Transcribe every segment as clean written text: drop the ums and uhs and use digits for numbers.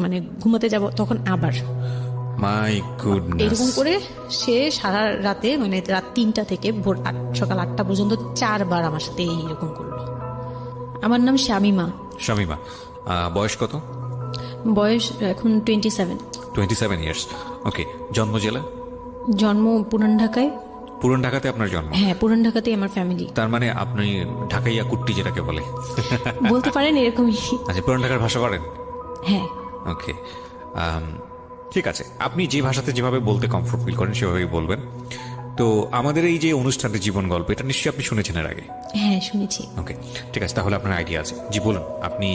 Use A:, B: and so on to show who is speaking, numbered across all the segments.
A: মানে ঘুমাতে যাব তখন আবার
B: মাই গুডনেস,
A: এরকম করে সে সারা রাতে মানে রাত 3টা থেকে ভোর সকাল 8টা পর্যন্ত 4বার আমার সাথে এইরকম করলো। আমার নাম শামিমা।
B: শামিমা, বয়স কত?
A: বয়স এখন 27।
B: 27 ইয়ার্স। ওকে, জন্ম জেলা?
A: জন্ম পুরান ঢাকায়।
B: পুরান ঢাকাতে আপনার জন্ম?
A: হ্যাঁ, পুরান ঢাকাতে আমার ফ্যামিলি।
B: তার মানে আপনি ঢাকাইয়া কুট্টি যেটাকে বলে
A: বলতে পারেন এরকমই।
B: আচ্ছা, পুরান ঢাকার ভাষা পারেন?
A: হ্যাঁ।
B: ওকে, ঠিক আছে, আপনি যে ভাষাতে যেভাবে বলতে কমফোর্ট ফিল করেন সেভাবেই বলবেন। তো আমাদের এই যে অনুষ্ঠানটি জীবন গল্প, এটা নিশ্চয়ই আপনি শুনেছেন এর আগে?
A: হ্যাঁ, শুনেছি।
B: ওকে, ঠিক আছে, তাহলে আপনার আইডিয়া আছে। জি বলুন, আপনি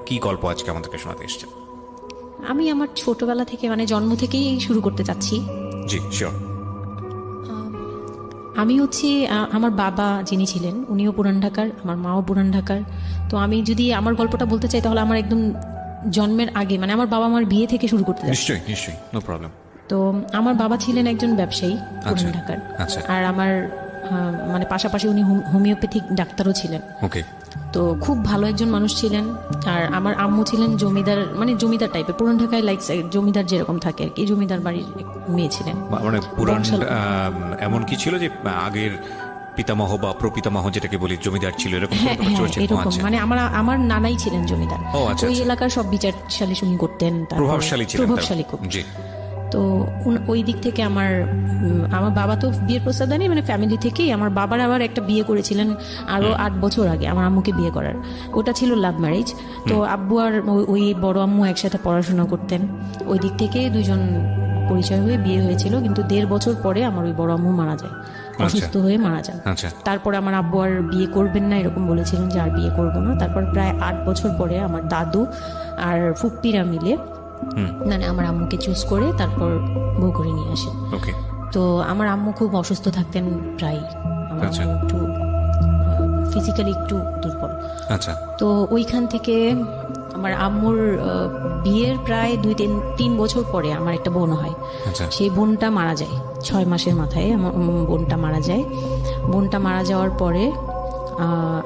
B: কি গল্প আজকে আমাদেরকে শোনাতে এসেছেন?
A: আমি আমার ছোটবেলা থেকে মানে জন্ম থেকেই শুরু করতে চাচ্ছি।
B: জি শিওর।
A: আমি হচ্ছে আমার বাবা যিনি ছিলেন উনিও পুরান ঢাকার, আমার মাও পুরান ঢাকার। তো আমি যদি আমার গল্পটা বলতে চাই তাহলে আমার একদম জন্মের আগে মানে আমার বাবা আমার বিয়ে থেকে শুরু করতে চাচ্ছি।
B: নিশ্চয়ই নিশ্চয়ই, নো প্রবলেম।
A: তো আমার বাবা ছিলেন একজন ব্যবসায়ী পুরান ঢাকার।
B: আচ্ছা।
A: আর আমার মানে পাশাপাশি উনি হোমিওপ্যাথিক ডাক্তারও ছিলেন।
B: ওকে।
A: তো খুব ভালো একজন মানুষ ছিলেন। আর আমার আম্মু ছিলেন জমিদার, মানে জমিদার টাইপের, পুরান ঢাকায় লাইক জমিদার যেরকম থাকে আর কি, জমিদার বাড়ির মেয়ে ছিলেন।
B: মানে পুরান এমন কি ছিল যে আগের পিতামহ বা প্রপিতামহ যেটাকে বলি জমিদার ছিল এরকম?
A: হ্যাঁ, এরকম মানে আমার নানাই ছিলেন জমিদার। ওই এলাকার সব বিচারশালী উনি করতেন,
B: প্রভাবশালী ছিলেন,
A: প্রভাবশালী খুব।
B: জি।
A: তো ওই দিক থেকে আমার বাবা তো বিয়ের প্রস্তাব দেয়নি, মানে ফ্যামিলি থেকেই। আমার বাবার আবার একটা বিয়ে করেছিলেন আরো 8 বছর আগে আমার আম্মুকে বিয়ে করার, ওটা ছিল লাভ ম্যারেজ। তো আব্বু আর ওই বড় আম্মু একসাথে পড়াশোনা করতেন, ওই দিক থেকে দুজন পরিচয় হয়ে বিয়ে হয়েছিল। কিন্তু 1.5 বছর পরে আমার ওই বড় আম্মু মারা যায়, অসুস্থ হয়ে মারা যান। তারপরে আমার আব্বু আর বিয়ে করবেন না এরকম বলেছিলেন যে আর বিয়ে করবো না। তারপর প্রায় 8 বছর পরে আমার দাদু আর ফুপ্পিরা মিলে মানে আমার আম্মুকে চুজ করে তারপর বউ করে নিয়ে আসেন। তো আমার আম্মু খুব অসুস্থ থাকতেন প্রায়, আমার আম্মু একটু ফিজিক্যালি একটু দুর্বল। তো ওইখান থেকে আমার আম্মুর বিয়ের প্রায় 2-3 বছর পরে আমার একটা বোন হয়। সেই বোনটা মারা যায় 6 মাসের মাথায়। আমার বোনটা মারা যায়। বোনটা মারা যাওয়ার পরে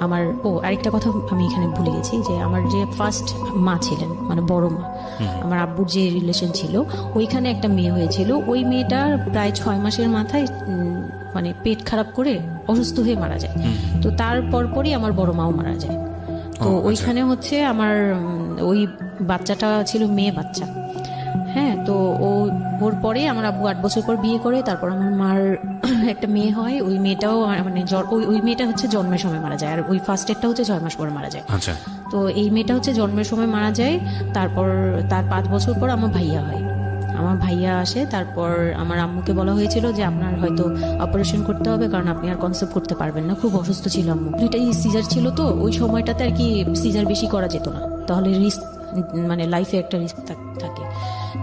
A: আমার আরেকটা কথা আমি এখানে ভুলে গেছি, যে আমার যে ফার্স্ট মা ছিলেন মানে বড় মা, আমার আব্বুর যে রিলেশন ছিল ওইখানে একটা মেয়ে হয়েছিল। ওই মেয়েটা প্রায় 6 মাসের মাথায় মানে পেট খারাপ করে অসুস্থ হয়ে মারা যায়। তো তার পরপরই আমার বড় মাও মারা যায়। তো ওইখানে হচ্ছে আমার ওই বাচ্চাটা ছিল মেয়ে বাচ্চা। হ্যাঁ, তো ওর পরে আমার আব্বু 8 বছর পর বিয়ে করে। তারপর আমার মার একটা মেয়ে হয়, ওই মেয়েটাও মানে ওই মেয়েটা হচ্ছে জন্মের সময় মারা যায়, আর ওই ফার্স্টেরটা হচ্ছে 6 মাস পরে মারা যায়। তো এই মেয়েটা হচ্ছে জন্মের সময় মারা যায়। তারপর তার 5 বছর পর আমার ভাইয়া হয়, আমার ভাইয়া আসে। তারপর আমার আম্মুকে বলা হয়েছিল যে আপনার হয়তো অপারেশন করতে হবে, কারণ আপনি আর কনসেপ্ট করতে পারবেন না, খুব অসুস্থ ছিল আম্মু। দুইটাই সিজার ছিল, তো ওই সময়টাতে আর কি সিজার বেশি করা যেত না, তাহলে রিস্ক মানে লাইফে একটা রিস্ক থাকে।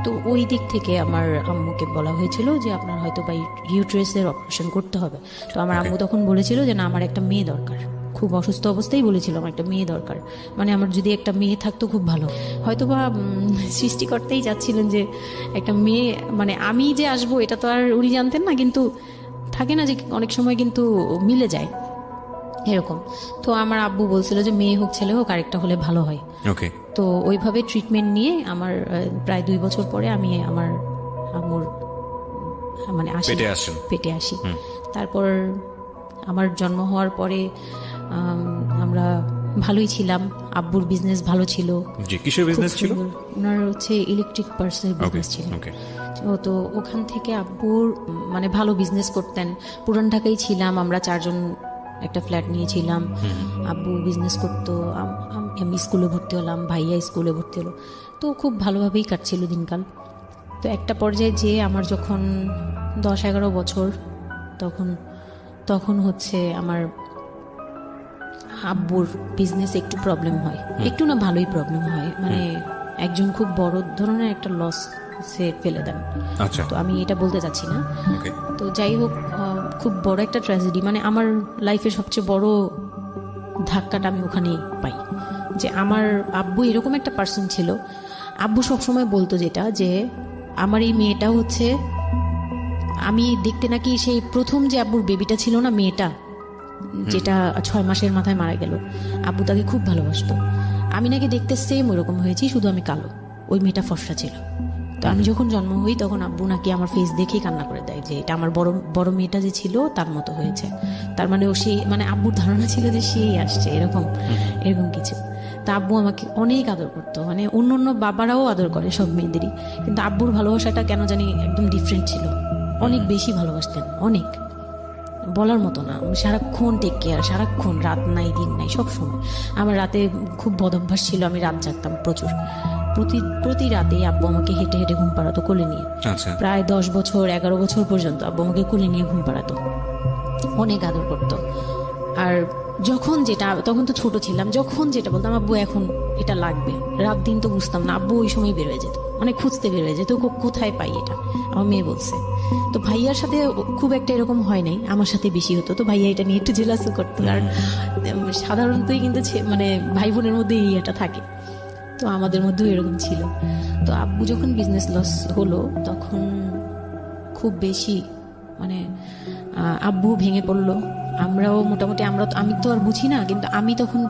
A: তো ওই দিক থেকে আমার আম্মুকে বলা হয়েছিল যে আপনার হয়তো বা ইউট্রাসের অপারেশন করতে হবে। তো আমার আম্মু তখন বলেছিল যে না, আমার একটা মেয়ে দরকার, খুব অসুস্থ অবস্থায় বলেছিল আমার একটা মেয়ে দরকার, মানে আমার যদি একটা মেয়ে থাকতো খুব ভালো। হয়তো বা সৃষ্টিকর্তাই চাচ্ছিলেন যে একটা মেয়ে, মানে আমি যে আসবো এটা তো আর উনি জানতেন না, কিন্তু থাকে না যে অনেক সময় কিন্তু মিলে যায় এরকম। তো আমার আব্বু বলছিল যে মেয়ে হোক ছেলে হোক আরেকটা হলে ভালো হয়। তো ওইভাবে ট্রিটমেন্ট নিয়ে আমার প্রায় 2 বছর পরে আমি আমার আম্মুর মানে পেটে আসি। তারপর আমার জন্ম হওয়ার পরে আমরা ভালোই ছিলাম। আব্বুর বিজনেস ভালো ছিল।
B: কিসের বিজনেস ছিল?
A: ওনার হচ্ছে ইলেকট্রিক পার্সের বিজনেস ছিল। তো ওখান থেকে আব্বুর মানে ভালো বিজনেস করতেন। পুরান ঢাকায় ছিলাম আমরা 4 জন, একটা ফ্ল্যাট নিয়েছিলাম। আব্বু বিজনেস করতো, আমি স্কুলে ভর্তি হলাম, ভাইয়া স্কুলে ভর্তি হলো। তো খুব ভালোভাবেই কাটছিল দিনকাল। তো একটা পর্যায়ে যে আমার যখন 10-11 বছর, তখন হচ্ছে আমার আব্বুর বিজনেস একটু প্রবলেম হয়, একটু না ভালোই প্রবলেম হয়, মানে একজন খুব বড় ধরনের একটা লস সে ফেলে দেন। তো আমি এটা বলতে চাচ্ছি না। তো যাই হোক, খুব বড় একটা ট্র্যাজেডি, মানে আমার লাইফের সবচেয়ে বড় ধাক্কাটা আমি ওখানেই পাই, যে আমার আব্বু এরকম একটা পার্সন ছিল। আব্বু সবসময় বলতো যেটা, যে আমার এই মেয়েটা হচ্ছে, আমি দেখতে নাকি সেই প্রথম যে আব্বুর বেবিটা ছিল না, মেয়েটা যেটা 6 মাসের মাথায় মারা গেল, আব্বু তাকে খুব ভালোবাসতো। আমি নাকি দেখতে সেম ওরকম হয়েছি, শুধু আমি কালো। ওই মেয়েটা ফর্সা ছিল। তো আমি যখন জন্ম হই তখন আব্বু নাকি আমার ফেস দেখেই কান্না করে দেয় যে এটা আমার বড় বড় মেয়েটা যে ছিল তার মতো হয়েছে। তার মানে ও সেই, মানে আব্বুর ধারণা ছিল যে সেই আসছে, এরকম এরকম কিছু। তা আব্বু আমাকে অনেক আদর করতো, মানে অন্য অন্য বাবারাও আদর করে সব মেয়েদেরই, কিন্তু আব্বুর ভালোবাসাটা কেন জানি একদম ডিফারেন্ট ছিল, অনেক বেশি ভালোবাসতেন, অনেক বলার মতো না। সারাক্ষণ টেক কেয়ার, সারাক্ষণ, রাত নাই দিন নাই সব সময়। আমার রাতে খুব বদভ্যাস ছিল, আমি রাত জাগতাম প্রচুর। প্রতি রাতে আব্বু আমাকে হেঁটে হেঁটে ঘুম পাড়াতো কোলে নিয়ে।
B: আচ্ছা,
A: প্রায় 10 বছর 11 বছর পর্যন্ত আব্বু আমাকে কোলে নিয়ে ঘুম পাড়াতো, অনেক আদর করতো। আর যখন যেটা, তখন তো ছোট ছিলাম, যখন যেটা বলতাম আব্বু এখন এটা লাগবে, রাত দিন তো বুঝতাম না, আব্বু ওই সময় বের হয়ে যেত, মানে খুঁজতে বের হয়ে যেত কোথায় পাই এটা, আমার মেয়ে বলছে। তো ভাইয়ার সাথে খুব একটা এরকম হয় নাই, আমার সাথে বেশি হতো। তো ভাইয়া এটা নিয়ে একটু জেলাসও করতো, আর সাধারণতই কিন্তু মানে ভাই বোনের মধ্যে এই এটা থাকে, তো আমাদের মধ্যেও এরকম ছিল। তো আব্বু যখন বিজনেস লস হলো তখন খুব বেশি, মানে আব্বু ভেঙে পড়লো, আমরাও মোটামুটি, আমি তো আর বুঝি না, কিন্তু আমি তখন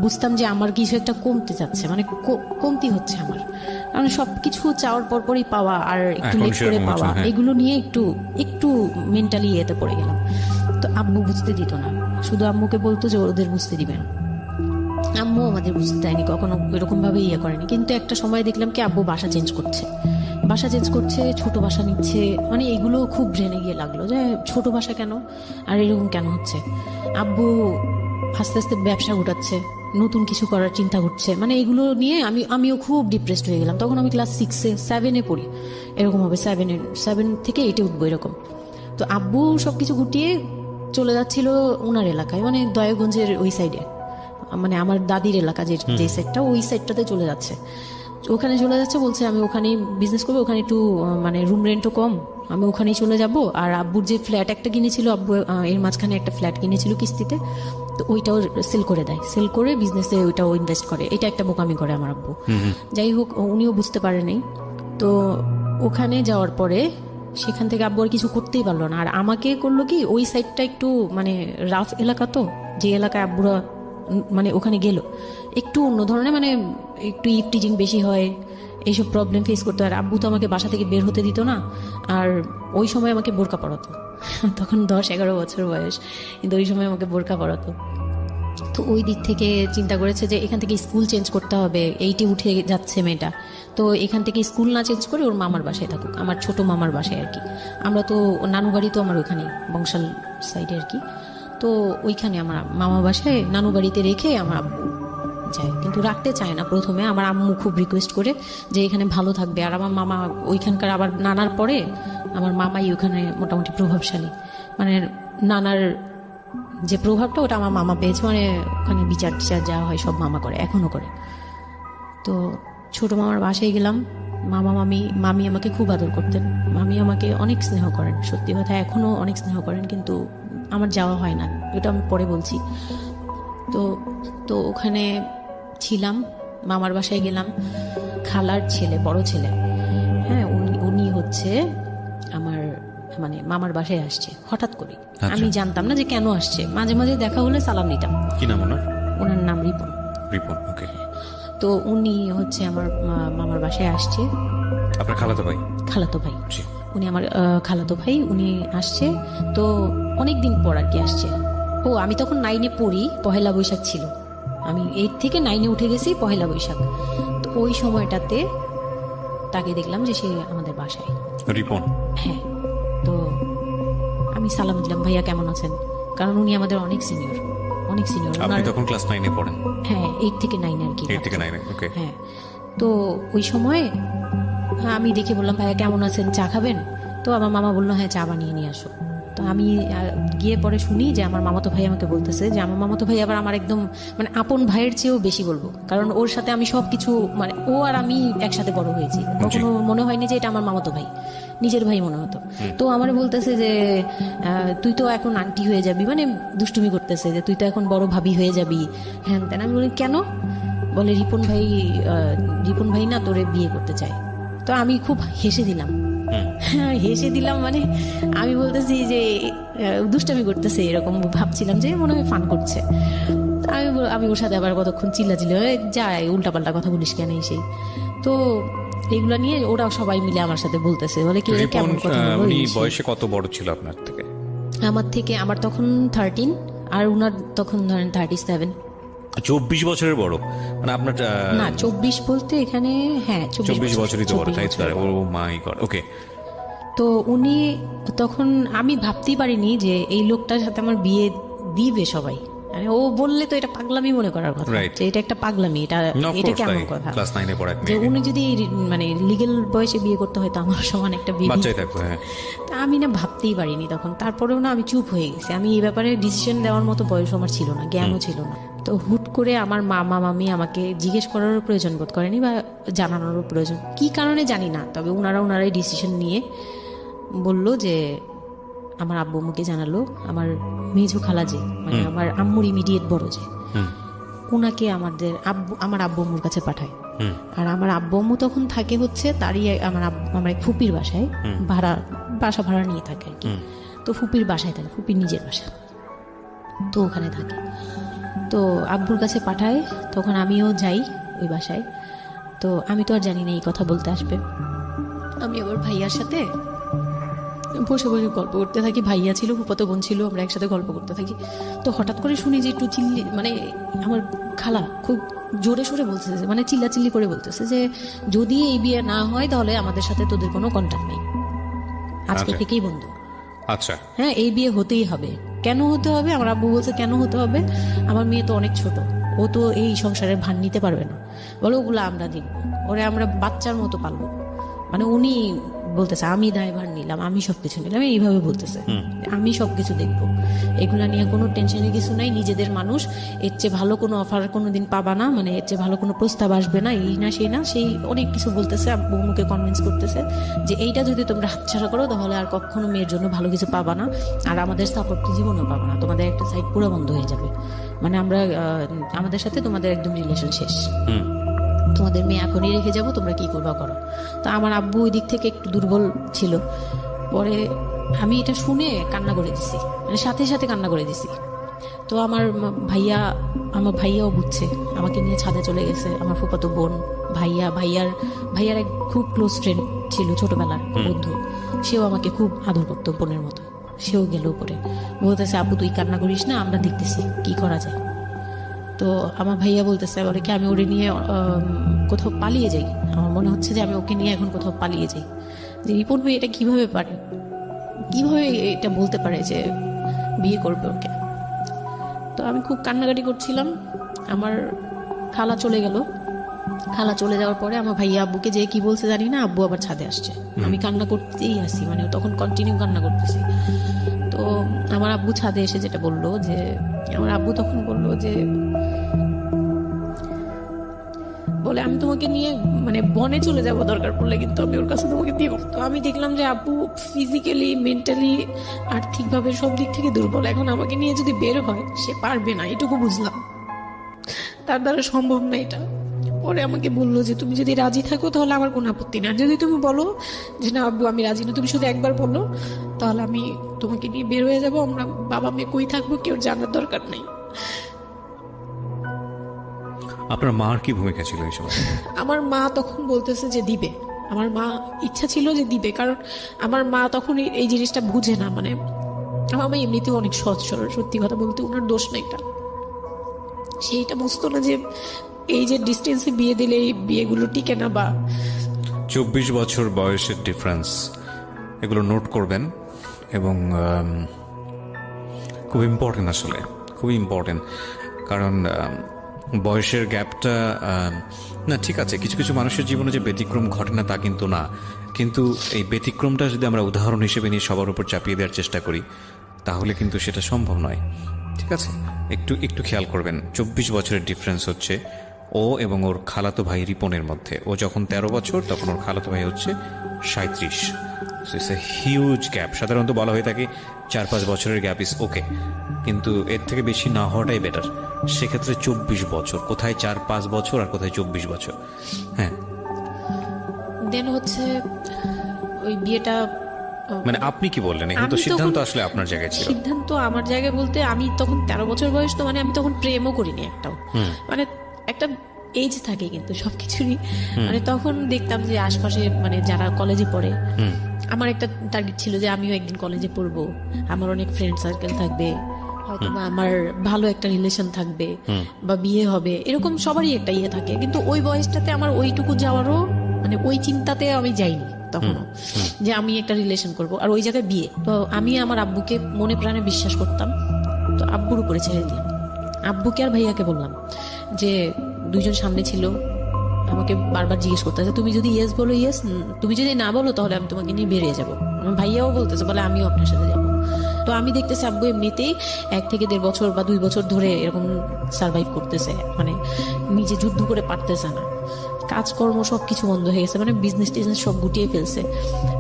A: বুঝতাম যে আমার কিছু একটা কমতে যাচ্ছে, মানে কমতি হচ্ছে আমার, কারণ সবকিছু চাওয়ার পরপরই পাওয়া আর একটু লেট করে পাওয়া, এগুলো নিয়ে একটু একটু মেন্টালি এতে পড়ে গেলাম। তো আব্বু বুঝতে দিত না, শুধু আম্মুকে বলতো যে ওদের বুঝতে দিবেন। আম্মু আমাদের বুঝতে দেয়নি কখনো, এরকম ভাবে ইয়ে করেনি। কিন্তু একটা সময় দেখলাম কি আব্বু বাসা চেঞ্জ করছে, ছোট বাসা নিচ্ছে, মানে এগুলো খুব ব্রেনে গিয়ে লাগলো যে ছোট বাসা কেন আর এরকম কেন হচ্ছে। আব্বু আস্তে আস্তে ব্যবসা ঘটাচ্ছে, নতুন কিছু করার চিন্তা করছে, মানে এগুলো নিয়ে আমিও খুব ডিপ্রেসড হয়ে গেলাম। তখন আমি ক্লাস 6-7 পড়ি, এরকম হবে 7 থেকে 8 উঠবো এরকম। তো আব্বু সবকিছু গুটিয়ে চলে যাচ্ছিল ওনার এলাকায়, মানে দয়াগঞ্জের ওই সাইডে, মানে আমার দাদির এলাকা যে সাইডটা, ওই সাইডটাতে চলে যাচ্ছে। ওখানে চলে যাচ্ছে, বলছে আমি ওখানেই বিজনেস করবো, ওখানে একটু মানে রুম রেন্টও কম, আমি ওখানেই চলে যাব। আর আব্বুর যে ফ্ল্যাট একটা কিনেছিল, আব্বু এর মাঝখানে একটা ফ্ল্যাট কিনেছিল কিস্তিতে, তো ওইটাও সেল করে দেয়, সেল করে বিজনেসে ওইটাও ইনভেস্ট করে। এটা একটা বোকামি করে আমার আব্বু। যাই হোক, উনিও বুঝতে পারেনি। তো ওখানে যাওয়ার পরে সেখান থেকে আব্বু আর কিছু করতেই পারলো না। আর আমাকে করলো কি, ওই সাইডটা একটু মানে রাফ এলাকা, তো যে এলাকায় আব্বুরা মানে ওখানে গেল একটু অন্য ধরনের, মানে একটু ইফটিজিং বেশি হয়, এইসব প্রবলেম ফেস করতে হয়। আর আব্বু তো আমাকে বাসা থেকে বের হতে দিত না, আর ওই সময় আমাকে বোরকা পরাতো। তখন 10-11 বছর বয়স, কিন্তু ওই সময় আমাকে বোরকা পরাতো। তো ওই দিক থেকে চিন্তা করেছে যে এখান থেকে স্কুল চেঞ্জ করতে হবে, 8-এ উঠে যাচ্ছে মেয়েটা, তো এখান থেকে স্কুল না চেঞ্জ করে ওর মামার বাসায় থাকুক, আমার ছোট মামার বাসায় আর কি। আমরা তো নানু বাড়ি তো আমার ওখানেই, বংশাল সাইডে আর কি। তো ওইখানে আমার মামা বাসায় নানু বাড়িতে রেখে আমার আব্বু যায়, কিন্তু রাখতে চায় না প্রথমে। আমার আম্মু খুব রিকোয়েস্ট করে যে এখানে ভালো থাকবে। আর আমার মামা ওইখানকার, আবার নানার পরে আমার মামাই ওখানে মোটামুটি প্রভাবশালী, মানে নানার যে প্রভাবটা ওটা আমার মামা পেয়েছে, মানে ওখানে বিচার টিচার যা হয় সব মামা করে, এখনো করে। তো ছোট মামার বাসায় গেলাম, মামি আমাকে খুব আদর করতেন, মামি আমাকে অনেক স্নেহ করেন, সত্যি কথা এখনো অনেক স্নেহ করেন, কিন্তু আমার যাওয়া হয় না, এটা আমি পরে বলছি। তো ওখানে ছিলাম, মামার বাসায় গেলাম, খালার ছেলে, বড় ছেলে, হ্যাঁ, উনি হচ্ছে আমার, মানে মামার বাসায় আসছে হঠাৎ করে। আমি জানতাম না যে কেন আসছে, মাঝে মাঝে দেখা হলে সালাম দিতাম।
B: কি নাম ওনার?
A: ওনার নাম রিপন।
B: ওকে।
A: তো উনি হচ্ছে আমার মামার বাসায় আসছে।
B: আপনার খালাতো ভাই?
A: খালাতো ভাই, উনি আমার খালাতো ভাই, উনি আসছে। তো অনেক দিন পর আর কি আসছে। ও আমি তখন 9-এ পড়ি, পহেলা বৈশাখ ছিল, আমি 8 থেকে 9-এ উঠে গেছি পহেলা বৈশাখ। তো ওই সময়টাতে তাকে দেখলাম যে সে আমাদের বাসায়,
B: রিপন।
A: হ্যাঁ। তো আমি সালাম দিলাম, ভাইয়া কেমন আছেন, কারণ উনি আমাদের অনেক সিনিয়র।
B: আপনি তখন ক্লাস 9-এ পড়েন?
A: হ্যাঁ, 8 থেকে 9 আর কি।
B: 8 থেকে 9, ওকে।
A: হ্যাঁ। তো ওই সময় আমি দেখে বললাম, ভাইয়া কেমন আছেন, চা খাবেন? তো আমার মামা বললো, হ্যাঁ চা বানিয়ে নিয়ে আসো। তো আমি গিয়ে পরে শুনি যে আমার মামাতো ভাই আমাকে বলতেছে যে আমার মামাতো ভাই আবার আমার একদম মানে আপন ভাইয়ের চেয়েও বেশি বলবো, কারণ ওর সাথে আমি সবকিছু, মানে ও আর আমি একসাথে বড় হয়েছি, কখনো মনে হয়নি যে এটা আমার মামাতো ভাই, নিজের ভাই মনে হতো। তো আমার বলতেছে যে তুই তো এখন আন্টি হয়ে যাবি, মানে দুষ্টুমি করতেছে যে তুই তো এখন বড় ভাবি হয়ে যাবি, হ্যাঁ তেন। আমি বলি কেন? বলে রিপন ভাই না তোরে বিয়ে করতে চায়। তো আমি খুব হেসে দিলাম, মানে আমি বলতেছি যে দুষ্টামি করতেছে, এরকম ভাবছিলাম যে মনে হয় ফান করছে। আমি ওর সাথে আবার কতক্ষণ চিল্লাচিল্লি, যায় উল্টাপাল্টা কথা বলিস কেন সেই। তো এগুলা নিয়ে ওরা সবাই মিলে আমার সাথে বলতেছে, বলে কি এরা
B: রিপন
A: কেমন কথা বলো,
B: উনি
A: এই সেই।
B: বয়সে কত বড় ছিল আপনার থেকে?
A: আমার তখন 13 আর উনার তখন ধরেন 37।
B: 24 বছরের বড়, মানে আপনার
A: না 24 বলতে এখানে, হ্যাঁ
B: 24 বছরই তো বড়,
A: 24
B: তাই তো?
A: বছরের
B: ও
A: বড়।
B: মাই গড, ওকে।
A: তো উনি তখন, আমি ভাবতেই পারিনি যে এই লোকটার সাথে আমার বিয়ে দিবে সবাই। মানে ও বললে তো এটা পাগলামি মনে করার কথা,
B: Right.
A: যে এটা একটা পাগলামি, এটা এটা কেমন কথা
B: ক্লাস 9 পড়া এক
A: যে
B: মেয়ে,
A: উনি যদি মানে লিগেল বয়সে বিয়ে করতে হয় তো আমার সমান একটা বিয়ে
B: বাচ্চাই থাকতো। হ্যাঁ,
A: তা আমি না ভাবতেই পারিনি তখন। তারপরেও না আমি চুপ হয়ে গেছি, আমি এই ব্যাপারে ডিসিশন দেওয়ার মতো বয়স আমার ছিল না, জ্ঞানও ছিল না। তো হুট করে আমার মামা মামি আমাকে জিজ্ঞেস করারও প্রয়োজন বোধ করেনি বা জানানোরও প্রয়োজন, কি কারণে জানি না, তবে ওনারাই ডিসিশন নিয়ে বলল যে আমার আব্বু আম্মুকে জানালো, আমার মেজো খালা যে মানে আমার আম্মুর ইমিডিয়েট বড় যে, ওনাকে আমার আব্বু আম্মুর কাছে পাঠায়। আর আমার আব্বু আম্মু তখন থাকে হচ্ছে তারই আমার এক ফুপির বাসায়, বাসা ভাড়া নিয়ে থাকে আর কি। তো ফুপির বাসায় থাকে, ফুপির নিজের বাসা, তো ওখানে থাকে। তো আব্বুর কাছে পাঠায়, তখন আমিও যাই ওই বাসায়। তো আমি তো আর জানি না এই কথা বলতে আসবে। আমি আবার ভাইয়ার সাথে বসে বসে গল্প করতে থাকি, ভাইয়া ছিল, ফুফাতো বোন ছিল, আমরা একসাথে গল্প করতে থাকি। তো হঠাৎ করে শুনি যে একটু মানে আমার খালা খুব জোরে সোরে বলতেছে, মানে চিল্লাচিল্লি করে বলতেছে যে যদি এই বিয়ে না হয় তাহলে আমাদের সাথে তোদের কোনো কন্ট্যাক্ট নেই, আজকে
B: আচ্ছা।
A: থেকেই বন্ধু।
B: আচ্ছা,
A: হ্যাঁ, এই বিয়ে হতেই হবে। কেন হতে হবে? আমার আব্বু বলছে কেন হতে হবে, আমার মেয়ে তো অনেক ছোট, ও তো এই সংসারের ভার নিতে পারবে না, বলো ওগুলো আমরা দিব, ওরে আমরা বাচ্চার মতো পালবো। মানে উনি বলতেছে আমি দায়ভার নিলাম, আমি সবকিছু নিলাম, এইভাবে বলতেছে আমি সবকিছু দেখবো, এগুলা নিয়ে কোনো টেনশনের কিছু নাই, নিজেদের মানুষ, এর চেয়ে ভালো কোনো অফার কোনোদিন পাবা না, মানে এর চেয়ে ভালো কোনো প্রস্তাব আসবে না, এই না সেই না সেই অনেক কিছু বলতেছে। আব্বু মুখে কনভিন্স করতেছে যে এইটা যদি তোমরা হাতছাড়া করো তাহলে আর কখনো মেয়ের জন্য ভালো কিছু পাবা না, আর আমাদের সাপোর্ট জীবনও পাবা না, তোমাদের একটা সাইড পুরো বন্ধ হয়ে যাবে, মানে আমরা আমাদের সাথে তোমাদের একদম রিলেশন শেষ, তোমাদের মেয়ে এখনই রেখে যাবো, তোমরা কি করবা করো। তো আমার আব্বু ওই দিক থেকে একটু দুর্বল ছিল। পরে আমি এটা শুনে কান্না করে দিছি, মানে সাথে সাথে কান্না করে দিছি। তো আমার ভাইয়াও বুঝছে, আমাকে নিয়ে ছাদে চলে গেছে। আমার ফুফাতো বোন, ভাইয়ার এক খুব ক্লোজ ফ্রেন্ড ছিল, ছোটবেলার বন্ধু, সেও আমাকে খুব আদর করতো বোনের মতো, সেও গেল উপরে, বলতেছে আপু তুই কান্না করিস না, আমরা দেখতেছি কি করা যায়। তো আমার ভাইয়া বলতেছে বলে কি আমি ওরে নিয়ে কোথাও পালিয়ে যাই, আমার মনে হচ্ছে যে আমি ওকে নিয়ে এখন কোথাও পালিয়ে যাই। যে রিপন ভাই এটা কিভাবে পারে, কিভাবে এটা বলতে পারে যে বিয়ে করবে ওকে। তো আমি খুব কান্নাকাটি করছিলাম। আমার খালা চলে গেল, খালা চলে যাওয়ার পরে আমার ভাইয়া আব্বুকে যে কি বলছে জানি না, আব্বু আবার ছাদে আসছে, আমি কান্না করতেই আসি, মানে তখন কন্টিনিউ কান্না করতেছি। তো আমার আব্বু ছাদে এসে যেটা বললো যে, আমার আব্বু তখন বললো যে বলে আমি তোমাকে নিয়ে মানে বনে চলে যাব দরকার পড়লে, কিন্তু আমি ওর কাছে তোমাকে দিব। তো আমি দেখলাম যে আব্বু ফিজিক্যালি, মেন্টালি, আর্থিকভাবে সব দিক থেকে দুর্বল, এখন আমাকে নিয়ে যদি বের হয় সে পারবে না, এটুকু বুঝলাম, তার দ্বারা সম্ভব না এটা। পরে আমাকে বললো যে তুমি যদি রাজি থাকো তাহলে আমার কোনো আপত্তি না, যদি তুমি বলো যে না আব্বু আমি রাজি না, তুমি শুধু একবার বলো, তাহলে আমি তোমাকে নিয়ে বের হয়ে যাবো, আমরা বাবা মেয়ে কই থাকবো কেউ জানার দরকার নেই।
B: আপনার মার কি ভূমিকা ছিল এই সময়?
A: আমার মা তখন বলতেছে যে দিবে, আমার মা ইচ্ছা ছিল যে দিবে, কারণ আমার মা তখন এই জিনিসটা বুঝে না, মানে আমার মা এমনিতেও অনেক সহজ সরল, সত্যি কথা বলতে ওনার দোষ না এটা, সেইটা বুঝতো না যে এই যে ডিস্টেন্সে বিয়ে দিলে এই বিয়েগুলো টিকে না। বা
B: 24 বছর বয়সের ডিফারেন্স, এগুলো নোট করবেন, এবং খুব ইম্পর্টেন্ট, আসলে খুব ইম্পর্টেন্ট, কারণ বয়সের গ্যাপটা, না ঠিক আছে কিছু কিছু মানুষের জীবনে যে ব্যতিক্রম ঘটে না তা কিন্তু না, কিন্তু এই ব্যতিক্রমটা যদি আমরা উদাহরণ হিসেবে নিয়ে সবার উপর চাপিয়ে দেওয়ার চেষ্টা করি তাহলে কিন্তু সেটা সম্ভব নয়। ঠিক আছে, একটু একটু খেয়াল করবেন, 24 বছরের ডিফারেন্স হচ্ছে ও এবং ওর খালাতো ভাই রিপনের মধ্যে। ও যখন 13 বছর তখন ওর খালাতো ভাই হচ্ছে 37। It's a huge gap. সাধারণত বলা হয়ে থাকে 4-5 বছরের গ্যাপ ইজ ওকে, কিন্তু এর থেকে বেশি না হওয়াটাই বেটার। সেক্ষেত্রে 24 বছর, কোথায় 4-5 বছর আর কোথায় 24 বছর। হ্যাঁ,
A: দেন হচ্ছে ওই বিয়েটা,
B: মানে আপনি কি বললেন, এখন তো
A: আমি
B: সিদ্ধান্ত
A: তখন-
B: আসলে আপনার জায়গায় ছিল।
A: সিদ্ধান্ত আমার জায়গায় বলতে আমি তখন 13 বছর বয়স, তো মানে আমি তখন প্রেমও করিনি একটাও, মানে একটা এজ থাকে কিন্তু সবকিছুরই। মানে তখন দেখতাম যে আশপাশে মানে যারা কলেজে পড়ে, আমার একটা টার্গেট ছিল যে আমিও একদিন কলেজে পড়বো, আমার অনেক ফ্রেন্ড সার্কেল থাকবে, হয়তো বা আমার ভালো একটা রিলেশন থাকবে বা বিয়ে হবে, এরকম সবারই একটা ইয়ে থাকে। কিন্তু ওই বয়সটাতে আমার ওইটুকু যাওয়ারও মানে ওই চিন্তাতে আমি যাইনি তখনও, যে আমি একটা রিলেশন করব আর ওই জায়গায় বিয়ে। তো আমি আমার আব্বুকে মনে প্রাণে বিশ্বাস করতাম, তো আব্বুর উপরে ছেড়ে দিলাম। আব্বুকে আর ভাইয়াকে বললাম যে দুইজন সামনে ছিল, আমাকে বারবার জিজ্ঞেস করতেছে তুমি যদি ইয়েস বলো ইয়েস, তুমি যদি না বলো তাহলে আমি তোমাকে নিয়ে বেরিয়ে যাবো। আমার ভাইয়াও বলতেছে বলে আমিও আপনার সাথে যাবো। তো আমি দেখতেছি আব্বু এমনিতেই 1 থেকে 1.5 বছর বা 2 বছর ধরে এরকম সার্ভাইভ করতেছে, মানে নিজে যুদ্ধ করে পারতেছে না, কাজকর্ম সবকিছু বন্ধ হয়ে গেছে, মানে বিজনেস টিজনেস সব গুটিয়ে ফেলছে।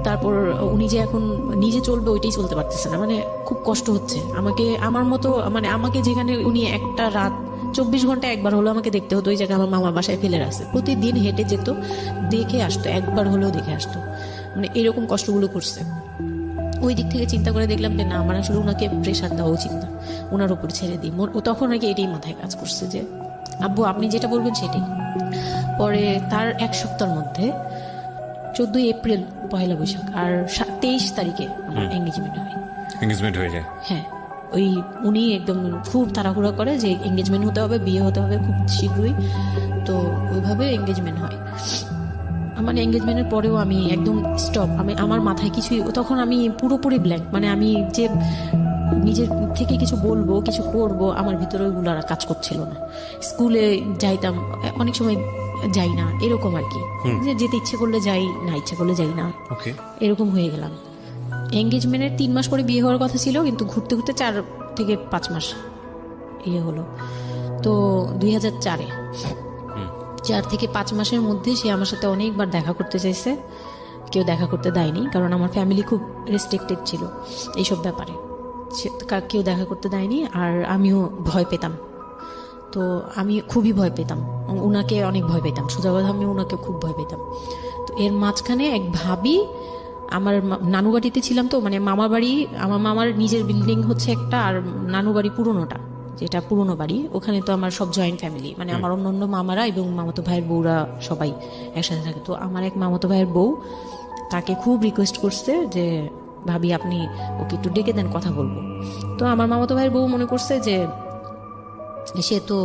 A: তারপর উনি যে এখন নিজে চলবে ওইটাই চলতে পারতেছে না, মানে খুব কষ্ট হচ্ছে। আমাকে আমার মতো মানে আমাকে যেখানে উনি একটা রাত 24 ঘন্টা একবার হলো আমাকে দেখতে হতো, ওই জায়গায় আমার মামার বাসায় ফেলে রাখছে, প্রতিদিন হেঁটে যেত, দেখে আসতো, একবার হলেও দেখে আসতো, মানে এরকম কষ্টগুলো করছে। ওই দিক থেকে চিন্তা করে দেখলাম যে না, আমার আসলে ওনাকে প্রেশার দেওয়া উচিত না, ওনার উপর ছেড়ে দিই। তখন নাকি এটাই মাথায় কাজ করছে যে আব্বু আপনি যেটা বলবেন সেটাই। পরে তার 1 সপ্তাহের মধ্যে 14 এপ্রিল পয়লা বৈশাখ আর 23 তারিখে আমার এঙ্গেজমেন্ট হয়।
B: এঙ্গেজমেন্ট হয়ে যায়?
A: হ্যাঁ, ওই উনি একদম খুব তাড়াহুড়া করে যে এঙ্গেজমেন্ট হতে হবে, বিয়ে হতে হবে খুব শীঘ্রই, তো ওইভাবে এঙ্গেজমেন্ট হয়। মানে এঙ্গেজমেন্টের পরেও আমি একদম স্টপ, আমার মাথায় কিছুই, তখন আমি পুরোপুরি ব্ল্যাঙ্ক, মানে আমি যে নিজের থেকে কিছু বলবো কিছু করব আমার ভিতরে ওইগুলো আর কাজ করছিল না। স্কুলে যাইতাম, অনেক সময় যাই না, এরকম আর কি, যে যেতে ইচ্ছে করলে যাই, না ইচ্ছে করলে যাই না, এরকম হয়ে গেলাম। এঙ্গেজমেন্টের 3 মাস পরে বিয়ে হওয়ার কথা ছিল, কিন্তু ঘুরতে ঘুরতে 4 থেকে 5 মাস ইয়ে হলো। তো 2004-এ 4 থেকে 5 মাসের মধ্যে সে আমার সাথে অনেকবার দেখা করতে চাইছে, কেউ দেখা করতে দেয়নি, কারণ আমার ফ্যামিলি খুব রেস্ট্রিক্টেড ছিল এইসব ব্যাপারে, কেউ দেখা করতে দেয়নি। আর আমিও ভয় পেতাম, তো আমি খুবই ভয় পেতাম, উনাকে অনেক ভয় পেতাম, সোজা কথা আমি উনাকে খুব ভয় পেতাম। তো এর মাঝখানে এক ভাবি, আমার নানু বাড়িতে ছিলাম, তো মানে মামা বাড়ি, আমার মামার নিজের বিল্ডিং হচ্ছে একটা, আর নানু বাড়ি পুরোনোটা, যেটা পুরোনো বাড়ি, ওখানে তো আমার সব জয়েন্ট ফ্যামিলি, মানে আমার অন্য মামারা এবং মামাতো ভাইয়ের বউরা সবাই একসাথে থাকে। তো আমার এক মামাতো ভাইয়ের বউ তাকে খুব রিকোয়েস্ট করছে যে ভাবি আপনি ওকে একটু ডেকে দেন, কথা বলবো। তো আমার মামাতো ভাইয়ের বউ মনে করছে যে সে তো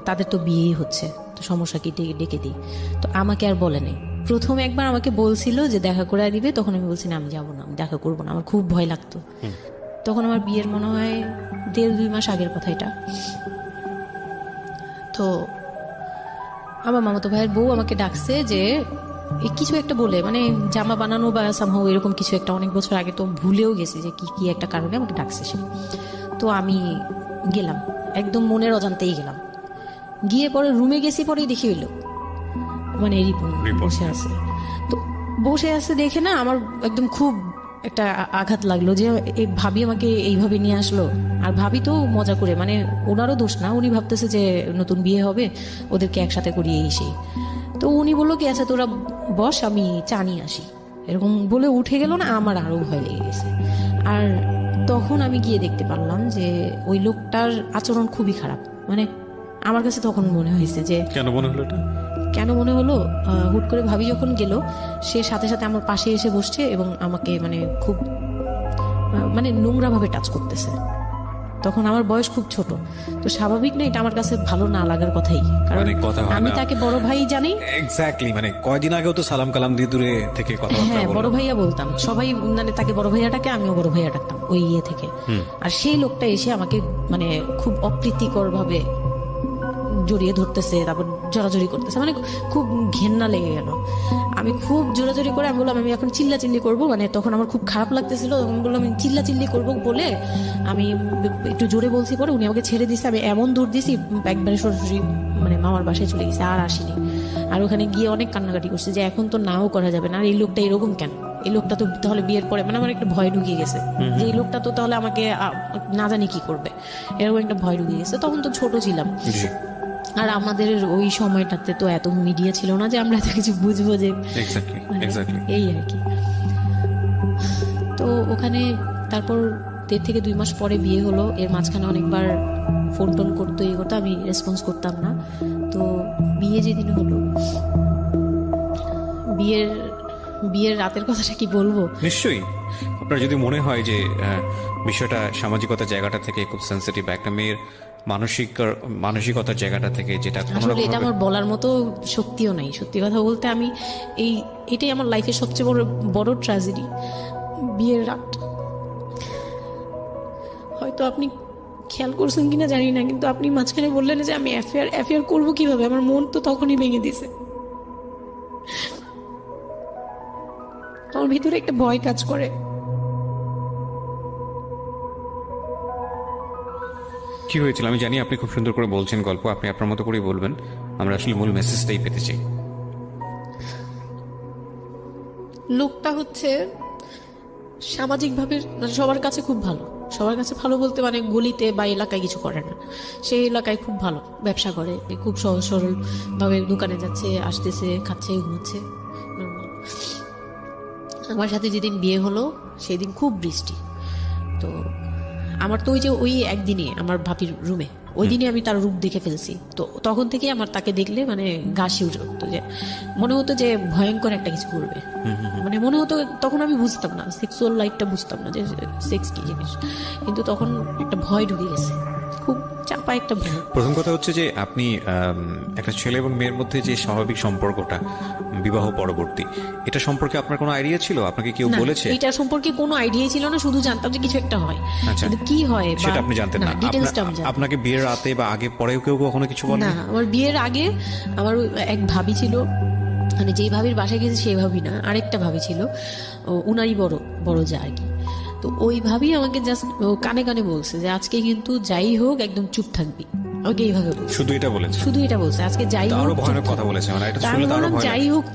A: তাদের তো বিয়েই হচ্ছে, তো সমস্যা কি, ডেকে দিই। তো আমাকে আর বলে নেই। প্রথমে একবার আমাকে বলছিল যে দেখা করে দিবে, তখন আমি বলছি না আমি যাবো না, আমি দেখা করবো না, আমার খুব ভয় লাগতো। তখন আমার বিয়ের মনে হয় 1.5-2 মাস আগের কথা এটা। তো আমার মামাতো ভাইয়ের বউ আমাকে ডাকছে যে কিছু একটা বলে, মানে জামা বানানো বা সামহাও এরকম কিছু একটা, অনেক বছর আগে তো ভুলেও গেছি যে কি একটা কারণে আমাকে ডাকছে সে। তো আমি গেলাম, একদম মনের অজান্তেই গেলাম, গিয়ে পরে রুমে গেছি, পরেই দেখি হইলো মানে রিপন বসে আছে। তো বসে আছে দেখে না আমার একদম খুব একটা আঘাত লাগলো যে এই ভাবি আমাকে এইভাবে নিয়ে আসলো। আর ভাবি তো মজা করে, মানে ওনারও দোষ না, উনি ভাবতেছে যে নতুন বিয়ে হবে, ওদেরকে একসাথে করিয়ে এসে। তো উনি বললো কি আচ্ছা তোরা বস, আমি চা নিয়ে আসি, এরকম বলে উঠে গেল না, আমার আরো ভয় লেগে গেছে। আর তখন আমি গিয়ে দেখতে পারলাম যে ওই লোকটার আচরণ খুবই খারাপ। মানে আমার কাছে তখন মনে হয়েছে যে
B: কেন মনে হলো এটা,
A: কেন মনে হলো, হুট করে ভাবি যখন গেল, সে সাথে সাথে আমার পাশে এসে বসছে এবং আমাকে মানে খুব মানে নোংরা ভাবে টাচ করতেছে। তখন আমার বয়স খুব ছোট, তো স্বাভাবিক না এটা আমার কাছে ভালো না লাগার কথাই, কারণ আমি তাকে বড় ভাই জানি।
B: এক্স্যাক্টলি, মানে কয়দিন আগেও তো সালাম কালাম দিয়ে দূরে থেকে কথা বলতাম,
A: হ্যাঁ বড় ভাইয়া বলতাম, সবাই মানে তাকে বড় ভাইয়াটাকে আমিও বড় ভাইয়া ডাকতাম ওই ইয়ে থেকে। আর সেই লোকটা এসে আমাকে মানে খুব অপ্রীতিকর ভাবে জড়িয়ে ধরতেছে, তারপর জড়াজড়ি করতেছে, মানে খুব ঘেন্না লেগে গেল। আমি খুব জোরাজোরি করে আমি বললাম আমি এখন চিল্লাচিল্লি করবো, মানে তখন আমার খুব খারাপ লাগতেছিল, আমি বললাম আমি চিল্লাচিল্লি করবো বলে আমি একটু জোরে বলছি, পরে উনি আমাকে ছেড়ে দিছে। আমি এমন দূর দিছি একবারে সরাসরি মানে মামার বাসায় চলে গেছে, আর আসিনি। আর ওখানে গিয়ে অনেক কান্নাকাটি করছে যে এখন তো নাও করা যাবে না, আর এই লোকটা এরকম কেন, এই লোকটা তো তাহলে বিয়ের পরে, মানে আমার একটা ভয় ঢুকিয়ে গেছে যে এই লোকটা তো তাহলে আমাকে না জানি কি করবে, এরকম একটা ভয় ঢুকিয়ে গেছে। তখন তো ছোট ছিলাম, আর আমাদের ওই সময়টাতে তো এত মিডিয়া ছিল না যে আমরা এত কিছু বুঝবো যে এই আর কি। তো ওখানে তারপর 1.5 থেকে 2 মাস পরে বিয়ে হলো। এর মাঝখানে অনেকবার ফোন টোন করতো, এই করতো, আমি রেসপন্স করতাম না। তো বিয়ে যেদিন হলো, বিয়ের রাতের কথাটা কি বলবো?
B: নিশ্চয়ই আপনার যদি মনে হয় যে বিষয়টা সামাজিকতার জায়গাটা থেকে খুব সেন্সিটিভ, একটা মেয়ের মানসিকতার জায়গাটা থেকে, যেটা কোনো
A: আসলে এটা
B: রকমভাবে-
A: আমার বলার মতো শক্তিও নাই। সত্যি কথা বলতে আমি এটাই আমার লাইফের সবচেয়ে বড় বড় ট্র্যাজেডি, বিয়ের রাত। হয়তো আপনি খেয়াল করছেন কিনা জানি না, কিন্তু আপনি মাঝখানে বললেন যে আমি অ্যাফেয়ার করবো কিভাবে, আমার মন তো তখনই ভেঙে দিছে। আমার ভিতরে একটা ভয় কাজ করে।
B: কি হয়েছিল আমি জানি, আপনি খুব সুন্দর করে বলছেন গল্প, আপনি আপনার মতো করেই বলবেন, আমরা আসলে মূল মেসেজটাই পেতে চাই।
A: লোকটা হচ্ছে সামাজিকভাবে মানে সবার কাছে খুব ভালো, সবার কাছে ভালো বলতে মানে গলিতে বা এলাকায় কিছু করে না, সেই এলাকায় খুব ভালো ব্যবসা করে, খুব সহজ সরল ভাবে দোকানে যাচ্ছে, আসতেছে, খাচ্ছে, ঘুমাচ্ছে, normal। আমার সাথে যেদিন বিয়ে হলো সেদিন খুব বৃষ্টি। তো আমার তো ওই একদিনে আমার ভাবির রুমে, ওই দিনে আমি তার রূপ দেখে ফেলছি। তো তখন থেকে আমার তাকে দেখলে মানে গা শিউরে উঠতো, যে মনে হতো যে ভয়ঙ্কর একটা কিছু করবে। মানে মনে হতো, তখন আমি বুঝতাম না, সেক্সুয়াল লাইফটা বুঝতাম না যে সেক্স কি জিনিস, কিন্তু তখন একটা ভয় ঢুকে গেছে, খুব চাপা একটা ভয়।
B: প্রথম কথা হচ্ছে যে আপনি একটা ছেলে এবং মেয়ের মধ্যে যে স্বাভাবিক সম্পর্কটা বিবাহ পরবর্তী, এটা সম্পর্কে আপনার কোনো আইডিয়া ছিল? আপনাকে কেউ
A: না,
B: বলেছে?
A: এটা সম্পর্কে কোনো আইডিয়াই ছিল না, শুধু জানতাম যে কিছু একটা হয়,
B: আচ্ছা।
A: কিন্তু কি হয় বা-
B: সেটা আপনি জানতেন না?
A: ডিটেলসটা আমি জানতাম না।
B: আপনাকে বিয়ের রাতে বা আগে পরেও কেউ কখনো কিছু বলে?
A: না, আমার বিয়ের আগে আমার এক ভাবি ছিল, মানে যেই ভাবির বাসায় গেছে সেই ভাবি না, আরেকটা ভাবি ছিল, উনারই বড় বড় যা আর কি। তো ওই ভাবি আমাকে জাস্ট কানে কানে বলছে যে আজকে কিন্তু যাই হোক একদম চুপ থাকবি, আমাকে এইভাবে বলছে,
B: শুধু এটা বলেছে?
A: শুধু এটা বলছে, আজকে যাই
B: তো
A: হোক
B: আরো
A: চুপ
B: ভয়ানক
A: থাকবি।
B: কথা বলেছে, মানে এটা
A: তা আমি
B: শুনলে তো আরো
A: বললাম
B: ভয়
A: যাই
B: লাগে।
A: হোক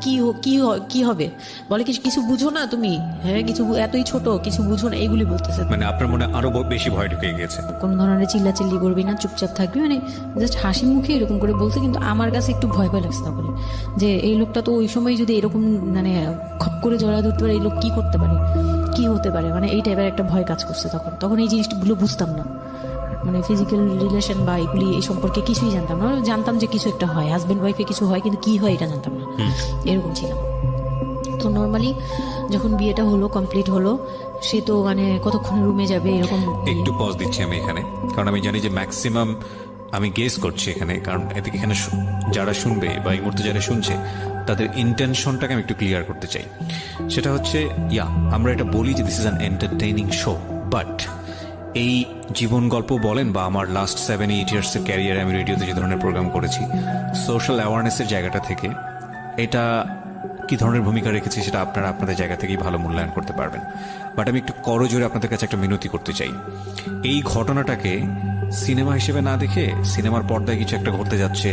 A: কি হবে, বলে কিছু বুঝো না তুমি, হ্যাঁ কিছু এতই ছোট কিছু বুঝো না, এইগুলি বলতেছে।
B: মানে আপনার মনে আরো বেশি ভয় ঢুকে গিয়েছে?
A: কোন ধরনের চিল্লাচিল্লি করবি না, চুপচাপ থাকবি, মানে জাস্ট হাসি মুখে এরকম করে বলছে। কিন্তু আমার কাছে একটু ভয় ভয় লাগছে তখন, যে এই লোকটা তো ওই সময় যদি এরকম মানে খপ করে জড়া ধরতে পারে, এই লোক কি করতে পারে, কি হতে পারে, মানে এই টাইপের একটা ভয় কাজ করছে তখন এই জিনিসগুলো বুঝতাম না, মানে ফিজিক্যাল রিলেশন বা এগুলি এই সম্পর্কে কিছুই জানতাম না। জানতাম যে কিছু একটা হয়, হাজবেন্ড ওয়াইফে কিছু হয়, কিন্তু কি হয় এটা জানতাম না, এরকম ছিলাম। তো নর্মালি যখন বিয়েটা হলো, কমপ্লিট হলো, সে তো মানে কতক্ষণ রুমে যাবে এরকম।
B: একটু পজ দিচ্ছি আমি এখানে, কারণ আমি জানি যে ম্যাক্সিমাম আমি গেস করছি এখানে, কারণ এদিকে এখানে যারা শুনবে বা এই মুহূর্তে যারা শুনছে তাদের ইন্টেনশনটাকে আমি একটু ক্লিয়ার করতে চাই। সেটা হচ্ছে আমরা এটা বলি যে this is an entertaining show, but এই জীবন গল্প বলেন বা আমার লাস্ট 7-8 ইয়ার্সের ক্যারিয়ারে আমি রেডিওতে যে ধরনের প্রোগ্রাম করেছি, সোশ্যাল অ্যাওয়ারনেসের জায়গাটা থেকে এটা কি ধরনের ভূমিকা রেখেছে সেটা আপনারা আপনাদের জায়গা থেকেই ভালো মূল্যায়ন করতে পারবেন। বাট আমি একটু করজোরে আপনাদের কাছে একটা মিনতি করতে চাই, এই ঘটনাটাকে সিনেমা হিসেবে না দেখে, সিনেমার পর্দায় কিছু একটা ঘটতে যাচ্ছে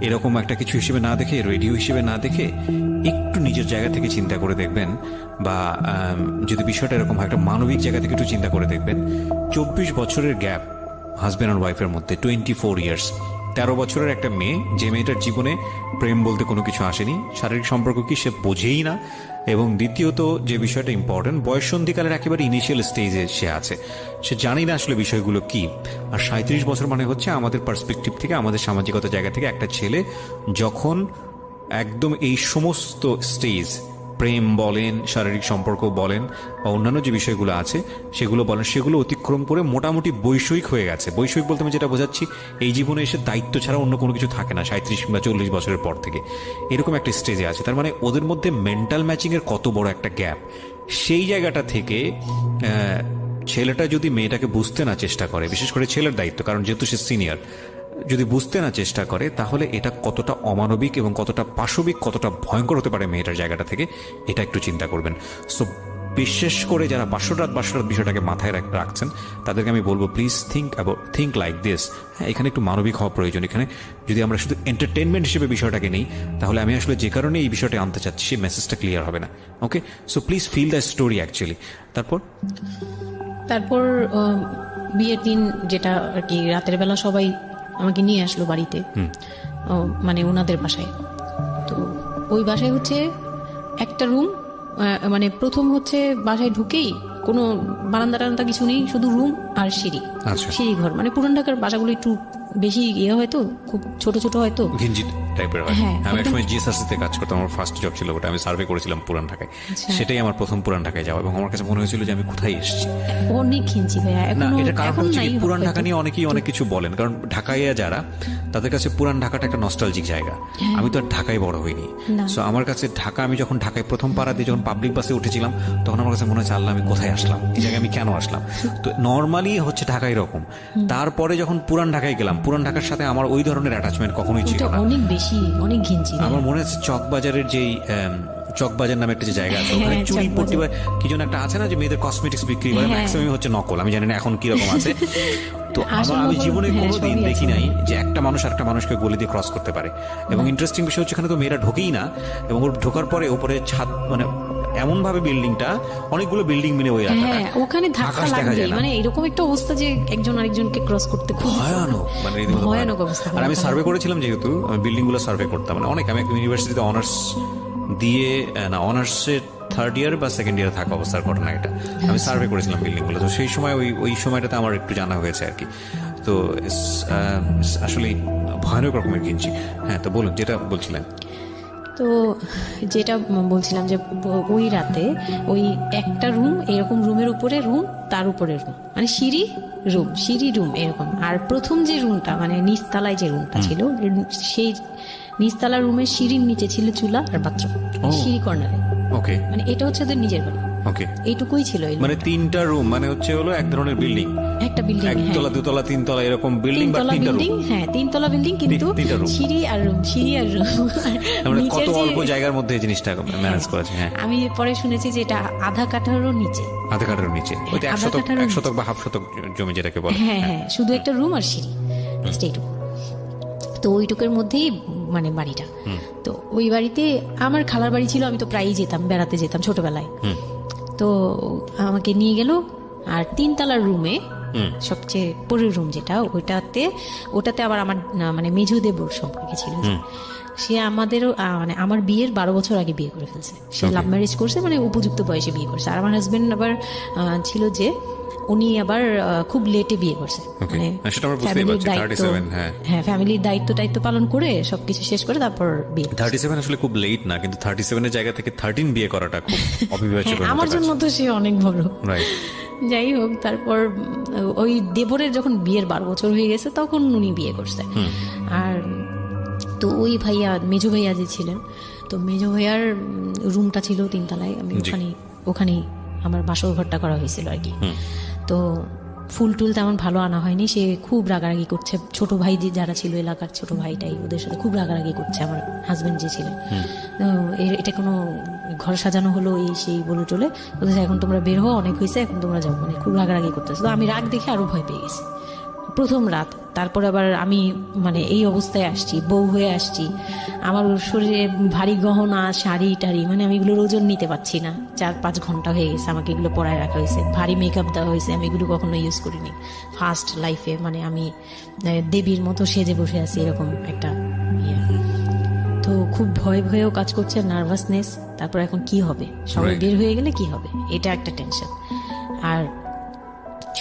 B: এরকম একটা কিছু হিসেবে না দেখে, রেডিও হিসেবে না দেখে, একটু নিজের জায়গা থেকে চিন্তা করে দেখবেন, বা যদি বিষয়টা এরকম হয় একটা মানবিক জায়গা থেকে একটু চিন্তা করে দেখবেন। 24 বছরের গ্যাপ হাজব্যান্ড আর ওয়াইফের মধ্যে, 24 ইয়ার্স, 13 বছরের একটা মেয়ে, যে মেয়েটার জীবনে প্রেম বলতে কোনো কিছু আসেনি, শারীরিক সম্পর্ক কি সে বোঝেই না, এবং দ্বিতীয়ত যে বিষয়টা ইম্পর্টেন্ট, বয়ঃসন্ধিকালের একেবারে ইনিশিয়াল স্টেজে সে আছে, সে জানি না আসলে বিষয়গুলো কি। আর 37 বছর মানে হচ্ছে আমাদের পার্সপেক্টিভ থেকে, আমাদের সামাজিকতা জায়গা থেকে একটা ছেলে যখন একদম এই সমস্ত স্টেজ, প্রেম বলেন, শারীরিক সম্পর্ক বলেন, বা অন্যান্য যে বিষয়গুলো আছে সেগুলো বলেন, সেগুলো অতিক্রম করে মোটামুটি বৈষয়িক হয়ে গেছে। বৈষয়িক বলতে আমি যেটা বোঝাচ্ছি, এই জীবনে এসে দায়িত্ব ছাড়া অন্য কোনো কিছু থাকে না 37 বা 40 বছরের পর থেকে, এরকম একটা স্টেজে আছে। তার মানে ওদের মধ্যে মেন্টাল ম্যাচিং এর কত বড় একটা গ্যাপ। সেই জায়গাটা থেকে ছেলেটা যদি মেয়েটাকে বুঝতে না চেষ্টা করে, বিশেষ করে ছেলের দায়িত্ব, কারণ যেহেতু সে সিনিয়র, যদি বুঝতে না চেষ্টা করে, তাহলে এটা কতটা অমানবিক এবং কতটা পাশবিক, কতটা ভয়ঙ্কর হতে পারে মেয়েটার জায়গাটা থেকে, এটা একটু চিন্তা করবেন। সো বিশেষ করে যারা বাসরাত বিষয়টাকে মাথায় রাখছেন, তাদেরকে আমি বলবো প্লিজ থিঙ্ক লাইক দিস। হ্যাঁ, এখানে একটু মানবিক হওয়া প্রয়োজন। এখানে যদি আমরা শুধু এন্টারটেনমেন্ট হিসেবে বিষয়টাকে নেই, তাহলে আমি আসলে যে কারণে এই বিষয়টা আনতে চাচ্ছি সেই মেসেজটা ক্লিয়ার হবে না। Okay, so please feel the story actually. তারপর
A: বিয়ের দিন যেটা আর কি, রাতের বেলা সবাই আমাকে নিয়ে আসলো বাড়িতে, মানে ওনাদের বাসায়। তো ওই বাসায় হচ্ছে একটা রুম, মানে প্রথম হচ্ছে বাসায় ঢুকেই কোনো বারান্দা টারান্দা কিছু নেই, শুধু রুম আর সিঁড়ি,
B: আচ্ছা।
A: সিঁড়ি ঘর। মানে পুরান ঢাকার বাসাগুলো একটু বেশি ইয়ে হয়তো, খুব ছোট ছোট হয়তো।
B: ঘিঞ্জি টাইপের হয়।
A: হ্যাঁ,
B: আমি
A: একদম।
B: একসময় জিএসআরসিতে কাজ করতাম, আমার ফার্স্ট জব ছিল ওটা, আমি সার্ভে করেছিলাম পুরান ঢাকায়। সেটাই আমার প্রথম পুরান ঢাকায় যাওয়া, এবং আমার কাছে মনে হয়েছিল যে আমি কোথায় এসেছি।
A: অনেক ঘিঞ্জি ভাইয়া,
B: না,
A: এখনো
B: এটা কারণ
A: এখন
B: হচ্ছে
A: নাই
B: কি, পুরান
A: হয়তো।
B: ঢাকা নিয়ে অনেকেই অনেক কিছু বলেন, কারণ ঢাকাইয়া যারা, তাদের কাছে পুরান ঢাকাটা একটা নস্টালজিক জায়গা। আমি তো আর ঢাকায় বড় হইনি,
A: না।
B: সো আমার কাছে ঢাকা, আমি যখন ঢাকায় প্রথম পাড়া দিয়ে যখন পাবলিক বাসে উঠেছিলাম, তখন আমার কাছে মনে হচ্ছে আল্লাহ আমি কোথায় আসলাম, এই জায়গায় আমি কেন আসলাম। তো নর্মালি হচ্ছে ঢাকা এরকম। তারপরে যখন পুরান ঢাকায় গেলাম, পুরান ঢাকার সাথে আমার ওই ধরনের অ্যাটাচমেন্ট কখনোই ছিল
A: ওটা
B: না।
A: অনেক বেশি, অনেক ঘিঞ্জি ভাইয়া।
B: আমার মনে আছে চকবাজারের যেই চকবাজার নামে একটা যে জায়গা আছে, ওখানে
A: হ্যাঁ,
B: চুরি
A: চকবাজার।
B: পট্টি বা কি যেন একটা আছে না, যে মেয়েদের কসমেটিক্স বিক্রি করে,
A: হ্যাঁ।
B: ম্যাক্সিমাম হচ্ছে নকল, আমি জানি না এখন কি রকম আছে। তো
A: আসল
B: আমি
A: নকল,
B: জীবনে
A: হ্যাঁ,
B: কোনোদিন
A: সবই
B: দেখি
A: আছে।
B: নাই যে একটা মানুষ আরেকটা মানুষকে গলি দিয়ে ক্রস করতে পারে। এবং ইন্টারেস্টিং বিষয় হচ্ছে এখানে তো মেয়েরা ঢোকেই না, এবং ওর ঢোকার পরে ওপরে ছাদ, মানে এমন ভাবে বিল্ডিংটা, অনেকগুলো বিল্ডিং মিলে ওই এলাকাটা,
A: হ্যাঁ, ওখানে ধাক্কা
B: আকাশ দেখা
A: লাগবে,
B: যায় না।
A: মানে এরকম একটা অবস্থা যে একজন আরেকজনকে ক্রস করতে খুব
B: ভয়ানক, মানে রীতিমতো
A: ভয়ানক অবস্থা।
B: আর আমি সার্ভে করেছিলাম, যেহেতু আমি বিল্ডিং গুলো সার্ভে করতাম, মানে অনেক, আমি ইউনিভার্সিটিতে অনার্স দিয়ে, না অনার্সের থার্ড ইয়ার বা সেকেন্ড ইয়ারে থাকা অবস্থার ঘটনা এটা, আমি সার্ভে করেছিলাম বিল্ডিং গুলো। তো সেই সময় ওই সময়টাতে আমার একটু জানা হয়েছে আর কি। তো আসলে ভয়ানক রকমের কিনছি। হ্যাঁ, তো বলুন যেটা বলছিলেন।
A: তো যেটা বলছিলাম যে ওই রাতে ওই একটা রুম, এরকম রুমের উপরে রুম, তার উপরে রুম, মানে সিঁড়ি রুম, সিঁড়ি রুম এরকম। আর প্রথম যে রুমটা, মানে নিচতলায় যে রুমটা ছিল, সেই নিচতলা রুমের সিঁড়ির নিচে ছিল চুলা আর বাথরুম, সিঁড়ি কর্নারে।
B: ওকে
A: মানে এটা হচ্ছে ওদের নিজের বাড়ি,
B: ওকে।
A: এইটুকুই ছিল এই
B: মানে
A: room টা।
B: তিনটা রুম, মানে হচ্ছে হলো এক ধরনের বিল্ডিং,
A: একটা বিল্ডিং,
B: একতলা দুতলা তিনতলা এরকম বিল্ডিং, বা
A: তিনতলা
B: তিনটা রুম।
A: বিল্ডিং, হ্যাঁ তিনতলা বিল্ডিং, কিন্তু
B: তিনটা room।
A: সিঁড়ি আর রুম, সিঁড়ি আর রুম।
B: আমরা
A: নিচের
B: কত
A: যে-
B: অল্প জায়গার মধ্যে এই জিনিসটা ম্যানেজ করেছে। হ্যাঁ,
A: আমি পরে শুনেছি যে এটা আধা কাঠারও নিচে।
B: আধা কাঠার নিচে, ওই তো
A: আধা
B: এক
A: কাঠারও
B: শতক বা হাফ শতক জমি যেটাকে বলে।
A: হ্যাঁ হ্যাঁ, শুধু একটা রুম আর সিঁড়ি, জাস্ট এইটুকু। তো ওইটুকুর মধ্যেই মানে বাড়িটা। তো ওই বাড়িতে আমার খালার বাড়ি ছিল, আমি তো প্রায়ই যেতাম, বেড়াতে যেতাম ছোটবেলায়। তো আমাকে নিয়ে গেল, আর তিনতলার রুমে সবচেয়ে পরের রুম যেটা, ওটাতে আবার আমার মানে মেজু দেবর সম্পর্কে ছিল। সে আমাদেরও মানে আমার বিয়ের 12 বছর আগে বিয়ে করে ফেলছে। সে লাভ ম্যারেজ করছে, মানে উপযুক্ত বয়সে বিয়ে করছে। আর আমার হাজবেন্ড আবার ছিল যে উনি আবার খুব লেটে বিয়ে করছে, মানে
B: সেটা আমরা বুঝতেই
A: ফ্যামিলির
B: পারছি,
A: দায়িত্ব,
B: 37, হ্যাঁ।
A: হ্যাঁ ফ্যামিলির দায়িত্ব পালন করে সবকিছু শেষ করে তারপর বিয়ে।
B: 37 আসলে খুব লেট না, কিন্তু 37 এর জায়গা থেকে 13 বিয়ে করাটা খুব অবিবেচ্য।
A: হ্যাঁ, আমার জন্য তো সে অনেক বড়।
B: রাইট।
A: যাই হোক, তারপর ওই দেবরের যখন বিয়ের 12 বছর হয়ে গেছে, তখন উনি বিয়ে করছে। আর তো ওই ভাইয়া, মেজো ভাইয়া যে ছিলেন, তো মেজো ভাইয়ার রুমটা ছিল তিনতলায়। আমি ওখানেই আমার বাসর ঘরটা করা হয়েছিল আর কি। তো ফুল টুল তেমন ভালো আনা হয়নি, সে খুব রাগারাগি করছে। ছোট ভাই যারা ছিল, এলাকার ছোট ভাইটাই, ওদের সাথে খুব রাগারাগি করছে আমার হাজবেন্ড যে ছিলেন। এটা কোনো ঘর সাজানো হলো এই সেই বলে চলে ওদের, এখন তোমরা বের হও, অনেক হয়েছে, এখন তোমরা যাও, মানে খুব রাগারাগি করতেছে। তো আমি রাগ দেখে আরো ভয় পেয়ে গেছি প্রথম রাত। তারপর আবার আমি মানে এই অবস্থায় আসছি, বউ হয়ে আসছি, আমার শরীরে ভারী গহনা, শাড়ি টাড়ি, মানে আমি এগুলোর ওজন নিতে পারছি না। 4-5 ঘন্টা হয়ে গেছে আমাকে এগুলো পরায় রাখা হয়েছে, ভারী মেকআপ দেওয়া হয়েছে, আমি এগুলো কখনো ইউজ করিনি ফার্স্ট লাইফে। মানে আমি দেবীর মতো সেজে বসে আছি, এরকম একটা ইয়ে। তো খুব ভয়েও কাজ করছে, নার্ভাসনেস। তারপর এখন কি হবে, সবাই বের হয়ে গেলে কি হবে, এটা একটা টেনশন। আর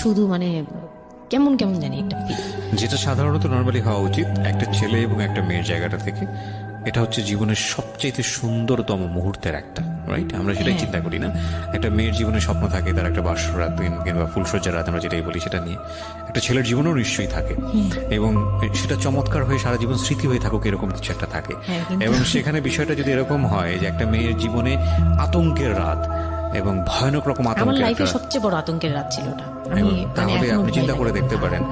A: শুধু মানে কেমন জানি একটা ফিল,
B: যেটা সাধারণত নর্মালি হওয়া উচিত একটা ছেলে এবং একটা মেয়ের জায়গাটা থেকে। এটা হচ্ছে জীবনের সবচেয়ে সুন্দরতম মুহূর্তের একটা, রাইট? আমরা সেটাই চিন্তা করি না। একটা মেয়ের জীবনে স্বপ্ন থাকে তার একটা বাসর রাত কিংবা ফুলসজ্জার রাত, আমরা যেটাই বলি সেটা নিয়ে। একটা ছেলের জীবনেও নিশ্চয়ই থাকে, এবং সেটা চমৎকার হয়ে সারা জীবন স্মৃতি হয়ে থাকুক, এরকম কিছু একটা থাকে। এবং সেখানে বিষয়টা যদি এরকম হয় যে একটা মেয়ের জীবনে আতঙ্কের রাত এবং ভয়ানক রকম
A: আমার
B: আতঙ্কের
A: লাইফে
B: একটা,
A: সবচেয়ে বড় আতঙ্কের রাত ছিল ওটা। আমি
B: তাহলে
A: এখনো
B: আপনি চিন্তা
A: ভয়
B: করে
A: লাগে।
B: দেখতে পারেন।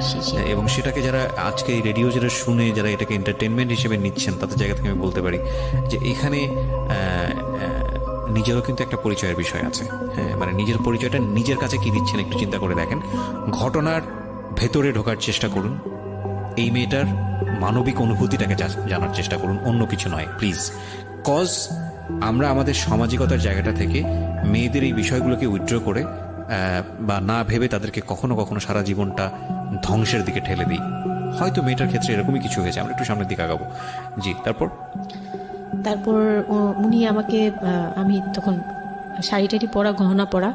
B: এবং সেটাকে যারা আজকে এই রেডিও যারা শুনে, যারা এটাকে এন্টারটেনমেন্ট হিসেবে নিচ্ছেন, তাদের জায়গা থেকে আমি বলতে পারি যে এখানে নিজেরও কিন্তু একটা পরিচয়ের বিষয় আছে। হ্যাঁ, মানে নিজের পরিচয়টা নিজের কাছে কি দিচ্ছেন একটু চিন্তা করে দেখেন। ঘটনার ভেতরে ঢোকার চেষ্টা করুন, এই মেয়েটার মানবিক অনুভূতিটাকে জানার চেষ্টা করুন, অন্য কিছু নয় প্লিজ। কজ আমরা আমাদের সামাজিকতার জায়গাটা থেকে মেয়েদের এই বিষয়গুলোকে উইথড্র করে বা না ভেবে তাদেরকে কখনো কখনো সারা জীবনটা ধ্বংসের দিকে ঠেলে দিই। হয়তো মেয়েটার ক্ষেত্রে এরকমই কিছু হয়েছে, আমরা একটু সামনের দিকে আগাবো। জি, তারপর
A: উনি আমাকে, আমি তখন শাড়ি টাড়ি পরা, গহনা পরা।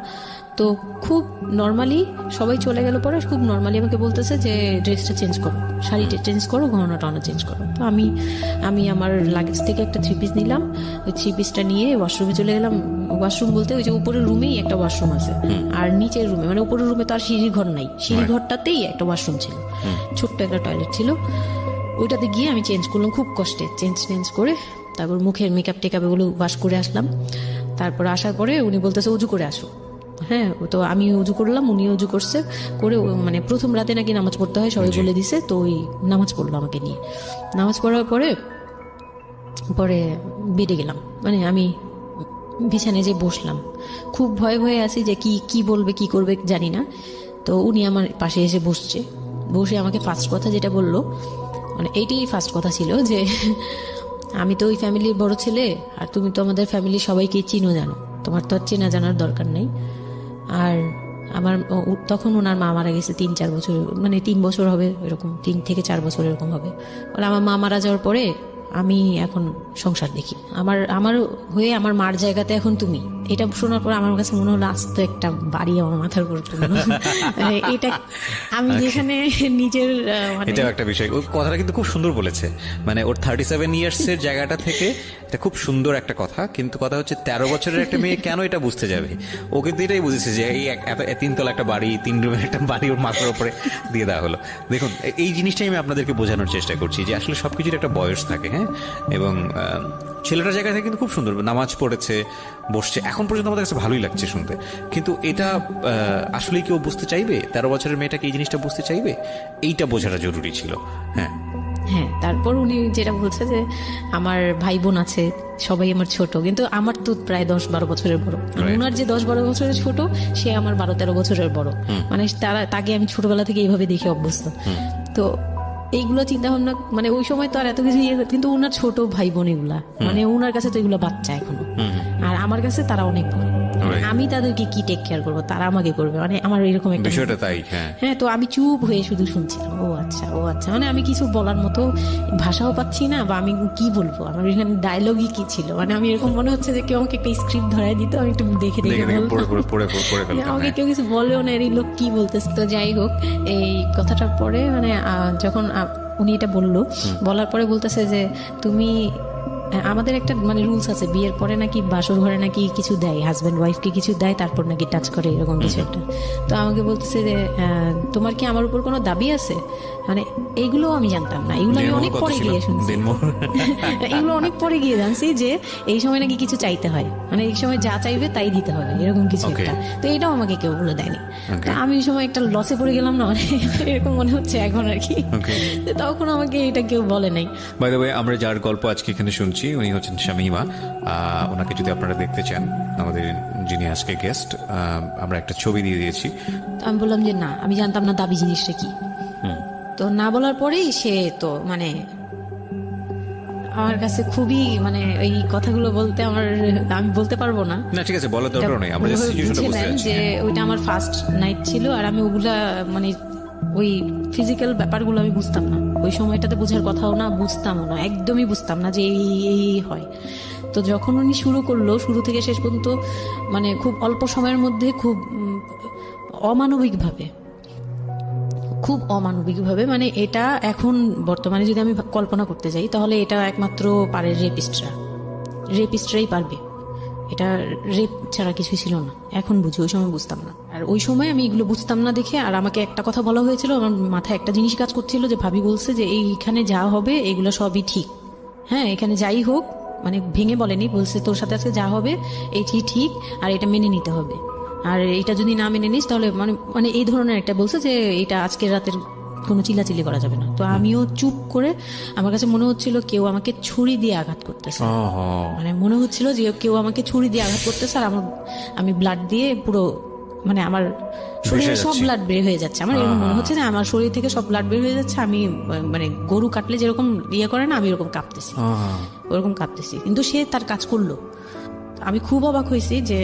A: তো খুব নর্মালি সবাই চলে গেল পরে খুব নর্মালি আমাকে বলতেছে যে ড্রেসটা চেঞ্জ করো, শাড়িটা চেঞ্জ করো, গহনা টহনা চেঞ্জ করো। তো আমি আমার লাগেজ থেকে একটা 3 পিস নিলাম, ওই 3 পিসটা নিয়ে ওয়াশরুমে চলে গেলাম। ওয়াশরুম বলতে ওই যে উপরের রুমেই একটা ওয়াশরুম আছে, আর নিচের রুমে মানে উপরের রুমে তো আর সিঁড়ির ঘর নাই, সিঁড়ির ঘরটাতেই একটা ওয়াশরুম ছিল, ছোট্ট একটা টয়লেট ছিল। ওইটাতে গিয়ে আমি চেঞ্জ করলাম খুব কষ্টে, চেঞ্জ করে তারপর মুখের মেকআপ টেকআপ এগুলো ওয়াশ করে আসলাম। তারপর আসার পরে উনি বলতেছে উজু করে আসো। হ্যাঁ, তো আমি উজু করলাম, উনি উজু করছে করে মানে প্রথম রাতে নাকি নামাজ পড়তে হয় সবাই বলে দিছে, তো ওই নামাজ পড়লো আমাকে নিয়ে। নামাজ পড়ার পরে বেডে গেলাম, মানে আমি বিছানায় যে বসলাম, খুব ভয়ে ভয়ে আছি যে কি বলবে কি করবে জানি না। তো উনি আমার পাশে এসে বসে আমাকে ফার্স্ট কথা যেটা বললো, মানে এইটাই ফার্স্ট কথা ছিল যে আমি তো ওই ফ্যামিলির বড় ছেলে, আর তুমি তো আমাদের ফ্যামিলির সবাইকে চিনো জানো, তোমার তো আর চেনা জানার দরকার নেই। আর আমার তখন ওনার মা মারা গেছে 3-4 বছর, মানে 3 বছর হবে এরকম, 3 থেকে 4 বছর এরকম হবে। বলে আমার মা মারা যাওয়ার পরে আমি এখন সংসার দেখি, আমার হয়ে আমার মার জায়গাতে এখন তুমি। এটা শোনার পর আমার কাছে মনে হলো আস্ত একটা বাড়ি আমার মাথার উপর পড়লো। এটা আমি যেখানে নিজের মানে
B: এটাও একটা বিষয়। ওই কথাটা কিন্তু খুব সুন্দর বলেছে, মানে ওর 37 ইয়ার্স এর জায়গাটা থেকে এটা খুব সুন্দর একটা কথা। কিন্তু কথা হচ্ছে 13 বছরের একটা মেয়ে কেন এটা বুঝতে যাবে? ও কিন্তু এটাই বুঝেছে যে এই 3 তলা একটা বাড়ি, 3 রুমের একটা বাড়ি ওর মাথার উপরে দিয়ে দেওয়া হলো। দেখুন, এই জিনিসটাই আমি আপনাদেরকে বোঝানোর চেষ্টা করছি যে আসলে সবকিছুর একটা বয়স থাকে। হ্যাঁ, এবং ছেলেটার জায়গা থেকে কিন্তু খুব সুন্দর নামাজ পড়েছে, বসছে, এখন পর্যন্ত আমাদের কাছে ভালোই লাগছে শুনতে। কিন্তু এটা আসলেই কেউ বুঝতে চাইবে? 13 বছরের মেয়েটাকে এই জিনিসটা বুঝতে চাইবে? এইটা বোঝাটা জরুরি ছিল। হ্যাঁ,
A: তারপর উনি যেটা বলছে যে আমার ভাই বোন আছে, সবাই আমার ছোট, কিন্তু আমার তো প্রায় 10-12 বছরের বড়। ওনার যে 10-12 বছরের ছোট, সে আমার 12-13 বছরের বড়। মানে তাকে আমি ছোটবেলা থেকে এইভাবে দেখে অভ্যস্ত। তো এইগুলো চিন্তা ভাবনা, মানে ওই সময় তো আর এত কিছু কিন্তু ওনার ছোট ভাই বোন এগুলা, মানে ওনার কাছে তো এগুলো বাচ্চা এখনো, আর আমার কাছে তারা অনেক বড়। আমি তাদেরকে কি টেক কেয়ার করবো, তারা আমাকে করবে, মানে আমার এরকম একটা
B: বিষয়টা তাই।
A: হ্যাঁ, তো আমি চুপ হয়ে শুধু শুনছিলাম। ও আচ্ছা, মানে আমি কিছু বলার মতো ভাষাও পাচ্ছি না, বা আমি কি বলবো, আমার এখানে ডায়লগই কি ছিল, মানে আমি এরকম মনে হচ্ছে যে কেউ আমাকে একটা স্ক্রিপ্ট ধরাই দিত, আমি একটু দেখে আমাকে কেউ কিছু বলেও না, এই লোক কি বলতেছে। তো যাই হোক, এই কথাটার পরে মানে যখন উনি এটা বলার পরে বলতেছে যে তুমি, আমাদের একটা মানে রুলস আছে, বিয়ের পরে নাকি বাসর ঘরে নাকি কিছু দেয়, হাজব্যান্ড ওয়াইফকে কিছু দেয়, তারপর নাকি টাচ করে, এরকম কিছু একটা। তো আমাকে বলতেছে যে তোমার কি আমার উপর কোনো দাবি আছে, মানে এইগুলো আমি জানতাম না, এগুলো আমি অনেক পরে গিয়ে শুনছি। এগুলো অনেক পরে গিয়ে জানছি যে এই সময় নাকি কিছু চাইতে হয়, মানে এই সময় যা চাইবে তাই দিতে হবে, এরকম কিছু একটা। তো এটাও আমাকে কেউ বলে দেয়নি। আমি এই সময় একটা লসে পড়ে গেলাম না, মানে এরকম মনে হচ্ছে এখন আর কি। তখন আমাকে এটা কেউ বলে নাই।
B: বাই দ্য ওয়ে, আমরা যার গল্প আজকে এখানে শুনছি উনি হচ্ছেন শামীমা। ওনাকে যদি আপনারা দেখতে চান, আমাদের যিনি আজকে গেস্ট, আমরা একটা ছবি দিয়ে দিয়েছি।
A: আমি বললাম যে না, আমি জানতাম না দাবি জিনিসটা কি। তো না বলার পরেই সে তো মানে আমার কাছে খুবই, মানে এই কথাগুলো বলতে আমি বলতে পারবো না।
B: ঠিক আছে, বলার দরকার নেই, আমরা জাস্ট সিচুয়েশনটা বুঝতে পারছি
A: যে ওইটা আমার ফার্স্ট নাইট ছিল, আর আমি ওগুলা মানে ওই ফিজিক্যাল ব্যাপারগুলো আমি বুঝতাম না ওই সময়টাতে, বোঝার কথাও না, বুঝতামও না, একদমই বুঝতাম না যে এই হয়। তো যখন উনি শুরু করলো, শুরু থেকে শেষ পর্যন্ত মানে খুব অল্প সময়ের মধ্যে খুব অমানবিকভাবে, মানে এটা এখন বর্তমানে যদি আমি কল্পনা করতে যাই, তাহলে এটা একমাত্র পারে রেপিস্টরাই পারবে, এটা রেপ ছাড়া কিছুই ছিল না। এখন বুঝি, ওই সময় বুঝতাম না। আর ওই সময় আমি এগুলো বুঝতাম না দেখে, আর আমাকে একটা কথা বলা হয়েছিল, আমার মাথায় একটা জিনিস কাজ করছিল যে ভাবি বলছে যে এইখানে যা হবে এগুলো সবই ঠিক। হ্যাঁ, এখানে যাই হোক, মানে ভেঙে বলেনি, বলছে তোর সাথে আজকে যা হবে এটি ঠিক, আর এটা মেনে নিতে হবে, আর এটা যদি না মেনে নিস তাহলে মানে এই ধরনের একটা বলছে যে এটা আজকের রাতের কোনো চিল্লাচিল্লি করা যাবে না। তো আমিও চুপ করে, আমার কাছে মনে হচ্ছিল কেউ আমাকে ছুরি দিয়ে আঘাত করতেছে, মানে মনে হচ্ছিল যে কেউ আমাকে ছুরি দিয়ে আঘাত করতেছে, আর আমি ব্লাড দিয়ে পুরো, মানে আমার শরীরে সব ব্লাড বের হয়ে যাচ্ছে। আমার এরকম মনে হচ্ছে যে আমার শরীর থেকে সব ব্লাড বের হয়ে যাচ্ছে, আমি মানে গরু কাটলে যেরকম করে না, আমি এরকম কাঁপতেছি, ওরকম কাঁপতেছি। কিন্তু সে তার কাজ করলো। আমি খুব অবাক হয়েছি যে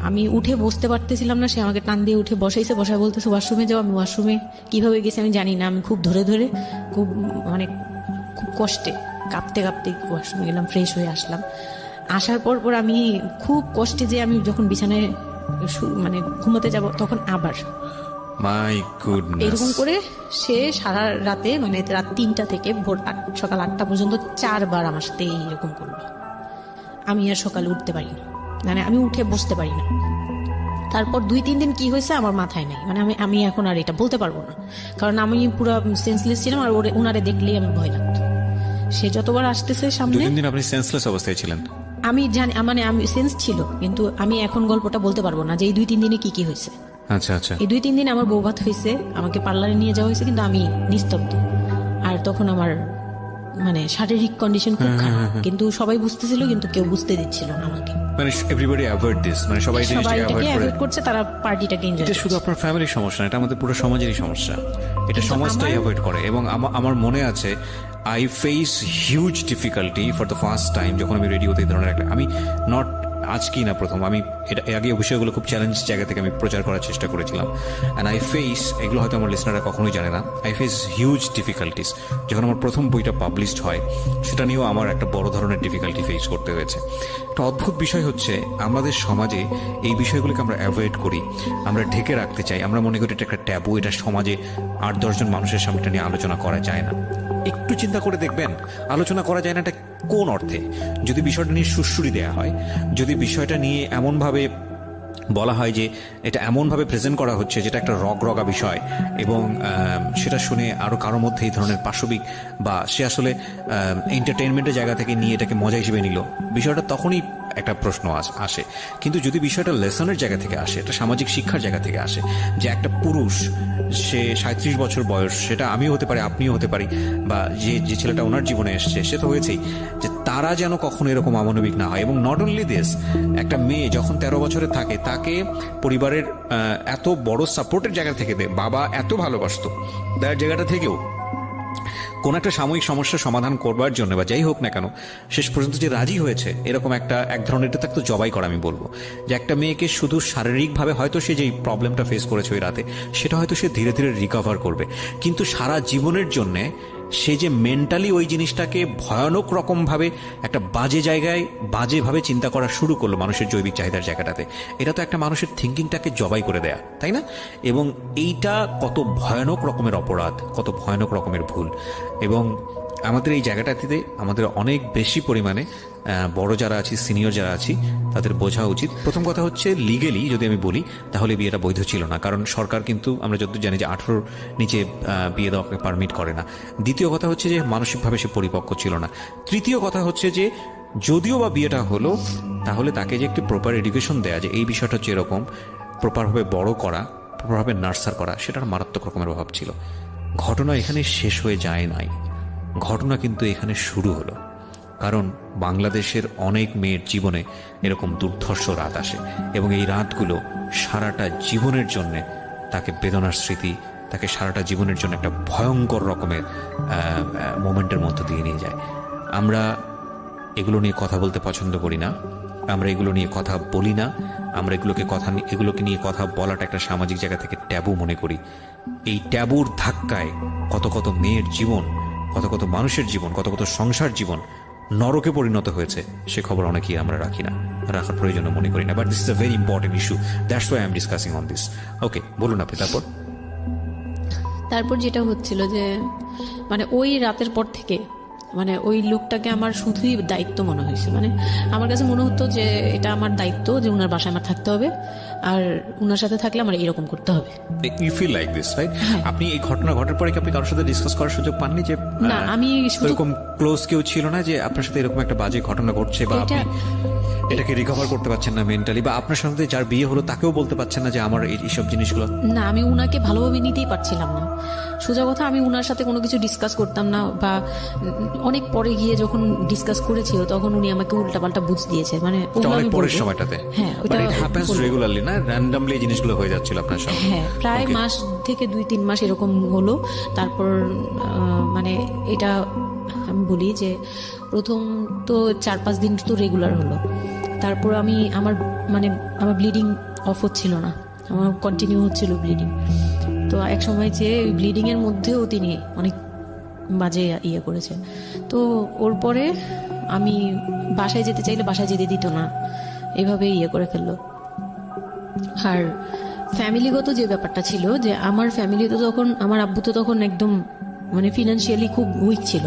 A: আমি উঠে বসতে পারতেছিলাম না, সে আমাকে টান দিয়ে উঠে বসায় বলতেছে ওয়াশরুমে যাও। আমি ওয়াশরুমে কিভাবে গেছি আমি জানি না, আমি খুব ধরে খুব মানে খুব কষ্টে কাঁপতে ওয়াশরুমে গেলাম, ফ্রেশ হয়ে আসলাম, আসার পর পর আমি খুব কষ্টে, যে আমি যখন বিছানায় মানে ঘুমোতে যাব তখন আবার
B: মাই গুডনেস।
A: এরকম করে সে সারা রাতে, মানে রাত 3টা থেকে ভোর সকাল 8টা পর্যন্ত 4বার আমার সাথে এইরকম করলো। আমি আর সকালে উঠতে পারি না, মানে আমি উঠে বসতে পারি না। তারপর 2-3 দিন কি হয়েছে আমার মাথায় নেই, মানে আমি এখন আর এটা বলতে পারবো না, কারণ আমি পুরো সেন্সলেস ছিলাম, আর উনারে দেখলেই আমি ভয় লাগতো। সে যতবার আসতেছে সামনে,
B: 2-3 দিন আপনি সেন্সলেস অবস্থায় ছিলেন?
A: আমি জানি, মানে আমি সেন্স ছিল, কিন্তু আমি এখন গল্পটা বলতে পারবো না যে এই 2-3 দিনে কি কি হয়েছে।
B: আচ্ছা আচ্ছা।
A: এই 2-3 দিন আমার বৌভাত হয়েছে, আমাকে পার্লারে নিয়ে যাওয়া হয়েছে, কিন্তু আমি নিস্তব্ধ। আর তখন আমার মানে শারীরিক কন্ডিশন খুব খারাপ, কিন্তু সবাই বুঝতেছিল, কিন্তু কেউ বুঝতে দিচ্ছিল না আমাকে।
B: মানে এভরিবডি অ্যাভয়েড দিস, মানে সবাই
A: সবাই
B: জিনিসটাকে
A: এটাকে
B: অ্যাভয়েড করে।
A: অ্যাভয়েড করছে, তারা পার্টিটাকে এনজয়
B: এটা
A: করছে।
B: শুধু আপনার ফ্যামিলির সমস্যা না, এটা আমাদের পুরো সমাজেরই সমস্যা। এটা সমাজটাই অ্যাভয়েড করে। এবং আমার মনে আছে I face huge difficulty for the first time যখন আমি রেডিওতে এই ধরনের একটা, আমি নট আজকেই না প্রথম, আমি এটা আগে বিষয়গুলো খুব চ্যালেঞ্জ জায়গা থেকে আমি প্রচার করার চেষ্টা করেছিলাম। অ্যান্ড আই ফেস, এগুলো হয়তো আমার লিসনাররা কখনোই জানে না, আই ফেস হিউজ ডিফিকাল্টিস। যখন আমার প্রথম বইটা পাবলিশড হয়, সেটা নিয়েও আমার একটা বড় ধরনের ডিফিকাল্টি ফেস করতে হয়েছে। একটা অদ্ভুত বিষয় হচ্ছে, আমাদের সমাজে এই বিষয়গুলোকে আমরা অ্যাভয়েড করি, আমরা ঢেকে রাখতে চাই, আমরা মনে করি এটা একটা ট্যাবু, এটা সমাজে 8-10 জন মানুষের সামনে নিয়ে আলোচনা করা যায় না। একটু চিন্তা করে দেখবেন, আলোচনা করা যায় না এটা কোন অর্থে? যদি বিষয়টা নিয়ে সুড়সুড়ি দেওয়া হয়, যদি বিষয়টা নিয়ে এমনভাবে বলা হয় যে এটা এমনভাবে প্রেজেন্ট করা হচ্ছে যেটা একটা রগা বিষয়, এবং সেটা শুনে আরো কারোর মধ্যে এই ধরনের পাশবিক, বা সে আসলে এন্টারটেইনমেন্টের জায়গা থেকে নিয়ে এটাকে মজা হিসেবে নিল, বিষয়টা তখনই একটা প্রশ্ন আসে। কিন্তু যদি বিষয়টা লেসনের জায়গা থেকে আসে, একটা সামাজিক শিক্ষার জায়গা থেকে আসে, যে একটা পুরুষ, সে 37 বছর বয়স, সেটা আমিও হতে পারি, আপনিও হতে পারি, বা যে ছেলেটা ওনার জীবনে এসছে সে তো হয়েছেই, যে তারা যেন কখনো এরকম অমানবিক না হয়। এবং নট অনলি দিস, একটা মেয়ে যখন 13 বছরে থাকে, তাকে পরিবারের এত বড় সাপোর্টের জায়গা থেকে বাবা এত ভালোবাসতো, তার জায়গাটা থেকেও কোন একটা সাময়িক সমস্যার সমাধান করবার জন্য, বা যাই হোক না কেন, শেষ পর্যন্ত যে রাজি হয়েছে, এরকম এক ধরনের, এটা তো জবাই করা আমি বলবো, যে একটা মেয়েকে শুধু শারীরিকভাবে হয়তো সে যেই প্রবলেমটা ফেস করেছে ওই রাতে, সেটা হয়তো সে ধীরে ধীরে রিকভার করবে, কিন্তু সারা জীবনের জন্যে সে যে মেন্টালি ওই জিনিসটাকে ভয়ানক রকম ভাবে একটা বাজে জায়গায় বাজেভাবে চিন্তা করা শুরু করলো মানুষের জৈবিক চাহিদার জায়গাটাতে, এটা তো একটা মানুষের থিঙ্কিংটাকে জবাই করে দেয়া, তাই না? এবং এইটা কত ভয়ানক রকমের অপরাধ, কত ভয়ানক রকমের ভুল। এবং আমাদের এই জায়গাটাতে আমাদের অনেক বেশি পরিমাণে বড় যারা আছি, সিনিয়র যারা আছি, তাদের বোঝা উচিত। প্রথম কথা হচ্ছে, লিগেলি যদি আমি বলি, তাহলে বিয়েটা বৈধ ছিল না, কারণ সরকার কিন্তু আমরা যতদূর জানি যে 18 নিচে বিয়ে দেওয়াকে পারমিট করে না। দ্বিতীয় কথা হচ্ছে যে মানসিকভাবে সে পরিপক্ক ছিল না। তৃতীয় কথা হচ্ছে যে যদিও বা বিয়েটা হলো, তাহলে তাকে যে একটি প্রপার এডুকেশন দেয়া, যে এই বিষয়টা হচ্ছে এরকম, প্রপারভাবে বড় করা, প্রপারভাবে নার্সার করা, সেটার মারাত্মক রকমের অভাব ছিল। ঘটনা এখানে শেষ হয়ে যায় নাই, ঘটনা কিন্তু এখানে শুরু হলো। কারণ বাংলাদেশের অনেক মেয়ের জীবনে এরকম দুর্ধর্ষ রাত আসে, এবং এই রাতগুলো সারাটা জীবনের জন্য তাকে বেদনার স্মৃতি, তাকে সারাটা জীবনের জন্য একটা ভয়ঙ্কর রকমের মোমেন্টের মধ্য দিয়ে নিয়ে যায়। আমরা এগুলো নিয়ে কথা বলতে পছন্দ করি না, আমরা এগুলো নিয়ে কথা বলি না, আমরা এগুলোকে নিয়ে কথা বলাটা একটা সামাজিক জায়গা থেকে ট্যাবু মনে করি। এই ট্যাবুর ধাক্কায় কত কত মেয়ের জীবন, কত কত মানুষের জীবন, কত কত সংসার জীবন নরকে পরিণত হয়েছে, সে খবর অনেকেই আমরা রাখি না, রাখার প্রয়োজন মনে করি না। But this is a very important issue, that's why I am discussing on this. Okay, বলুন আপনি। তারপর
A: যেটা হচ্ছিল যে, মানে ওই রাতের পর থেকে, মানে ওই লোকটাকে আমার শুধুই দায়িত্ব মনে হয়েছে। মানে আমার কাছে মনে হতো যে এটা আমার দায়িত্ব, যে উনার বাসায় আমার থাকতে হবে, আর উনার সাথে থাকলে আমার এরকম করতে হবে।
B: You feel like this, right? আপনি এই ঘটনা ঘটার পরে কি আপনি কারোর সাথে ডিসকাস করার সুযোগ পাননি, যে
A: না, আমি
B: এরকম ক্লোজ কেউ ছিল না যে আপনার সাথে এরকম একটা বাজে ঘটনা ঘটছে, বা আপনি এটাকে রিকভার করতে পারছেন না মেন্টালি, বা আপনার সাথে যার বিয়ে হলো তাকেও বলতে পারছেন না যে আমার এইসব জিনিসগুলো?
A: না, আমি উনাকে ভালোভাবে নিতেই পারছিলাম না। সোজা কথা, আমি উনার সাথে কোনো কিছু ডিসকাস করতাম না, বা অনেক পরে গিয়ে যখন ডিসকাস করেছিল তখন উনি আমাকে উল্টাপাল্টা বুঝ দিয়েছে। মানে
B: অনেক পরের সময়টাতে,
A: হ্যাঁ,
B: বাট ইট হ্যাপেন্স রেগুলারলি, না র্যান্ডমলি এই জিনিসগুলো হয়ে যাচ্ছিল আপনার সাথে?
A: হ্যাঁ, প্রায় মাস থেকে 2-3 মাস এরকম হলো। তারপর মানে এটা আমি বলি যে প্রথম তো 4-5 দিন তো রেগুলার হলো, তারপর আমার ব্লিডিং অফ হচ্ছিল না, আমার কন্টিনিউ হচ্ছিল ব্লিডিং। তো এক সময় যে ব্লিডিং এর মধ্যেও তিনি অনেক বাজে ইয়ে করেছে। তো ওর পরে আমি বাসায় যেতে চাইলে বাসায় যেতে দিত না, এভাবে ইয়ে করে ফেললো। আর ফ্যামিলিগত যে ব্যাপারটা ছিল, যে আমার ফ্যামিলি তো তখন, আমার আব্বু তো তখন একদম মানে ফিনান্সিয়ালি খুব উইক ছিল।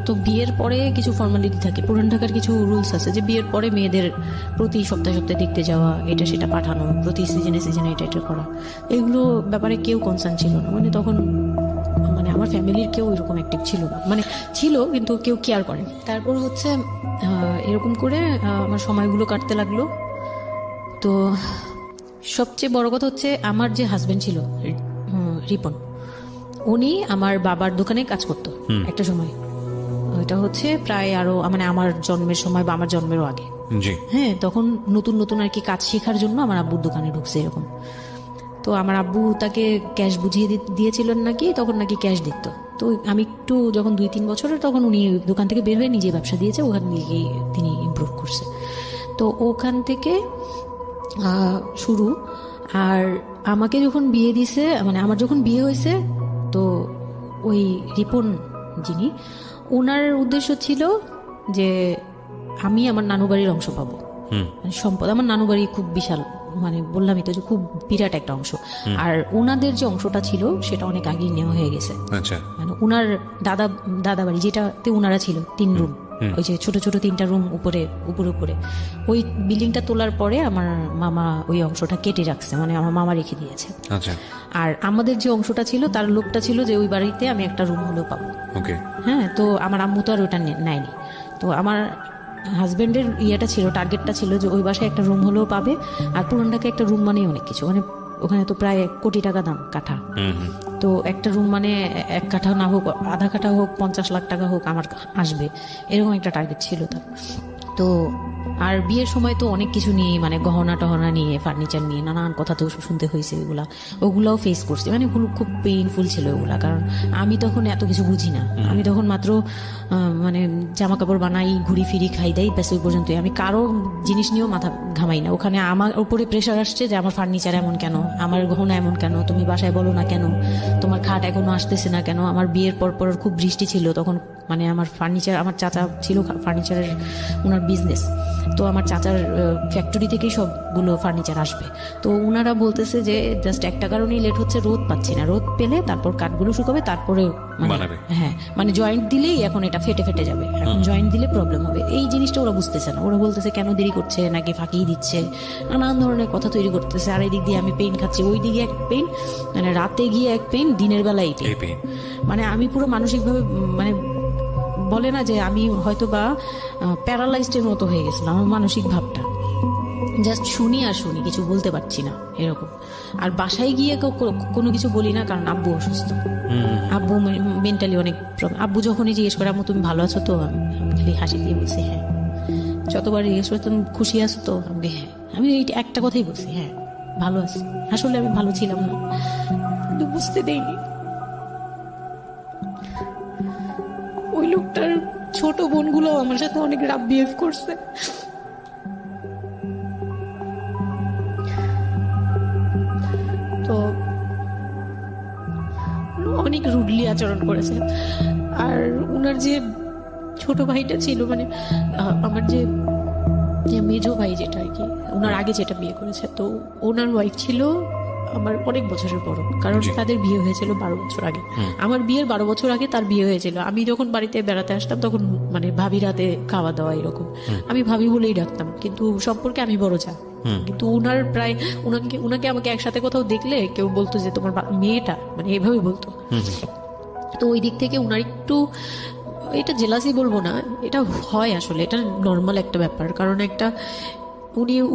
A: তো বিয়ের পরে কিছু ফর্মালিটি থাকে, পুরান ঢাকার কিছু রুলস আছে যে বিয়ের পরে মেয়েদের প্রতি সপ্তাহে সপ্তাহে দেখতে যাওয়া, এটা সেটা পাঠানো, প্রতি সিজনে সিজনে এটা এটা করা, এগুলো ব্যাপারে কেউ কনসার্ন ছিল না। মানে তখন মানে আমার ফ্যামিলির কেউ এরকম অ্যাক্টিভ ছিল না, মানে ছিল কিন্তু কেউ কেয়ার করে। তারপর হচ্ছে এরকম করে আমার সময়গুলো কাটতে লাগলো। তো সবচেয়ে বড় কথা হচ্ছে আমার যে হাজবেন্ড ছিল রিপন, উনি আমার বাবার দোকানে কাজ করতো একটা সময়। ওইটা হচ্ছে প্রায় আরো মানে আমার জন্মের সময় বা আমার জন্মেরও আগে।
B: জি।
A: হ্যাঁ, তখন নতুন নতুন আর কি কাজ শেখার জন্য আমার আব্বুর দোকানে ঢুকছে এরকম। তো আমার আব্বু তাকে ক্যাশ বুঝিয়ে দিয়েছিলেন নাকি, তখন নাকি ক্যাশ দিত। তো আমি একটু যখন 2-3 বছরের, তখন উনি দোকান থেকে বের হয়ে নিজে ব্যবসা দিয়েছে, ওখান থেকে তিনি ইমপ্রুভ করছে। তো ওখান থেকে শুরু। আর আমাকে যখন বিয়ে দিছে, মানে আমার যখন বিয়ে হয়েছে, তো ওই রিপন যিনি, ওনার উদ্দেশ্য ছিল যে আমি আমার নানু বাড়ির অংশ পাবো, মানে সম্পদ। আমার নানু বাড়ি খুব বিশাল, মানে বললামই তো যে খুব বিরাট একটা অংশ। আর ওনাদের যে অংশটা ছিল সেটা অনেক আগেই নেওয়া হয়ে গেছে।
B: আচ্ছা।
A: মানে ওনার দাদা বাড়ি যেটাতে ওনারা ছিল 3 রুম, ওই যে ছোট ছোট 3টা রুম উপরে উপরে, ওই বিল্ডিংটা তোলার পরে আমার মামা ওই অংশটা কেটে রাখছে, মানে আমার মামা রেখে দিয়েছে।
B: আচ্ছা।
A: আর আমাদের যে অংশটা ছিল তার লোকটা ছিল যে ওই বাড়িতে আমি একটা রুম হলেও পাবো।
B: ওকে।
A: হ্যাঁ, তো আমার আম্মু তো আর ওটা নেয়নি। তো আমার হাজবেন্ডের ইয়েটা ছিল, টার্গেটটা ছিল যে ওই বাসায় একটা রুম হলেও পাবে। আর পুরান ঢাকায় একটা রুম মানেই অনেক কিছু, মানে ওখানে তো প্রায় 1 কোটি টাকা দাম কাঠা। তো একটা রুম মানে 1 কাঠা না হোক, আধা কাঠা হোক, 50 লাখ টাকা হোক আমার আসবে, এরকম একটা টার্গেট ছিল তার। তো আর বিয়ের সময় তো অনেক কিছু নিয়ে, মানে গহনা টহনা নিয়ে, ফার্নিচার নিয়ে নানান কথা তো শুনতে হয়েছে, ওগুলাও ফেস করছি। মানে খুব পেইনফুল ছিল ওগুলা, কারণ আমি তখন এত কিছু বুঝি না। আমি তখন মাত্র মানে জামা কাপড় বানাই, ঘুরি ফিরি, খাই দেই, ব্যাস ওই পর্যন্তই। আমি কারো জিনিস নিয়েও মাথা ঘামাই না। ওখানে আমার উপরে প্রেশার আসছে যে আমার ফার্নিচার এমন কেন, আমার গহনা এমন কেন, তুমি বাসায় বলো না কেন, তোমার খাট এখনো আসতেছে না কেন। আমার বিয়ের পর খুব বৃষ্টি ছিল তখন, মানে আমার ফার্নিচার, আমার চাচা ছিল ফার্নিচারের, ওনার বিজনেস। তো আমার চাচার ফ্যাক্টরি থেকেই সবগুলো ফার্নিচার আসবে। তো ওনারা বলতেছে যে জাস্ট একটা কারণেই লেট হচ্ছে, রোদ পাচ্ছি না, রোদ পেলে তারপর কাঠগুলো শুকাবে, তারপরে হ্যাঁ, মানে জয়েন্ট দিলেই এখন এটা ফেটে যাবে, এখন জয়েন্ট দিলে প্রবলেম হবে। এই জিনিসটা ওরা বুঝতেছে না। ওরা বলতেছে কেন দেরি করছে, নাকি ফাঁকি দিচ্ছে, নানান ধরনের কথা তৈরি করতেছে। আর এই দিক দিয়ে আমি পেইন খাচ্ছি, ওই দিকে এক পেইন, মানে রাতে গিয়ে এক পেইন, দিনের বেলা এই পেইন। মানে আমি পুরো মানসিকভাবে, মানে বলে না যে আমি হয়তো বা প্যারালাইজডের মতো হয়ে গেছিলাম, আমার মানসিক ভাবটা জাস্ট শুনি আর শুনি, কিছু বলতে পারছি না এরকম। আর বাসায় গিয়ে কোনো কিছু বলি না, কারণ আব্বু অসুস্থ। আব্বু মেন্টালি অনেক প্রবলেম। আব্বু যখনই জিজ্ঞেস করে আম্মু তুমি ভালো আছো তো, আমি খালি হাসি দিয়ে বলছি হ্যাঁ। যতবার জিজ্ঞেস করে তুমি খুশি আছো তো, আমি হ্যাঁ। আমি এই একটা কথাই বলছি, হ্যাঁ ভালো আছি। আসলে আমি ভালো ছিলাম না, কিন্তু বুঝতে দেইনি। ওই লোকটার ছোট বোনগুলো আমার সাথে অনেক রাফ বিহেভ করছে। তো অনেক রুডলি আচরণ করেছে। আর ওনার যে ছোট ভাইটা ছিল, মানে আমার যে মেজো ভাই যেটা আর কি, ওনার আগে যেটা বিয়ে করেছে, তো ওনার ওয়াইফ ছিল আমার অনেক বছরের বড়, কারণ তাদের বিয়ে হয়েছিল 12 বছর আগে। আমার বিয়ের 12 বছর আগে তার বিয়ে হয়েছিল। আমি যখন বাড়িতে বেড়াতে আসতাম তখন মানে ভাবি রাতে খাওয়া দাওয়া এরকম, আমি ভাবি বলেই ডাকতাম, কিন্তু সম্পর্কে আমি বড় যা। কিন্তু উনার প্রায় উনাকে আমাকে একসাথে কোথাও দেখলে কেউ বলতো যে তোমার মেয়েটা, মানে এইভাবে বলতো। তো ওই দিক থেকে উনার একটু, এটা জেলাসি বলবো না, এটা হয় আসলে, এটা নর্মাল একটা ব্যাপার। কারণ একটা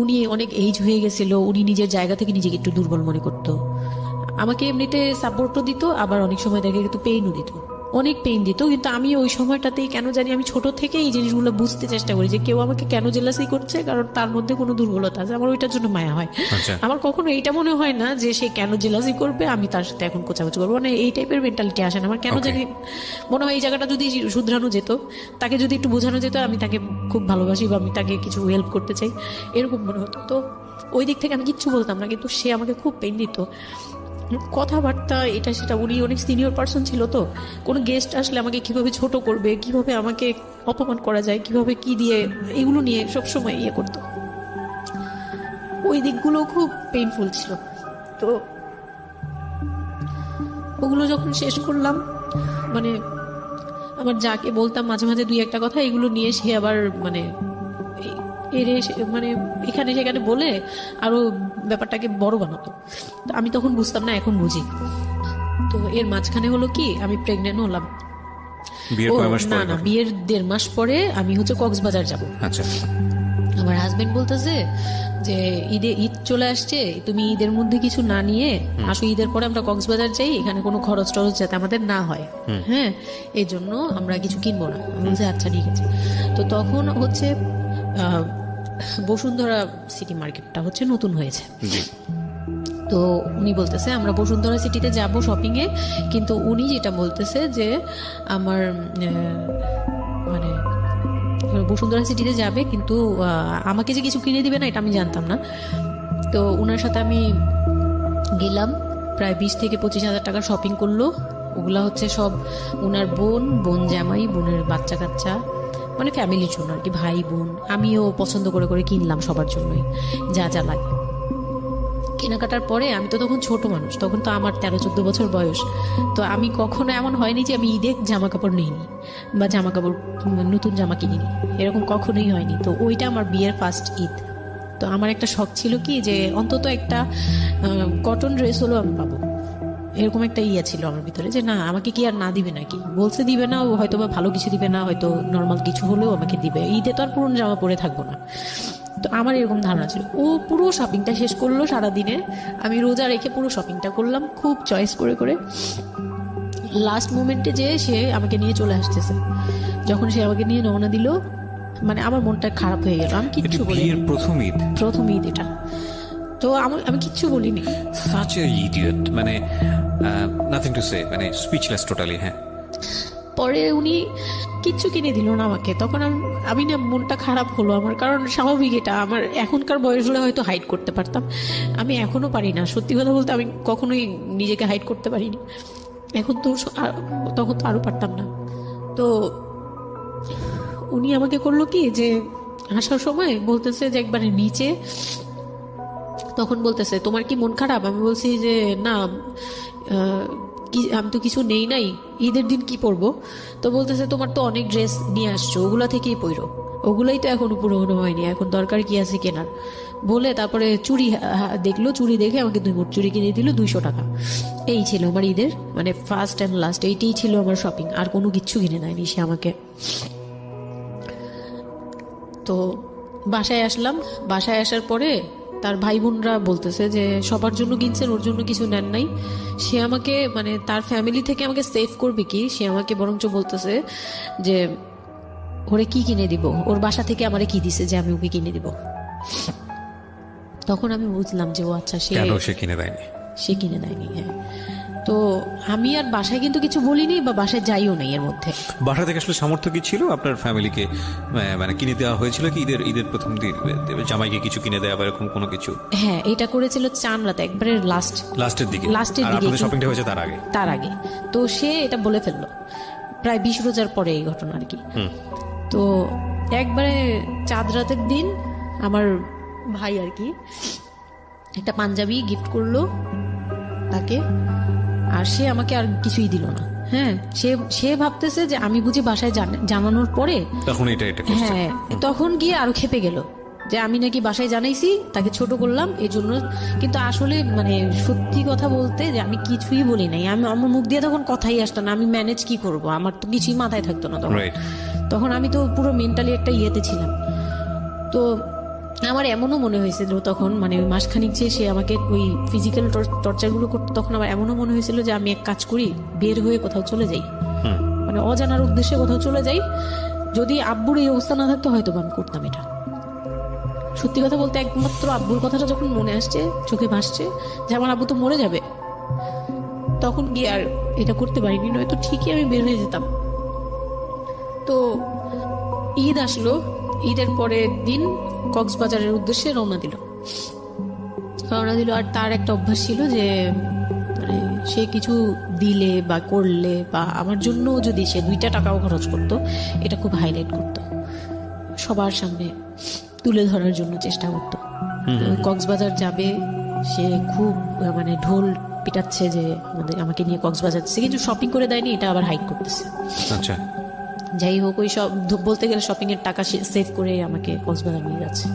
A: উনি অনেক এইজ হয়ে গেছিল, উনি নিজের জায়গা থেকে নিজেকে একটু দুর্বল মনে করতো। আমাকে এমনিতে সাপোর্টও দিত, আবার অনেক সময় দেখে কিন্তু পেইনও দিত, অনেক পেইন দিত। কিন্তু আমি ওই সময়টাতেই কেন জানি আমি ছোট থেকে এই জিনিসগুলো বুঝতে চেষ্টা করি যে কেউ আমাকে কেন জেলাসি করছে, কারণ তার মধ্যে কোনো দুর্বলতা আছে, আমার ওইটার জন্য মায়া হয়। আমার কখনো এইটা মনে হয় না যে সে কেন জেলাসি করবে, আমি তার সাথে এখন কোচাকুচি করবো, মানে এই টাইপের মেন্টালিটি আসে না আমার। কেন জানি মনে হয় এই জায়গাটা যদি শুধরানো যেত, তাকে যদি একটু বোঝানো যেত আমি তাকে খুব ভালোবাসি বা আমি তাকে কিছু হেল্প করতে চাই, এরকম মনে হতো। তো ওই দিক থেকে আমি কিচ্ছু বলতাম না, কিন্তু সে আমাকে খুব পেইন দিত, কথাবার্তা এটা সেটা। উনি অনেক সিনিয়র পার্সন ছিল, তো কোনো গেস্ট আসলে আমাকে কিভাবে ছোট করবে, কিভাবে আমাকে অপমান করা যায়, কিভাবে কি দিয়ে, এগুলো নিয়ে সবসময় ইয়ে করতো। ওই দিকগুলো খুব পেইনফুল ছিল। তো ওগুলো যখন শেষ করলাম, মানে আমার যাকে বলতাম মাঝে মাঝে দুই একটা কথা, এগুলো নিয়ে সে আবার মানে মানে এখানে সেখানে বলে আরো ব্যাপারটাকে বড় বানাতো। তো আমি তখন বুঝতাম না, এখন বুঝি। তো এর মাঝখানে হলো কি, আমি প্রেগনেন্ট হলাম।
B: বিয়ের কয় মাস
A: না
B: পরে?
A: না, বিয়ের 1.5 মাস পরে আমি হচ্ছে কক্সবাজার যাব।
B: আচ্ছা।
A: আমার হাজবেন্ড বলতেছে যে ঈদ চলে আসছে, তুমি ঈদের মধ্যে কিছু না নিয়ে আসো, ঈদের পরে আমরা কক্সবাজার যাই, এখানে কোনো খরচ টরচ যাতে আমাদের না হয়, হ্যাঁ, এই জন্য আমরা কিছু কিনবো না। আমি বলছি আচ্ছা ঠিক আছে। তো তখন হচ্ছে বসুন্ধরা সিটি মার্কেটটা হচ্ছে নতুন হয়েছে। তো উনি বলতেছে আমরা বসুন্ধরা সিটিতে যাব শপিং এ, কিন্তু উনি যেটা বলতেছে যে আমার মানে বসুন্ধরা সিটিতে যাবে, কিন্তু আমাকে যে কিছু কিনে দিবে না এটা আমি জানতাম না। তো ওনার সাথে আমি গেলাম, প্রায় 20 থেকে 25 হাজার টাকা শপিং করলো। ওগুলা হচ্ছে সব ওনার বোন জামাই, বোনের বাচ্চা কাচ্চা, মানে ফ্যামিলির জন্য আর কি, ভাই বোন। আমিও পছন্দ করে করে কিনলাম সবার জন্যই যা যা লাগে। কেনাকাটার পরে আমি তো তখন ছোট মানুষ, তখন তো আমার 13-14 বছর বয়স। তো আমি কখনো এমন হয়নি যে আমি ঈদে জামা কাপড় নিইনি বা জামা কাপড় নতুন জামা কিনিনি, এরকম কখনোই হয়নি। তো ওইটা আমার বিয়ের ফার্স্ট ঈদ। তো আমার একটা শখ ছিল কি যে অন্তত একটা কটন ড্রেস হলেও আমি পাবো, এরকম একটা ইয়ে ছিল আমার ভিতরে, যে না আমাকে কি আর না দিবে নাকি, বলছে দিবে না, ও হয়তো বা ভালো কিছু দিবে না, হয়তো নর্মাল কিছু হলেও আমাকে দিবে, ঈদে তো আর পুরনো জামা পরে থাকবো না। তো আমার এরকম ধারণা ছিল। ও পুরো শপিংটা শেষ করলো সারাদিনে, আমি রোজা রেখে পুরো শপিংটা করলাম খুব চয়েস করে করে। লাস্ট মোমেন্টে যে সে আমাকে নিয়ে চলে আসতেছে, যখন সে আমাকে নিয়ে রওনা দিল, মানে আমার মনটা খারাপ হয়ে গেল। আমি কিচ্ছু বলি,
B: বিয়ের প্রথম ঈদ
A: এটা। তো আমি কিচ্ছু বলিনি।
B: such a idiot, মানে নাথিং টু সে, মানে স্পিচলেস টোটালি। হ্যাঁ,
A: পরে উনি কিচ্ছু কিনে দিল না আমাকে। তখন আমি না, মনটা খারাপ হলো আমার, কারণ স্বাভাবিক এটা। আমার এখনকার বয়স হলে হয়তো হাইড করতে পারতাম, আমি এখনো পারি না। সত্যি কথা বলতে আমি কখনোই নিজেকে হাইড করতে পারিনি। এখন তো তখন তো আরো পারতাম না। তো উনি আমাকে করলো কি, যে আসার সময় বলতেছে যে একবারে নিচে, তখন বলতেছে তোমার কি মন খারাপ? আমি বলছি যে না, আমি তো কিছু নেই নাই, ঈদের দিন কি পরবো? তো বলতেছে তোমার তো অনেক ড্রেস নিয়ে আসছো, ওগুলা থেকেই পরো, ওগুলাই তো এখনো পুরোনো হয়নি, এখন দরকার কি আছে কেনার? বলে তারপরে চুড়ি দেখলো, চুড়ি দেখে আমাকে 2 মুঠ চুড়ি কিনে দিল 200 টাকা। এই ছিল আমার ঈদের মানে ফার্স্ট অ্যান্ড লাস্ট, এইটাই ছিল আমার শপিং, আর কোনো কিচ্ছু কিনে দেয়নি সে আমাকে। তো বাসায় আসলাম, বাসায় আসার পরে তার ভাই বোনরা বলতেছে যে সবার জন্য কিনছেন, ওর জন্য কিছু নেন নাই। সে আমাকে মানে তার ফ্যামিলি থেকে আমাকে সেভ করবে কি, সে আমাকে বরঞ্চ বলতেছে যে ওরে কি কিনে দিব, ওর বাসা থেকে আমারে কি দিছে যে আমি ওকে কিনে দিব। তখন আমি বুঝলাম যে ও আচ্ছা, সে কিনে দেয়নি। হ্যাঁ, তো আমি আর বাসায় কিন্তু কিছু বলিনি বা বাসায় যাইও নাই এর মধ্যে।
B: বাসা থেকে আসলে সামর্থ্য কি ছিল আপনার ফ্যামিলিকে মানে কিনে দেওয়া হয়েছিল কি ঈদের প্রথম দিন জামাইকে কিছু কিনে দেওয়া বা এরকম কোনো কিছু?
A: হ্যাঁ, এটা করেছিল চান রাতে, একবারে লাস্টের দিকে
B: শপিংটা হয়েছে তার আগে।
A: তো সে এটা বলে ফেললো প্রায় 20 রোজার পরে এই ঘটনা আর কি। তো একবারে চাঁদ রাতের দিন আমার ভাই আর কি একটা পাঞ্জাবি গিফট করলো তাকে, আর সে আমাকে আর কিছুই দিল না। হ্যাঁ, সে ভাবতেছে যে আমি বুঝি বাসায় জানানোর পরে
B: তখন এটা করছে।
A: হ্যাঁ, তখন গিয়ে আরো খেপে গেল যে আমি নাকি বাসায় জানাইছি, তাকে ছোট করলাম এই জন্য। কিন্তু আসলে মানে সত্যি কথা বলতে যে আমি কিছুই বলি নাই, আমার মুখ দিয়ে তখন কথাই আসতো না, আমি ম্যানেজ কি করব, আমার তো কিছুই মাথায় থাকতো না তখন আমি তো পুরো মেন্টালি একটা ইয়েতে ছিলাম। তো আমার এমনও মনে হয়েছিল তখন, মানে ওই মাসখানিক যে সে আমাকে ওই ফিজিক্যাল টর্চারগুলো করতো, তখন আমার এমনও মনে হয়েছিল যে আমি এক কাজ করি, বের হয়ে কোথাও চলে যাই, মানে অজানার উদ্দেশ্যে কোথাও চলে যাই। যদি আব্বুর এই অবস্থা না থাকতো হয়তো আমি করতাম এটা। সত্যি কথা বলতে একমাত্র আব্বুর কথাটা যখন মনে আসছে, চোখে ভাসছে যে আমার আব্বু তো মরে যাবে, তখন গিয়ে আর এটা করতে পারিনি, নয়তো ঠিকই আমি বের হয়ে যেতাম। তো ঈদ আসলো, ঈদের পরের দিন কক্সবাজারের উদ্দেশ্যে রওনা দিল। আর তার একটা অভ্যাস ছিল যে মানে সে কিছু দিলে বা করলে বা আমার জন্য যদি সে 2টা টাকাও খরচ করতো, এটা খুব হাইলাইট করতো, সবার সামনে তুলে ধরার জন্য চেষ্টা করতো। কক্সবাজার যাবে, সে খুব মানে ঢোল পিটাচ্ছে যে আমাকে নিয়ে কক্সবাজার যাচ্ছে, কিন্তু শপিং করে দেয়নি, এটা আবার হাইড করতেছে।
B: আচ্ছা,
A: যাই হোক, ওই সব বলতে গেলে শপিং এর টাকা সেভ করে আমাকে কক্সবাজার নিয়ে যাচ্ছে।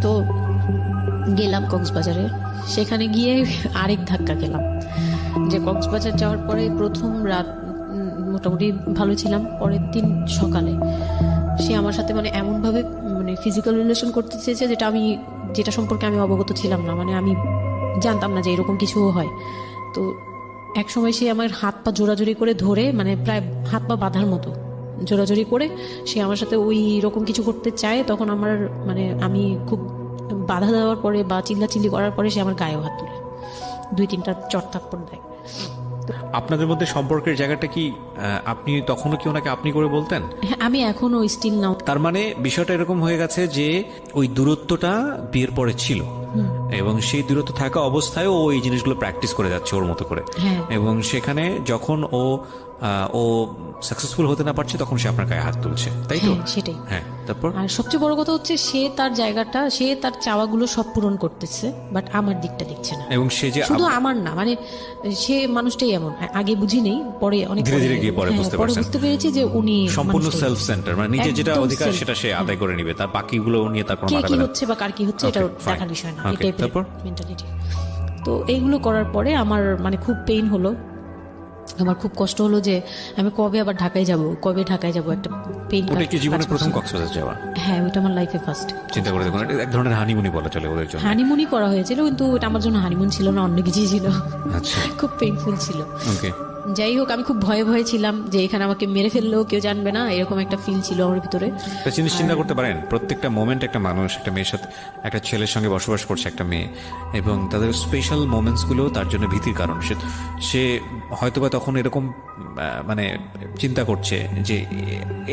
A: তো গেলাম কক্সবাজারে, সেখানে গিয়ে আরেক ধাক্কা খেলাম যে কক্সবাজার যাওয়ার পরে প্রথম রাত মোটামুটি ভালো ছিলাম, পরের দিন সকালে সে আমার সাথে মানে এমনভাবে মানে ফিজিক্যাল রিলেশন করতে চেয়েছে যেটা সম্পর্কে আমি অবগত ছিলাম না, মানে আমি জানতাম না যে এরকম কিছুও হয়। তো এক সময় সে আমার হাত পা জোরাজোরি করে ধরে, মানে প্রায় হাত পা বাঁধার মতো জোরাজোরি করে সে আমার সাথে ওই রকম কিছু করতে চায়। তখন আমার মানে আমি খুব বাধা দেওয়ার পরে বা চিল্লাচিল্লি করার পরে সে আমার গায়েও হাত তুলে 2-3টা চট থাপ্পড় দেয়।
B: আপনাদের মধ্যে সম্পর্কের জায়গাটা কি আপনি তখনও কি ওনাকে আপনি করে বলতেন?
A: হ্যাঁ, আমি এখনো স্টিল নাও।
B: তার মানে বিষয়টা এরকম হয়ে গেছে যে ওই দূরত্বটা বিয়ের পরে ছিল, এবং সেই দূরত্ব থাকা অবস্থায় ও এই জিনিসগুলো প্র্যাকটিস করে যাচ্ছে ওর মতো করে।
A: হ্যাঁ।
B: এবং সেখানে যখন ও সাকসেসফুল হতে না পারছে, তখন সে আপনার গায়ে হাত তুলছে, তাই তো?
A: হ্যাঁ, সেটাই।
B: হ্যাঁ, তারপর?
A: আর সবচেয়ে বড় কথা হচ্ছে সে তার জায়গাটা, সে তার চাওয়াগুলো সব পূরণ করতেছে, বাট আমার দিকটা দেখছে না।
B: এবং সে যে
A: শুধু আমার না, মানে সে মানুষটাই এমন, আগে বুঝি নেই, পরে অনেক
B: ধীরে ধীরে গিয়ে পরে বুঝতে পারছেন।
A: বুঝতে পেরেছি যে উনি
B: সম্পূর্ণ
A: মানুষটাই।
B: সেলফ সেন্টার, মানে নিজের যেটা
A: একদম
B: অধিকার
A: self-
B: সেটা সে আদায় করে নিবে, তার বাকিগুলো নিয়ে তার কোনো
A: কে
B: মাথা
A: কি
B: ব্যথা নেই।
A: হচ্ছে বা কার কি হচ্ছে এটা
B: Okay, fine.
A: দেখার বিষয় না,
B: Okay,
A: এটাই
B: তারপর?
A: মেন্টালিটি। তো এইগুলো করার পরে আমার মানে খুব পেইন হলো, আমার খুব কষ্ট হলো যে আমি কবে আবার ঢাকায় যাব, একটা পেইন।
B: ওটা কি জীবনে প্রথম কক্সবাজার যাওয়া?
A: হ্যাঁ, ওটা আমার লাইফে ফার্স্ট।
B: চিন্তা করে দেখুন, এটা এক ধরনের হানিমুনি বলা চলে ওদের জন্য।
A: হানিমুনই করা হয়েছিল, কিন্তু এটা আমার জন্য হানিমুন ছিল না, অন্য কিছুই ছিল।
B: আচ্ছা,
A: খুব পেইনফুল ছিল।
B: ওকে।
A: যাই হোক, আমি খুব ভয়ে ভয়ে ছিলাম যে এখানে আমাকে মেরে ফেললেও কেউ জানবে না, এরকম একটা ফিল ছিল আমার ভিতরে।
B: একটা জিনিস চিন্তা করতে পারেন, প্রত্যেকটা মোমেন্ট একটা মানুষ একটা মেয়ের সাথে, একটা ছেলের সঙ্গে বসবাস করছে একটা মেয়ে, এবং তাদের স্পেশাল মোমেন্টস গুলো তার জন্য ভীতির কারণ। সে হয়তোবা তখন এরকম মানে চিন্তা করছে যে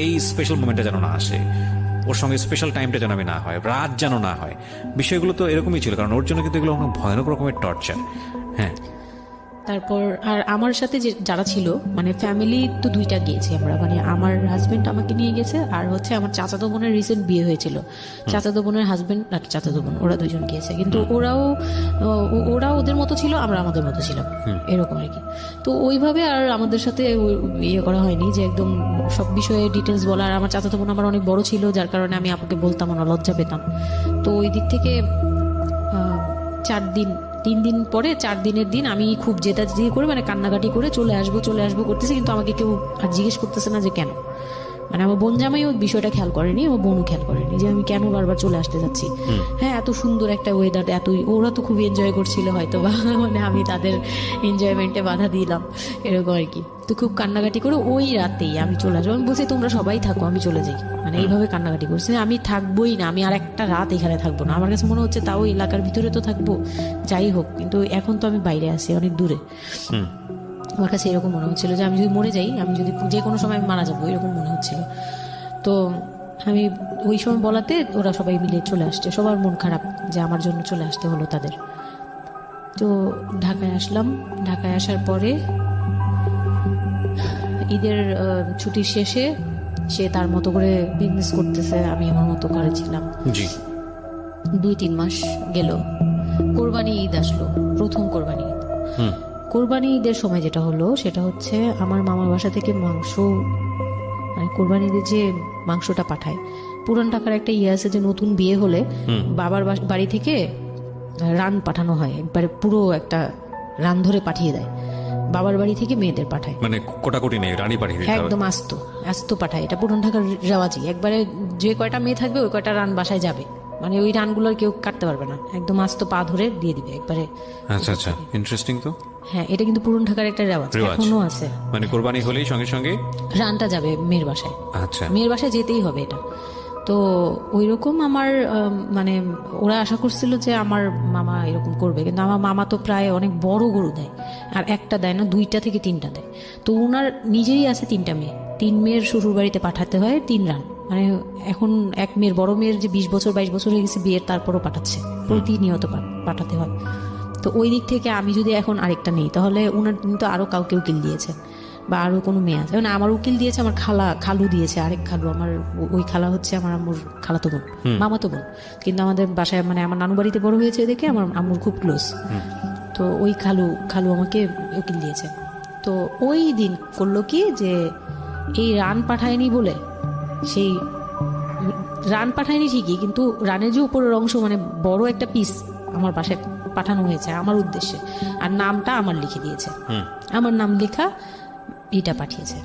B: এই স্পেশাল মোমেন্টটা যেন না আসে, ওর সঙ্গে স্পেশাল টাইমটা যেন আমি না হয়, রাত যেন না হয়। বিষয়গুলো তো এরকমই ছিল, কারণ ওর জন্য কিন্তু এগুলো অনেক ভয়ানক রকমের টর্চার। হ্যাঁ,
A: তারপর আর আমার সাথে যারা ছিল, মানে ফ্যামিলি তো 2টা গিয়েছি আমরা, মানে আমার হাজবেন্ড আমাকে নিয়ে গেছে, আর হচ্ছে আমার চাচাতো বোনের রিসেন্ট বিয়ে হয়েছিল, চাচাতো বোনের হাজবেন্ড আর চাচাতো বোন, ওরা 2জন গিয়েছে। কিন্তু ওরা ওদের মতো ছিল, আমরা আমাদের মতো ছিলাম, এরকম আর কি। তো ওইভাবে আর আমাদের সাথে ইয়ে করা হয়নি যে একদম সব বিষয়ে ডিটেলস বলা। আর আমার চাচাতো বোন আমার অনেক বড় ছিল, যার কারণে আমি আপুকে বলতাম না, লজ্জা পেতাম। তো ওই দিক থেকে 3 দিন পরে 4 দিনের দিন আমি খুব জেদাজেদি করে, মানে কান্নাকাটি করে চলে আসবো করতেছি, কিন্তু আমাকে কেউ আর জিজ্ঞেস করতেছে না যে কেন। মানে আমার বোন জামাইও বিষয়টা খেয়াল করেনি, আমার বোনও খেয়াল করেনি যে আমি কেন বারবার চলে আসতে যাচ্ছি। হ্যাঁ, এত সুন্দর একটা ওয়েদার, ওরা তো খুব এনজয় করছিল হয়তো বা, মানে আমি তাদের এনজয়মেন্টে বাধা দিলাম, এরকম আর কি। তো খুব কান্নাকাটি করে ওই রাতেই আমি চলে আসবো, আমি বলছি তোমরা সবাই থাকো, আমি চলে যাই, মানে এইভাবে কান্নাকাটি করছি, আমি থাকবোই না, আমি আর একটা রাত এখানে থাকবো না। আমার কাছে মনে হচ্ছে তাও এলাকার ভিতরে তো থাকবো, যাই হোক, কিন্তু এখন তো আমি বাইরে আছি, অনেক দূরে। আমার কাছে এরকম মনে হচ্ছিল যে আমি যদি মরে যাই, আমি যদি যে কোনো সময় মারা যাবো, এরকম মনে হচ্ছিল। তো আমি ওই সময় বলাতে ওরা সবাই মিলে চলে আসছে, সবার মন খারাপ যে আমার জন্য চলে আসতে হলো তাদের। তো ঢাকায় আসলাম, ঢাকায় আসার পরে ঈদের ছুটির শেষে সে তার মতো করে বিজনেস করতেছে, আমি আমার মতো করেছিলাম।
B: জি।
A: 2-3 মাস গেল, কোরবানি ঈদ আসলো, প্রথম কোরবানি ঈদ। কোরবানি ঈদের সময় যেটা হলো সেটা হচ্ছে আমার মামার বাসা থেকে মাংস, মানে কোরবানি ঈদের যে মাংসটা পাঠায়, পুরান ঢাকার একটা ইয়ে আছে যে নতুন বিয়ে হলে বাবার বাড়ি থেকে রান পাঠানো হয়, একবারে পুরো একটা রান ধরে পাঠিয়ে দেয়, বাবার বাড়ি থেকে মেয়েদের পাঠায়,
B: মানে কোটাকুটি নেই, রানী পাঠিয়ে দিতে হবে।
A: একদম আস্ত পাঠায়, এটা পুরান ঢাকার রেওয়াজি। একবারে যে কয়টা মেয়ে থাকবে ওই কয়টা রান বাসায় যাবে, মানে ওই রানগুলো কেউ কাটতে পারবে না, একদম আস্ত পা ধরে দিয়ে দিবে একবারে।
B: আচ্ছা আচ্ছা, ইন্টারেস্টিং তো।
A: হ্যাঁ, এটা কিন্তু পুরান ঢাকার একটা রেওয়াজ, এখনো আছে।
B: মানে কোরবানি হলেই সঙ্গে সঙ্গে
A: রানটা যাবে মেয়ের বাসায়।
B: আচ্ছা,
A: মেয়ের বাসায় যেতেই হবে এটা। তো ওই রকম আমার মানে ওরা আশা করছিল যে আমার মামা এরকম করবে, কিন্তু আমার মামা তো প্রায় অনেক বড় গরু দেয়, আর একটা দেয় না, 2টা থেকে 3টা দেয়। তো ওনার নিজেই আছে 3টা মেয়ে, 3 মেয়ের শ্বশুর বাড়িতে পাঠাতে হয় 3 রান। মানে এখন এক মেয়ের, বড় মেয়ের যে 20 বছর 22 বছর হয়ে গেছে বিয়ের, তারপরও পাঠাচ্ছে, প্রতিনিয়ত পাঠাতে হয়। তো ওই দিক থেকে আমি যদি এখন আরেকটা নেই, তাহলে উনার কিন্তু আরো কাউকে উকিল দিয়েছে বা আরো কোনো মেয়ে আছে, মানে আমার উকিল দিয়েছে আমার খালু দিয়েছে, আরেক খালু আমার, ওই খালা হচ্ছে আমার আম্মুর খালাতো বোন, মামাতো বোন, কিন্তু আমাদের বাসায় মানে আমার নানু বাড়িতে বড় হয়েছে দেখে আমার আম্মুর খুব ক্লোজ। তো ওই খালু আমাকে উকিল দিয়েছে। তো ওই দিন করলো কি যে এই রান পাঠায়নি বলে, সেই রান পাঠায়নি ঠিকই, কিন্তু রানের যে উপরের অংশ মানে বড় একটা পিস আমার বাসায় পাঠানো হয়েছে আমার উদ্দেশ্যে, আর নামটা আমার লিখে দিয়েছে, আমার নাম লেখা এটা পাঠিয়েছে।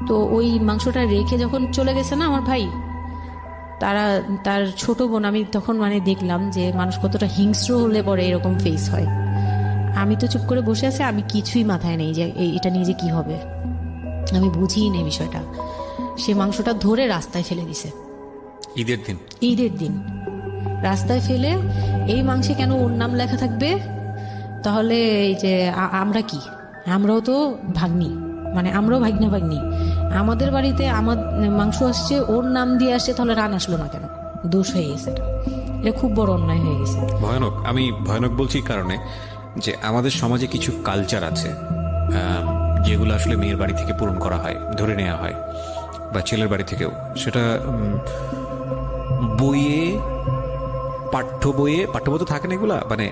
A: তো ওই মাংসটা রেখে যখন চলে গেছে না আমার ভাই, তার ছোট বোন, আমি তখন মানে দেখলাম যে মানুষ কতটা হিংস্র হলে পরে এরকম ফেস হয়। আমি তো চুপ করে বসে আছি, আমি কিছুই মাথায় নেই যে এটা নিয়ে যে কি হবে, আমি বুঝিই নেই বিষয়টা। সে মাংসটা ধরে রাস্তায় ফেলে দিছে ঈদের দিন রাস্তায় ফেলে, এই মাংসে কেন ওর নাম লেখা থাকবে, তাহলে এই যে আমরা কি, আমরাও তো ভাগ্নি, মানে আমরাও ভাগ্নি, আমাদের বাড়িতে আমার মাংস আসছে ওর নাম দিয়ে আসছে, তাহলে রান আসলো না কেন, দোষ হয়ে গেছে, এটা খুব বড় অন্যায় হয়ে গেছে।
B: ভয়ানক। আমি ভয়ানক বলছি কারণে যে আমাদের সমাজে কিছু কালচার আছে যেগুলো আসলে মেয়ের বাড়ি থেকে পূরণ করা হয়, ধরে নেওয়া হয়, বা ছেলের বাড়ি থেকেও, সেটা পাঠ্য বইয়ে তো থাকে না এগুলা, মানে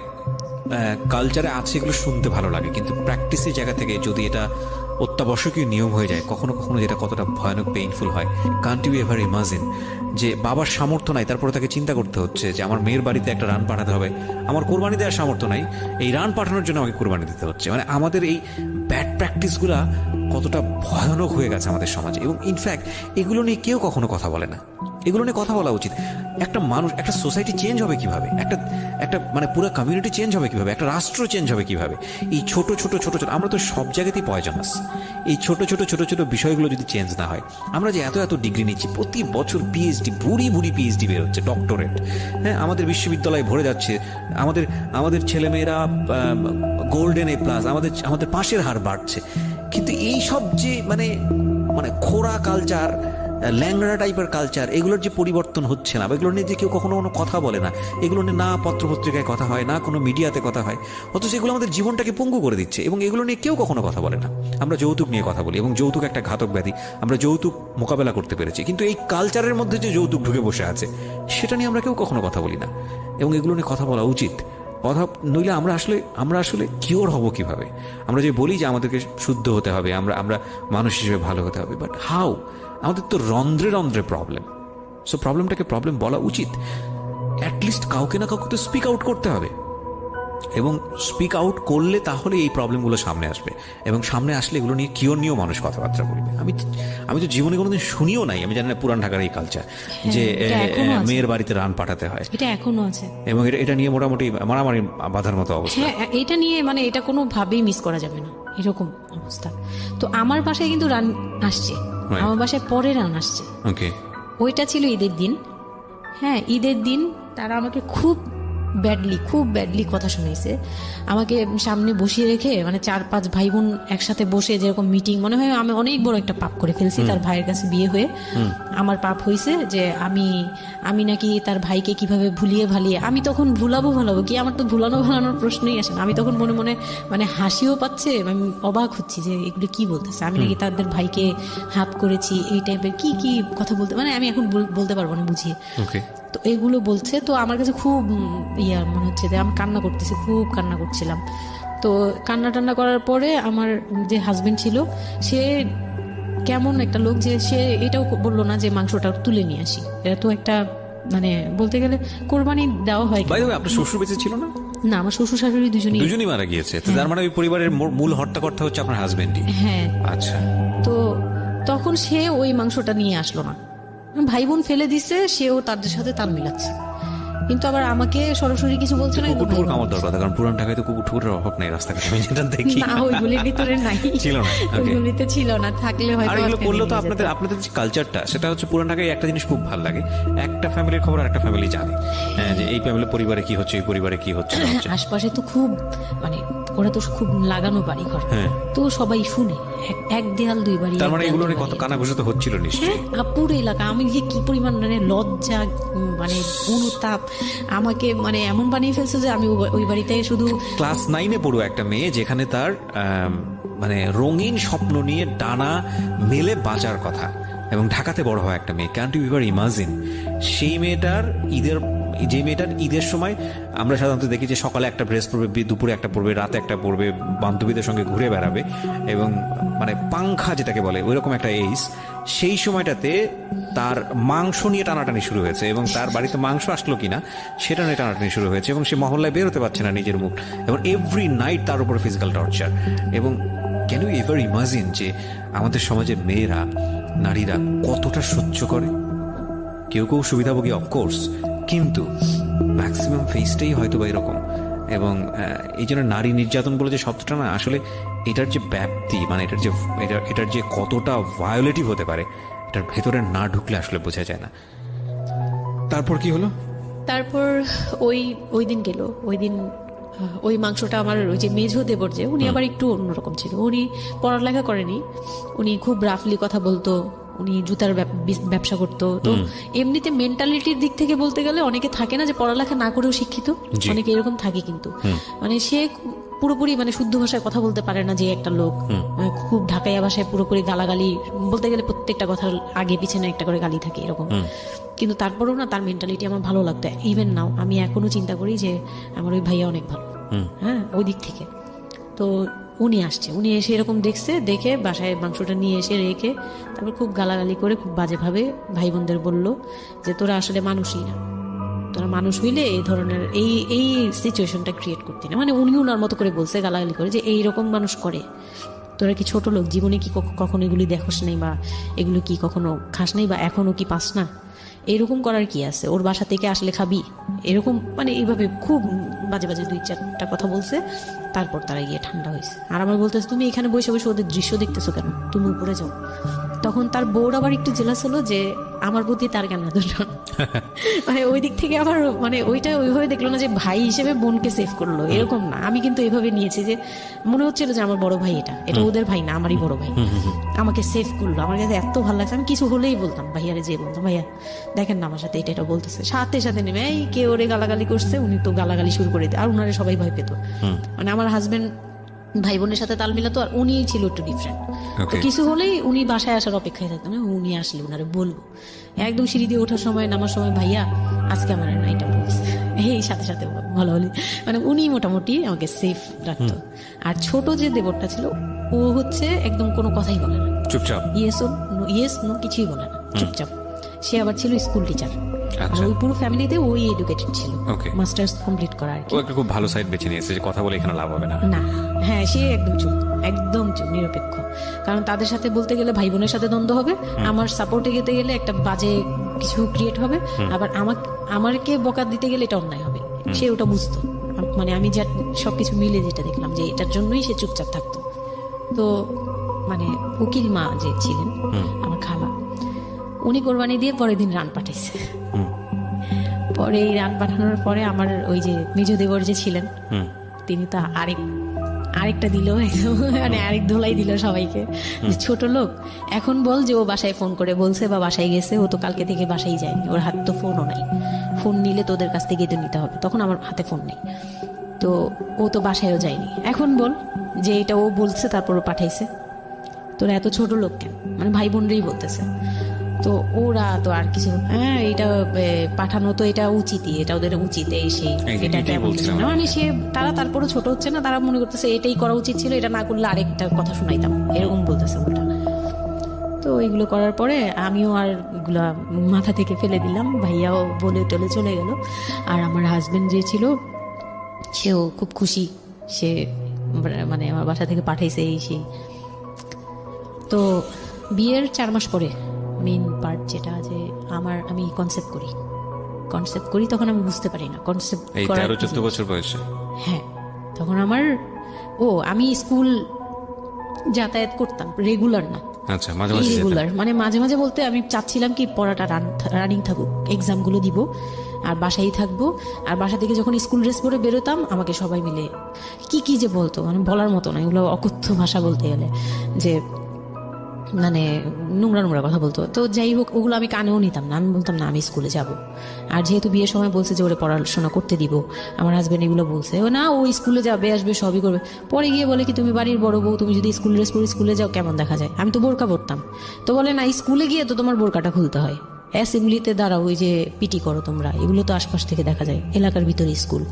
B: কালচারে আছে, এগুলো শুনতে ভালো লাগে, কিন্তু প্র্যাকটিসের জায়গা থেকে যদি এটা অত্যাবশ্যকীয় নিয়ম হয়ে যায়, কখনো কখনো যেটা কতটা ভয়ানক পেইনফুল হয়। কান্ট ইউ এভার ইমাজিন যে বাবার সামর্থ্য নাই, তারপরে তাকে চিন্তা করতে হচ্ছে যে আমার মেয়ের বাড়িতে একটা রান পাঠাতে হবে, আমার কোরবানি দেওয়ার সামর্থ্য নাই, এই রান পাঠানোর জন্য আমাকে কোরবানি দিতে হচ্ছে। মানে আমাদের এই ব্যাড প্র্যাকটিসগুলা কতটা ভয়ানক হয়ে গেছে আমাদের সমাজে, এবং ইনফ্যাক্ট এগুলো নিয়ে কেউ কখনো কথা বলে না। এগুলো নিয়ে কথা বলা উচিত। একটা মানুষ, একটা সোসাইটি চেঞ্জ হবে কিভাবে, একটা মানে পুরো কমিউনিটি চেঞ্জ হবে কিভাবে, একটা রাষ্ট্র চেঞ্জ হবে কিভাবে, এই ছোট আমরা তো সব জায়গাতেই পয়জনাস। এই ছোট ছোট বিষয়গুলো যদি চেঞ্জ না হয়, আমরা যে এত ডিগ্রি নিচ্ছি, প্রতি বছর পিএইচডি, বুড়ি পিএইচডি বের হচ্ছে, ডক্টরেট, হ্যাঁ, আমাদের বিশ্ববিদ্যালয়ে ভরে যাচ্ছে, আমাদের ছেলেমেয়েরা গোল্ডেন এ প্লাস, আমাদের পাশের হার বাড়ছে, কিন্তু এই সব যে মানে খোরা কালচার, ল্যাংড়া টাইপের কালচার, এগুলোর যে পরিবর্তন হচ্ছে না, বা এগুলো নিয়ে যে কেউ কখনো কোনো কথা বলে না, এগুলো নিয়ে না পত্রপত্রিকায় কথা হয়, না কোনো মিডিয়াতে কথা হয়, অথচ এগুলো আমাদের জীবনটাকে পঙ্গু করে দিচ্ছে, এবং এগুলো নিয়ে কেউ কখনো কথা বলে না। আমরা যৌতুক নিয়ে কথা বলি, এবং যৌতুক একটা ঘাতক ব্যাধি, আমরা যৌতুক মোকাবেলা করতে পেরেছি, কিন্তু এই কালচারের মধ্যে যে যৌতুক ঢুকে বসে আছে, সেটা নিয়ে আমরা কেউ কখনো কথা বলি না, এবং এগুলো নিয়ে কথা বলা উচিত। কথা নইলে আমরা আসলে কিওর হব কিভাবে? আমরা যে বলি যে আমাদেরকে শুদ্ধ হতে হবে, আমরা মানুষ হিসেবে ভালো হতে হবে, বাট হাউ? আমাদের তো রন্ধ্রে প্রবলেম। সো প্রবলেমটাকে প্রবলেম বলা উচিত, অ্যাটলিস্ট কাউকে না কাউকে তো স্পিক আউট করতে হবে, এবং স্পিক আউট করলে তাহলে এই প্রবলেমগুলো সামনে আসবে, এবং সামনে আসলে এগুলো নিয়ে কিওর নিয়েও মানুষ কথাবার্তা বলবে। আমি তো জীবনে কোনোদিন শুনিও নাই, আমি জানি না পুরান ঢাকার এই কালচার যে মেয়ের বাড়িতে রান পাঠাতে হয়,
A: এটা এখনো আছে,
B: এবং এটা নিয়ে মোটামুটি মারামারি বাঁধার মতো অবস্থা।
A: হ্যাঁ, এটা নিয়ে মানে এটা কোনোভাবেই মিস করা যাবে না, এরকম অবস্থা। তো আমার বাসায় কিন্তু রান আসছে, আমার বাসায় পরে রান আসছে।
B: ওকে,
A: ওইটা ছিল ঈদের দিন। হ্যাঁ, ঈদের দিন তারা আমাকে খুব ব্যাডলি কথা শুনেছে, আমাকে সামনে বসিয়ে রেখে, মানে 4-5 ভাই বোন একসাথে বসে যেরকম মিটিং, মনে হয় আমি অনেক বড় একটা পাপ করে ফেলছি তার ভাইয়ের কাছে বিয়ে হয়ে। আমার পাপ হয়েছে যে আমি নাকি তার ভাইকে কিভাবে ভুলিয়ে ভালিয়ে, আমি তখন ভুলাবো কি, আমার তো ভালানোর প্রশ্নই আসে না। আমি তখন মনে মনে মানে হাসিও পাচ্ছে, আমি অবাক হচ্ছি যে এগুলো কি বলতেছে, আমি নাকি তাদের ভাইকে হাত করেছি, এই টাইপের কি কথা বলতে, মানে আমি এখন বলতে পারবো না বুঝিয়ে। তো এগুলো বলছে, তো আমার কাছে খুব মনে হচ্ছে যে আমি কান্না করতেছি, খুব কান্না করছিলাম। তো কান্না করার পরে আমার যে হাজবেন্ড ছিল, সে কেমন একটা লোক যে সে এটাও বললো না যে মাংসটা তুলে নিয়ে আসি, এটা তো একটা মানে বলতে গেলে কোরবানি দেওয়া হয়।
B: আপনার শ্বশুর বেঁচে ছিল না?
A: না, আমার শ্বশুর শাশুড়ি দুজনই
B: মারা গিয়েছে। তার মানে ওই পরিবারের মূল হর্তাকর্তা হচ্ছে আপনার হাজবেন্ডই?
A: হ্যাঁ।
B: আচ্ছা।
A: তো তখন সে ওই মাংসটা নিয়ে আসলো না, ভাই বোন ফেলে দিছে, সেও তাদের সাথে তাল মিলাচ্ছে, কিন্তু আবার আমাকে সরাসরি কিছু বলছে না।
B: কুকুর কামড় দরকার, কারণ পুরান ঢাকায় তো কুকুরের অভাব নাই রাস্তাঘাটে, আমি যেটা দেখি।
A: না, ওইগুলির ভিতরে নাই, ছিল না, ওইগুলিতে ছিল না, থাকলে হয়তো।
B: আর এগুলো করলে তো আপনাদের যে কালচারটা, সেটা হচ্ছে পুরান ঢাকায় একটা জিনিস খুব ভালো লাগে, একটা ফ্যামিলির খবর একটা ফ্যামিলি জানে, যে এই ফ্যামিলির পরিবারে কি হচ্ছে, এই পরিবারে কি হচ্ছে।
A: আশপাশে তো খুব মানে ওরা তো খুব লাগানো বাড়ি ঘর, তো সবাই শুনে এক দেয়াল দুই বাড়ি,
B: তার
A: এক
B: মানে
A: দেয়াল
B: এগুলো
A: দুই
B: নিয়ে কত
A: বাড়ি।
B: কানাঘুষো তো হচ্ছিল নিশ্চয়ই।
A: হ্যাঁ, পুরো এলাকা আমি যে কি পরিমাণ মানে লজ্জা মানে অনুতাপ আমাকে মানে এমন বানিয়ে ফেলছে যে আমি ওই বাড়িতে শুধু
B: ক্লাস 9-এ পড়ো একটা মেয়ে, যেখানে তার মানে রঙিন স্বপ্ন নিয়ে ডানা মেলে বাঁচার কথা, এবং ঢাকাতে বড় হয় একটা মেয়ে। ক্যান্ট ইউ এভার ইমাজিন সেই মেয়েটার ঈদের সময় আমরা সাধারণত দেখি যে সকালে একটা ড্রেস পরবে, দুপুরে একটা পরবে, রাতে একটা পরবে, বান্ধবীদের সঙ্গে ঘুরে বেড়াবে, এবং মানে পাংখা যেটাকে বলে ওইরকম একটা এইজ। সেই সময়টাতে তার মাংস নিয়ে টানাটানি শুরু হয়েছে, এবং তার বাড়িতে মাংস আসলো কিনা সেটা নিয়ে টানাটানি শুরু হয়েছে, এবং সে মহল্লায় বেরোতে পারছে না নিজের মুখ, এবং এভরি নাইট তার উপরে ফিজিক্যাল টর্চার। এবং ক্যান ইউ এভার ইমাজিন যে আমাদের সমাজের মেয়েরা, নারীরা কতটা সহ্য করে? কেউ কেউ সুবিধাভোগী অফকোর্স, কিন্তু ম্যাক্সিমাম ফেসটাই হয়তো বা এরকম। এবং এই জন্য নারী নির্যাতন বলে যে শব্দটা না, আসলে এটার যে ব্যাপ্তি, মানে এটার যে কতটা ভায়োলেটিভ হতে পারে, এটার ভেতরে না ঢুকলে আসলে বোঝা যায় না। তারপর কি হলো?
A: তারপর ওই দিন গেল। ওই দিন ওই মাংসটা আমার ওই যে মেঝো দেবর, যে উনি আবার একটু অন্যরকম ছিল। উনি পড়ালেখা করেনি, উনি খুব রাফলি কথা বলতো, উনি জুতার ব্যবসা করতো। তো এমনিতে মেন্টালিটির দিক থেকে বলতে গেলে অনেকে থাকে না যে পড়ালেখা না করেও শিক্ষিত, অনেকে এরকম থাকে, কিন্তু মানে সে পুরোপুরি মানে শুদ্ধ ভাষায় কথা বলতে পারে না যে একটা লোক, খুব ঢাকাইয়া ভাষায় পুরোপুরি গালাগালি বলতে গেলে প্রত্যেকটা কথার আগে পিছনে একটা করে গালি থাকে এরকম। কিন্তু তারপরেও না তার মেন্টালিটি আমার ভালো লাগতো। ইভেন নাও আমি এখনো চিন্তা করি যে আমার ওই ভাইয়া অনেক ভালো, হ্যাঁ, ওই দিক থেকে। তো উনি আসছে, উনি এসে এরকম দেখে বাসায় মাংসটা নিয়ে এসে রেখে তারপর খুব গালাগালি করে খুব বাজেভাবে ভাই বোনদের বলল যে তোরা আসলে মানুষই না, তোরা মানুষ হইলে এই ধরনের এই সিচুয়েশনটা ক্রিয়েট করতি না। মানে উনি ওনার মতো করে বলছে গালাগালি করে যে এইরকম মানুষ করে, তোরা কি ছোট লোক, জীবনে কি কখনো এগুলি দেখোস নাই, বা এগুলো কি কখনো খাস নাই, বা এখনো কি পাস না? এরকম করার কি আছে? ওর বাসা থেকে আসলে খাবি? এরকম মানে এইভাবে খুব বাজে বাজে 2-4টা কথা বলছে। তারপর তারা গিয়ে ঠান্ডা হয়েছে। আর আমার বলতেছে তুমি এখানে বসে বসে ওদের দৃশ্য দেখতেছো কেন, তুমি উপরে যাও। তখন তার বউর আবার একটু জেলাস হলো যে আমার প্রতি তার কেন এত টান। মানে ওই দিক থেকে আবার মানে ওইটা ওইভাবে দেখলো না যে ভাই হিসেবে বোনকে সেভ করলো, এরকম না। আমি কিন্তু এইভাবে নিয়েছি যে মনে হচ্ছিল যে আমার বড় ভাই, এটা ওদের ভাই না, আমারই বড় ভাই, আমাকে সেভ করলো। আমার কাছে এত ভালো লাগছে, আমি কিছু হলেই বলতাম ভাইয়ারে, যে বলতাম ভাইয়া দেখেন না আমার সাথে এটা বলতেছে, সাথে সাথে নেমে এই কে ওরে গালাগালি করছে, উনি তো গালাগালি শুরু করে দিত। আর উনারে সবাই ভয় পেত। মানে আমার হাজবেন্ড ভাই বোনের সাথে তাল মিলাতো, আর উনি ছিল একটু ডিফারেন্ট। তো কিছু হলেই উনি বাসায় আসার অপেক্ষায় থাকতো না, উনি আসলে উনারে বলবো। একদম সিঁড়ি দিয়ে ওঠার সময় নামার সময় ভাইয়া আজকে আমার না এটা বলছে, এই সাথে সাথে ভালো হলে মানে উনি মোটামুটি আমাকে সেফ রাখতো। আর ছোট যে দেবরটা ছিল ও হচ্ছে একদম কোনো কথাই বলে না,
B: চুপচাপ,
A: ইয়েস নো কিছুই বলে না, চুপচাপ। সে আবার ছিল স্কুল টিচার, ওই পুরো ফ্যামিলিতে ওই এডুকেটেড ছিল, মাস্টার্স কমপ্লিট করা আর কি।
B: ও একটা খুব ভালো সাইড বেছে নিয়েছে যে কথা বলে এখানে লাভ হবে না।
A: না, হ্যাঁ, সে একদম চুপ নিরপেক্ষ। কারণ তাদের সাথে বলতে গেলে ভাই বোনের সাথে দ্বন্দ্ব হবে, আমার সাপোর্টে যেতে গেলে একটা বাজে কিছু ক্রিয়েট হবে, আবার আমাকে বকা দিতে গেলে এটা অন্যায় হবে। সে ওটা বুঝতো। মানে আমি যা সবকিছু মিলে যেটা দেখলাম যে এটার জন্যই সে চুপচাপ থাকতো। তো মানে উকিল মা যে ছিলেন আমার খালা, উনি কোরবানি দিয়ে পরের দিন রান পাঠাইছে। পরে এই রান পাঠানোর পরে আমার ওই যে মেজো দেবর যে ছিলেন তিনি তো আরেকটা দিল, মানে আরেক ধোলাই দিল সবাইকে। ছোট লোক, এখন বল যে ও বাসায় ফোন করে বলছে বা বাসায় গেছে, ও তো কালকে থেকে বাসায় যায়নি, ওর হাতে তো ফোনও নাই, ফোন নিলে তোদের কাছ থেকে তো নিতে হবে, তখন আমার হাতে ফোন নেই, তো ও তো বাসায়ও যায়নি। এখন বল যে এটা ও বলছে তারপর ও পাঠাইছে, তোরা এত ছোট লোক কেন? মানে ভাই বোনরাই বলতেছে। তো ওরা তো আর কিছু, হ্যাঁ এটা পাঠানো তো এটা উচিতই, এটা ওদের উচিত, এই সেই এটা মানে সে তারা তারপরে ছোট হচ্ছে না, তারা মনে করতেছে এটাই করা উচিত ছিল, এটা না করলে আরেকটা কথা শোনাইতাম, এরকম বলতেছে ওটা। তো এইগুলো করার পরে আমিও আর এগুলা মাথা থেকে ফেলে দিলাম, ভাইয়াও বলে টলে চলে গেল। আর আমার হাজবেন্ড যে ছিল সেও খুব খুশি, সে মানে আমার বাসা থেকে পাঠাইছে এই সেই। তো বিয়ের 4 মাস পরে মেইন পার্ট যেটা যে আমি কনসেপ্ট করি, তখন আমি বুঝতে পারি না কনসেপ্ট করার
B: 13-14 বছর বয়সে।
A: হ্যাঁ, তখন আমি স্কুল যাতায়াত করতাম, রেগুলার না।
B: আচ্ছা, মাঝে মাঝে
A: রেগুলার মানে মাঝে মাঝে বলতে আমি চাচ্ছিলাম কি পড়াটা রানিং থাকুক, এক্সামগুলো দিব, আর বাসায় থাকবো। আর বাসা থেকে যখন স্কুল ড্রেস পরে বেরোতাম আমাকে সবাই মিলে কি কি যে বলতো, মানে বলার মতো না, এগুলো অকথ্য ভাষা বলতে গেলে, যে মানে নোংরা নোংরা কথা বলতো। তো যাই হোক, ওগুলো আমি কানেও নিতাম না, আমি বলতাম না আমি স্কুলে যাব। আর যেহেতু বিয়ের সময় বলছে যে ওরে পড়াশোনা করতে দিব, আমার হাজবেন্ড এগুলো বলছে, ও না ও স্কুলে যাবে আসবে সবই করবে। পরে গিয়ে বলে কি তুমি বাড়ির বড় বউ, তুমি যদি স্কুল ড্রেস পরে স্কুলে যাও কেমন দেখা যায়? আমি তো বোরকা পরতাম। তো বলে না স্কুলে গিয়ে তো তোমার বোরকাটা খুলতে হয়, অ্যাসেম্বলিতে দাঁড়াও, ওই যে পিটি করো তোমরা, এগুলো তো আশপাশ থেকে দেখা যায়, এলাকার ভিতরে স্কুল।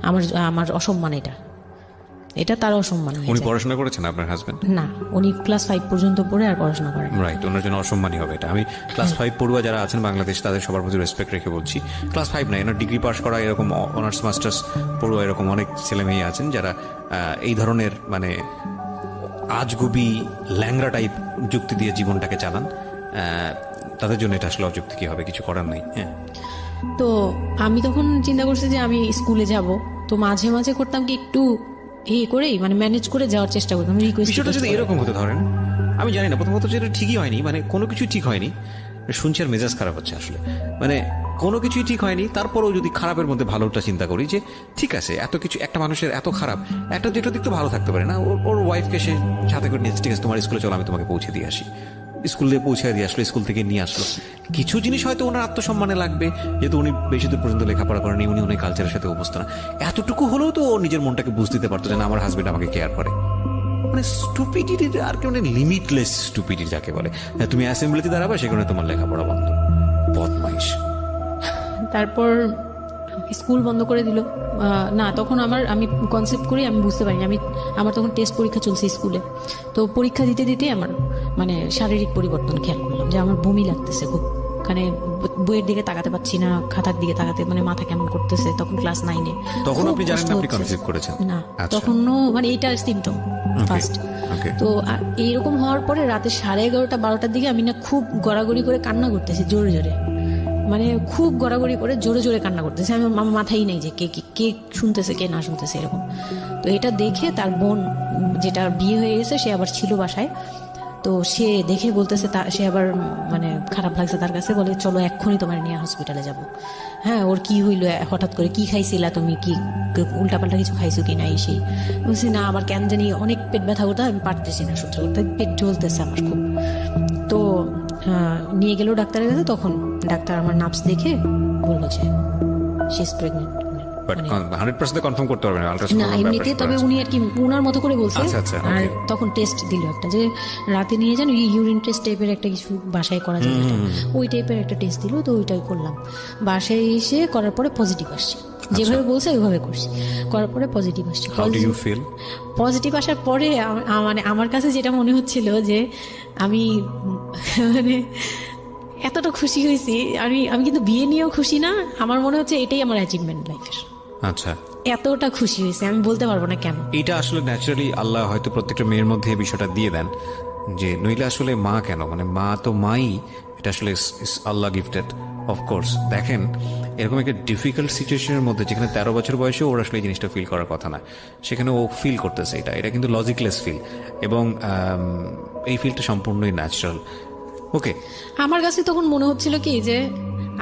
A: আমার আমার অসম্মান, এটা তার অসম্মান
B: উনি
A: হয়েছে।
B: পড়াশোনা করেছেন আপনার হাজবেন্ড?
A: না, উনি ক্লাস 5 পর্যন্ত পড়ে আর পড়াশোনা করেন।
B: রাইট, ওনার জন্য অসম্মানই হবে এটা। আমি ক্লাস 5 পড়ুয়া যারা আছেন বাংলাদেশ, তাদের সবার প্রতি রেসপেক্ট রেখে বলছি, ক্লাস 5 না, এনার ডিগ্রি পাস করা এরকম অনার্স মাস্টার্স পড়ুয়া এরকম অনেক ছেলে মেয়ে আছেন যারা এই ধরনের মানে আজগুবি ল্যাংরা টাইপ যুক্তি দিয়ে জীবনটাকে চালান। তাদের জন্য এটা আসলে অযুক্তি কি হবে, কিছু করার নেই। হ্যাঁ,
A: তো আমি তখন চিন্তা করছি যে আমি স্কুলে যাব, তো মাঝে মাঝে করতাম কি একটু করেই মানে ম্যানেজ করে যাওয়ার চেষ্টা করতাম,
B: বিষয়টা যদি এরকম হতে ধরেন, আমি জানি না, প্রথমত যেটা ঠিকই হয়নি, মানে কোনো কিছুই ঠিক হয়নি, শুনছি আর মেজাজ খারাপ হচ্ছে আসলে, মানে কোনো কিছুই ঠিক হয়নি। তারপরেও যদি খারাপের মধ্যে ভালোটা চিন্তা করি, যে ঠিক আছে এত কিছু, একটা মানুষের এত খারাপ, একটা যেটা দিক তো ভালো থাকতে পারে না, ওর ওয়াইফকে সে সাথে করে নিয়েছে, ঠিক আছে তোমার স্কুলে চলো আমি তোমাকে পৌঁছে দিয়ে আসি, স্কুলে পৌঁছে দিয়ে আসলো, স্কুল থেকে নিয়ে আসলো। কিছু জিনিস হয়তো ওনার আত্মসম্মানে লাগবে, যেহেতু উনি বেশি দূর পর্যন্ত লেখাপড়া করেনি, উনি অনেক কালচারের সাথে অভ্যস্ত না, এতটুকু হলেও তো ও নিজের মনটাকে বুঝ দিতে পারতো যে না আমার হাজবেন্ড আমাকে কেয়ার করে। মানে স্টুপিডিটির আর কি, মানে লিমিটলেস স্টুপিডিটি যাকে বলে, তুমি অ্যাসেম্বলিতে দাঁড়াবে সেখানে তোমার লেখাপড়া বন্ধ, বদমাইশ।
A: তারপর স্কুল বন্ধ করে দিল। না, তখন আমি কনসেপ্ট করি, আমি বুঝতে পারিনি, আমার তখন টেস্ট পরীক্ষা চলছে স্কুলে। তো পরীক্ষা দিতে দিতে আমার মানে শারীরিক পরিবর্তন খেয়াল করলাম, যে আমার বমি লাগতেছে খুব, মানে বইয়ের দিকে তাকাতে পারছি না, খাতার দিকে তাকাতে মানে মাথা কেমন করতেছে। তখন ক্লাস 9-এ।
B: তখন আপনি জানেন না আপনি কনসিভ করেছেন?
A: না,
B: আচ্ছা।
A: তখনও মানে এইটা সিমটম ফার্স্ট। তো এইরকম হওয়ার পরে রাতে 11:30-12টার দিকে আমি না খুব গড়াগড়ি করে কান্না করতেছি, জোরে জোরে, মানে খুব গড়াগড়ি করে জোরে জোরে কান্না করতেছে। আমার মাথায় নেই যে কে শুনতেছে কে না শুনতেছে এরকম। তো এটা দেখে তার বোন, যেটা বিয়ে হয়ে গেছে, সে আবার ছিল বাসায়, তো সে দেখে বলতেছে, সে আবার মানে খারাপ লাগছে তার কাছে, বলে চলো এক্ষুনি তোমার নিয়ে হসপিটালে যাব। হ্যাঁ, ওর কি হইলো হঠাৎ করে, কি খাইছিলা তুমি, কি উল্টাপাল্টা কিছু খাইছো কি না, এই সেই। বলছি না, আমার কেন জানি অনেক পেট ব্যথা করতে, আমি পারতেছি না সহ্য করতে, পেট জ্বলতেছে আমার খুব। তো নিয়ে গেল ডাক্তারের কাছে। তখন ডাক্তার আমার নার্ভস দেখে বললো যে she is pregnant.
B: But 100% confirm করতে পারবেন না
A: না এমনিতে, তবে উনি আর কি উনার মতো করে বলছে।
B: আচ্ছা,
A: আর
B: okay.
A: তখন টেস্ট দিল একটা, যে রাতে নিয়ে যান ইউরিন টেস্ট টাইপের একটা কিছু বাসায় করা যায়, ওই টাইপের একটা টেস্ট দিল। তো ওইটাই করলাম। বাসায় এসে করার পরে পজিটিভ আসছে, যেভাবে বলছে ওইভাবে করছি, করার পরে পজিটিভ আসছে।
B: How do you feel?
A: Positive আসার পরে মানে আমার কাছে যেটা মনে হচ্ছিল যে আমি মানে এতটা খুশি হয়েছি, আমি কিন্তু বিয়ে নিয়েও খুশি না, আমার মনে হচ্ছে এটাই আমার অ্যাচিভমেন্ট লাইফের।
B: আচ্ছা,
A: এতটা খুশি হয়েছে আমি বলতে পারবো না কেন।
B: এটা আসলে ন্যাচারালি আল্লাহ হয়তো প্রত্যেকটা মেয়ের মধ্যে এই বিষয়টা দিয়ে দেন, যে নইলে আসলে মা কেন, মানে মা তো মাই, এটা আসলে আল্লাহ গিফটেড অফকোর্স। দেখেন এরকম একটা ডিফিকাল্ট সিচুয়েশনের মধ্যে, যেখানে 13 বছর বয়সে ওর আসলে এই জিনিসটা ফিল করার কথা না, সেখানে ও ফিল করতেছে, এটা কিন্তু লজিকলেস ফিল, এবং এই ফিলটা সম্পূর্ণই ন্যাচারাল। ওকে,
A: আমার কাছে তখন মনে হচ্ছিল কি যে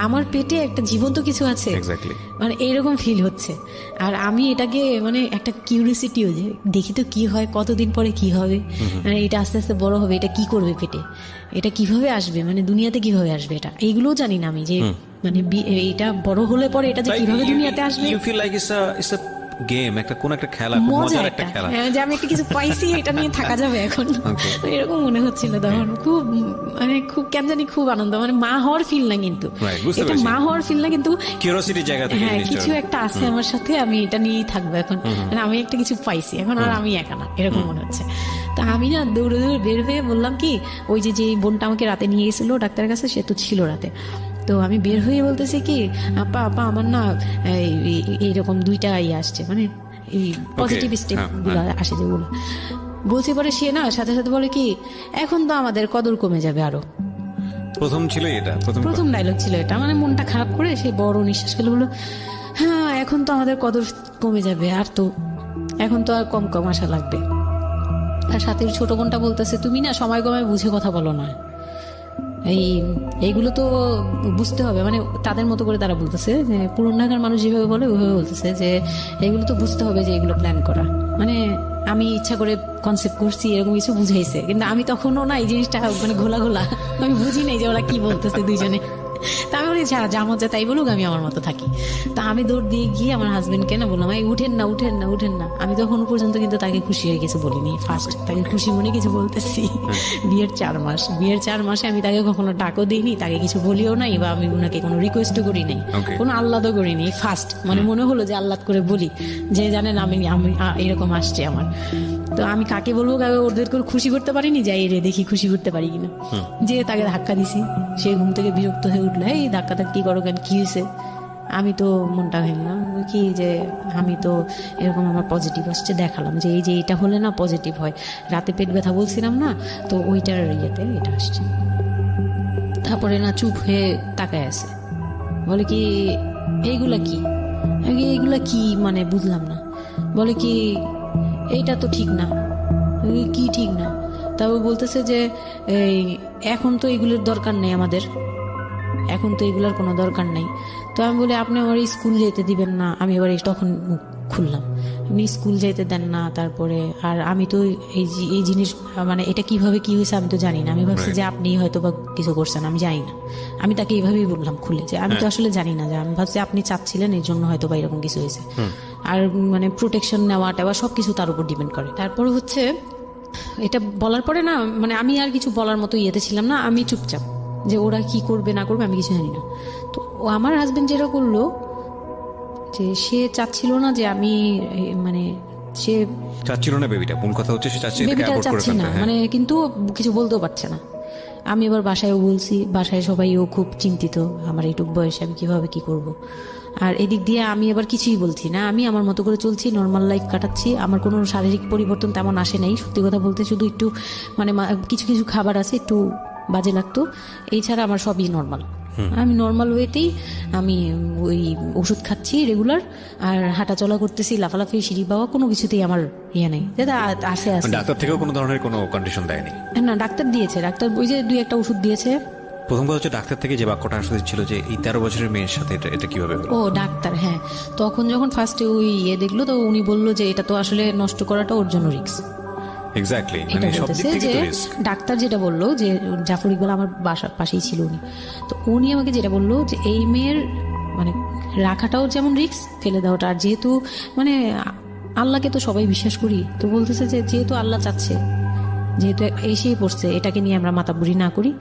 A: আমার পেটে একটা জীবন্ত কিছু আছে,
B: এক্স্যাক্টলি,
A: মানে এইরকম ফিল হচ্ছে। আর আমি এটাকে মানে একটা কিউরিয়াসিটিও, যে দেখি তো কি হয়, কতদিন পরে কি হবে, মানে এটা আস্তে আস্তে বড় হবে, এটা কি করবে পেটে, এটা কিভাবে আসবে, মানে দুনিয়াতে কিভাবে আসবে, এটা এইগুলোও জানি না আমি, যে মানে এটা বড় হলে পরে এটা যে কিভাবে দুনিয়াতে আসবে।
B: You feel like it's a game, কোন একটা খেলা, খুব মজার একটা খেলা,
A: যে আমি একটা কিছু পাইছি, এটা নিয়ে থাকা যাবে এখন, এরকম মনে হচ্ছিল তখন। খুব মানে খুব কেন জানি খুব আনন্দ, মানে মা হওয়ার ফিল না, কিন্তু এটা মা হওয়ার ফিল না, কিন্তু
B: কিউরিওসিটির জায়গা থেকে
A: হ্যাঁ কিছু একটা আছে আমার সাথে, আমি এটা নিয়েই থাকবো এখন, মানে আমি একটা কিছু পাইছি এখন, আর আমি একা না, এরকম মনে হচ্ছে। তো আমি না দৌড়ে দৌড়ে বের হয়ে বললাম কি, ওই যে বোনটা আমাকে রাতে নিয়ে গেছিল ডাক্তারের কাছে, সে তো ছিল রাতে। তো আমি বের হয়ে বলতেছি কি, আপা আমার না এইরকম 2টা আসছে, মানে এই পজিটিভ স্টেপ গুলো আসে যেগুলো বলছি। পরে সে না সাথে সাথে বলে কি, এখন তো আমাদের কদর কমে যাবে আরো।
B: প্রথম ছিল এটা,
A: প্রথম ডায়লগ ছিল এটা, মানে মনটা খারাপ করে সে বড় নিঃশ্বাস ফেলে বললো, হ্যাঁ এখন তো আমাদের কদর কমে যাবে, আর তো এখন তো আর কম কম আসা লাগবে। আর সাথে ছোট বোনটা বলতেছে, তুমি না সময় কমে বুঝে কথা বলো না, এইগুলো তো বুঝতে হবে, মানে তাদের মতো করে তারা বলতেছে যে পুরান ঢাকার মানুষ যেভাবে বলে ওইভাবে বলতেছে যে এগুলো তো বুঝতে হবে যে এগুলো প্ল্যান করা, মানে আমি ইচ্ছা করে কনসেপ্ট করছি এরকম কিছু বুঝাইছে, কিন্তু আমি তখনও না এই জিনিসটা মানে ঘোলা ঘোলা, আমি বুঝি নাই যে ওরা কি বলতেছে দুইজনে। তা আমি বলি যা মজা তাই বলুক, আমি আমার মতো থাকি। তা আমি দৌড় দিয়ে গিয়ে আমার হাজবেন্ডকে না বললাম, এই উঠেন না উঠেন না উঠেন না। আমি তখন পর্যন্ত কিন্তু তাকে খুশি হয়ে কিছু বলিনি, ফার্স্ট তাকে খুশি মনে কিছু বলতেছি। বিয়ের 4 মাসে আমি তাকে কখনো ডাকও দিইনি, তাকে কিছু বলিও নাই, বা আমি ওনাকে কোনো রিকোয়েস্টও করি নাই, কোনো আহ্লাদও করিনি। ফার্স্ট মানে মনে হলো যে আহ্লাদ করে বলি যে জানেন আমি এরকম আসছে আমার। তো আমি কাকে বলবো, কাকে ওদের করে খুশি করতে পারিনি, যাই রে দেখি খুশি করতে পারি কিনা। যে তাকে ধাক্কা দিছি, সে ঘুম থেকে বিরক্ত হয়ে উঠলো, এই ধাক্কা কি করো কেন, কি হয়েছে? আমি তো মনটা ভাঙলাম কি যে আমি তো এরকম আমার পজিটিভ আসছে, দেখালাম যে এই যে এটা হলে না পজিটিভ হয়, রাতে পেট ব্যথা বলছিলাম না, তো ওইটার ইয়েতে এটা আসছে। তারপরে না চুপ হয়ে তাকায় আছে, বলে কি এইগুলা কি, এইগুলা কি মানে বুঝলাম না। বলে কি এইটা তো ঠিক না। কি ঠিক না? তারপর বলতেছে যে এই এখন তো এগুলোর দরকার নেই আমাদের, এখন তো এগুলোর কোনো দরকার নেই। তো আমি বলি আপনি আমার স্কুল যেতে দিবেন না। আমি এবার তখন মুখ খুললাম, আপনি স্কুল যেতে দেন না, তারপরে আর আমি তো এই জিনিস মানে এটা কিভাবে কি হয়েছে আমি তো জানি না। আমি ভাবছি যে আপনি হয়তো বা কিছু করছেন, আমি জানি না। আমি তাকে এইভাবেই বললাম খুলে যে আমি তো আসলে জানি না, যে আমি ভাবছি আপনি চাচ্ছিলেন এই জন্য হয়তো বা এরকম কিছু হয়েছে। আর মানে প্রোটেকশন নেওয়া টেওয়া সবকিছু তার উপর ডিপেন্ড করে। তারপর হচ্ছে এটা বলার পরে না মানে আমি আর কিছু বলার মতো ইয়েতে ছিলাম না, আমি চুপচাপ, যে ওরা কি করবে না করবে আমি কিছু জানি না। তো আমার হাজবেন্ড যেটা করলো, যে সে চাচ্ছিল না যে আমি মানে সে
B: চাচ্ছিল না বেবিটা, মূল কথা হচ্ছে সে চাচ্ছে
A: বেবিটা চাচ্ছে না, মানে কিন্তু কিছু বলতেও পারছে না। আমি এবার বাসায়ও বলছি, বাসায় সবাইও খুব চিন্তিত আমার এইটুক বয়সে আমি কিভাবে কি করব। আর এদিক দিয়ে আমি এবার কিছুই বলছি না, আমি আমার মতো করে চলছি, নর্মাল লাইফ কাটাচ্ছি। আমার কোনো শারীরিক পরিবর্তন তেমন আসে নাই, সত্যি কথা বলতে শুধু একটু মানে কিছু কিছু খাবার আছে একটু বাজে লাগতো, এছাড়া আমার সবই নর্মাল। আমি নর্মাল ওয়েতেই আমি ওই ওষুধ খাচ্ছি রেগুলার, আর হাঁটাচলা করতেছি, লাফালাফি সিঁড়ি বাওয়া কোনো কিছুতেই আমার ইয়ে নেই। দাদা আসে
B: ডাক্তার থেকেও কোনো ধরনের কোনো কন্ডিশন দেয়নি?
A: না, ডাক্তার দিয়েছে, ডাক্তার ওই যে 2-1টা ওষুধ দিয়েছে।
B: প্রথম কথা হচ্ছে ডাক্তার থেকে যে বাক্যটা আসতে ছিল যে এই 13 বছরের মেয়ের সাথে এটা কিভাবে হলো?
A: ও ডাক্তার, হ্যাঁ। তখন যখন ফার্স্টে ওই দেখলো, তো উনি বললো যে এটা তো আসলে নষ্ট করাটা ওর জন্য রিস্ক।
B: এক্স্যাক্টলি,
A: এটা
B: মানে সব দিক
A: বলতেছে
B: থেকে
A: যে
B: তো রিস্ক।
A: ডাক্তার যেটা বললো, যে জাফর ইকবাল আমার বাসার পাশেই ছিল উনি, তো উনি আমাকে যেটা বললো যে এই মেয়ের মানে রাখাটাও যেমন রিস্ক, ফেলে দেওয়াটা। আর যেহেতু মানে আল্লাহকে তো সবাই বিশ্বাস করি, তো বলতেছে যে যেহেতু আল্লাহ চাচ্ছে, যেহেতু এসেই পড়ছে, এটাকে নিয়ে আমরা মাতাবুরি না করি,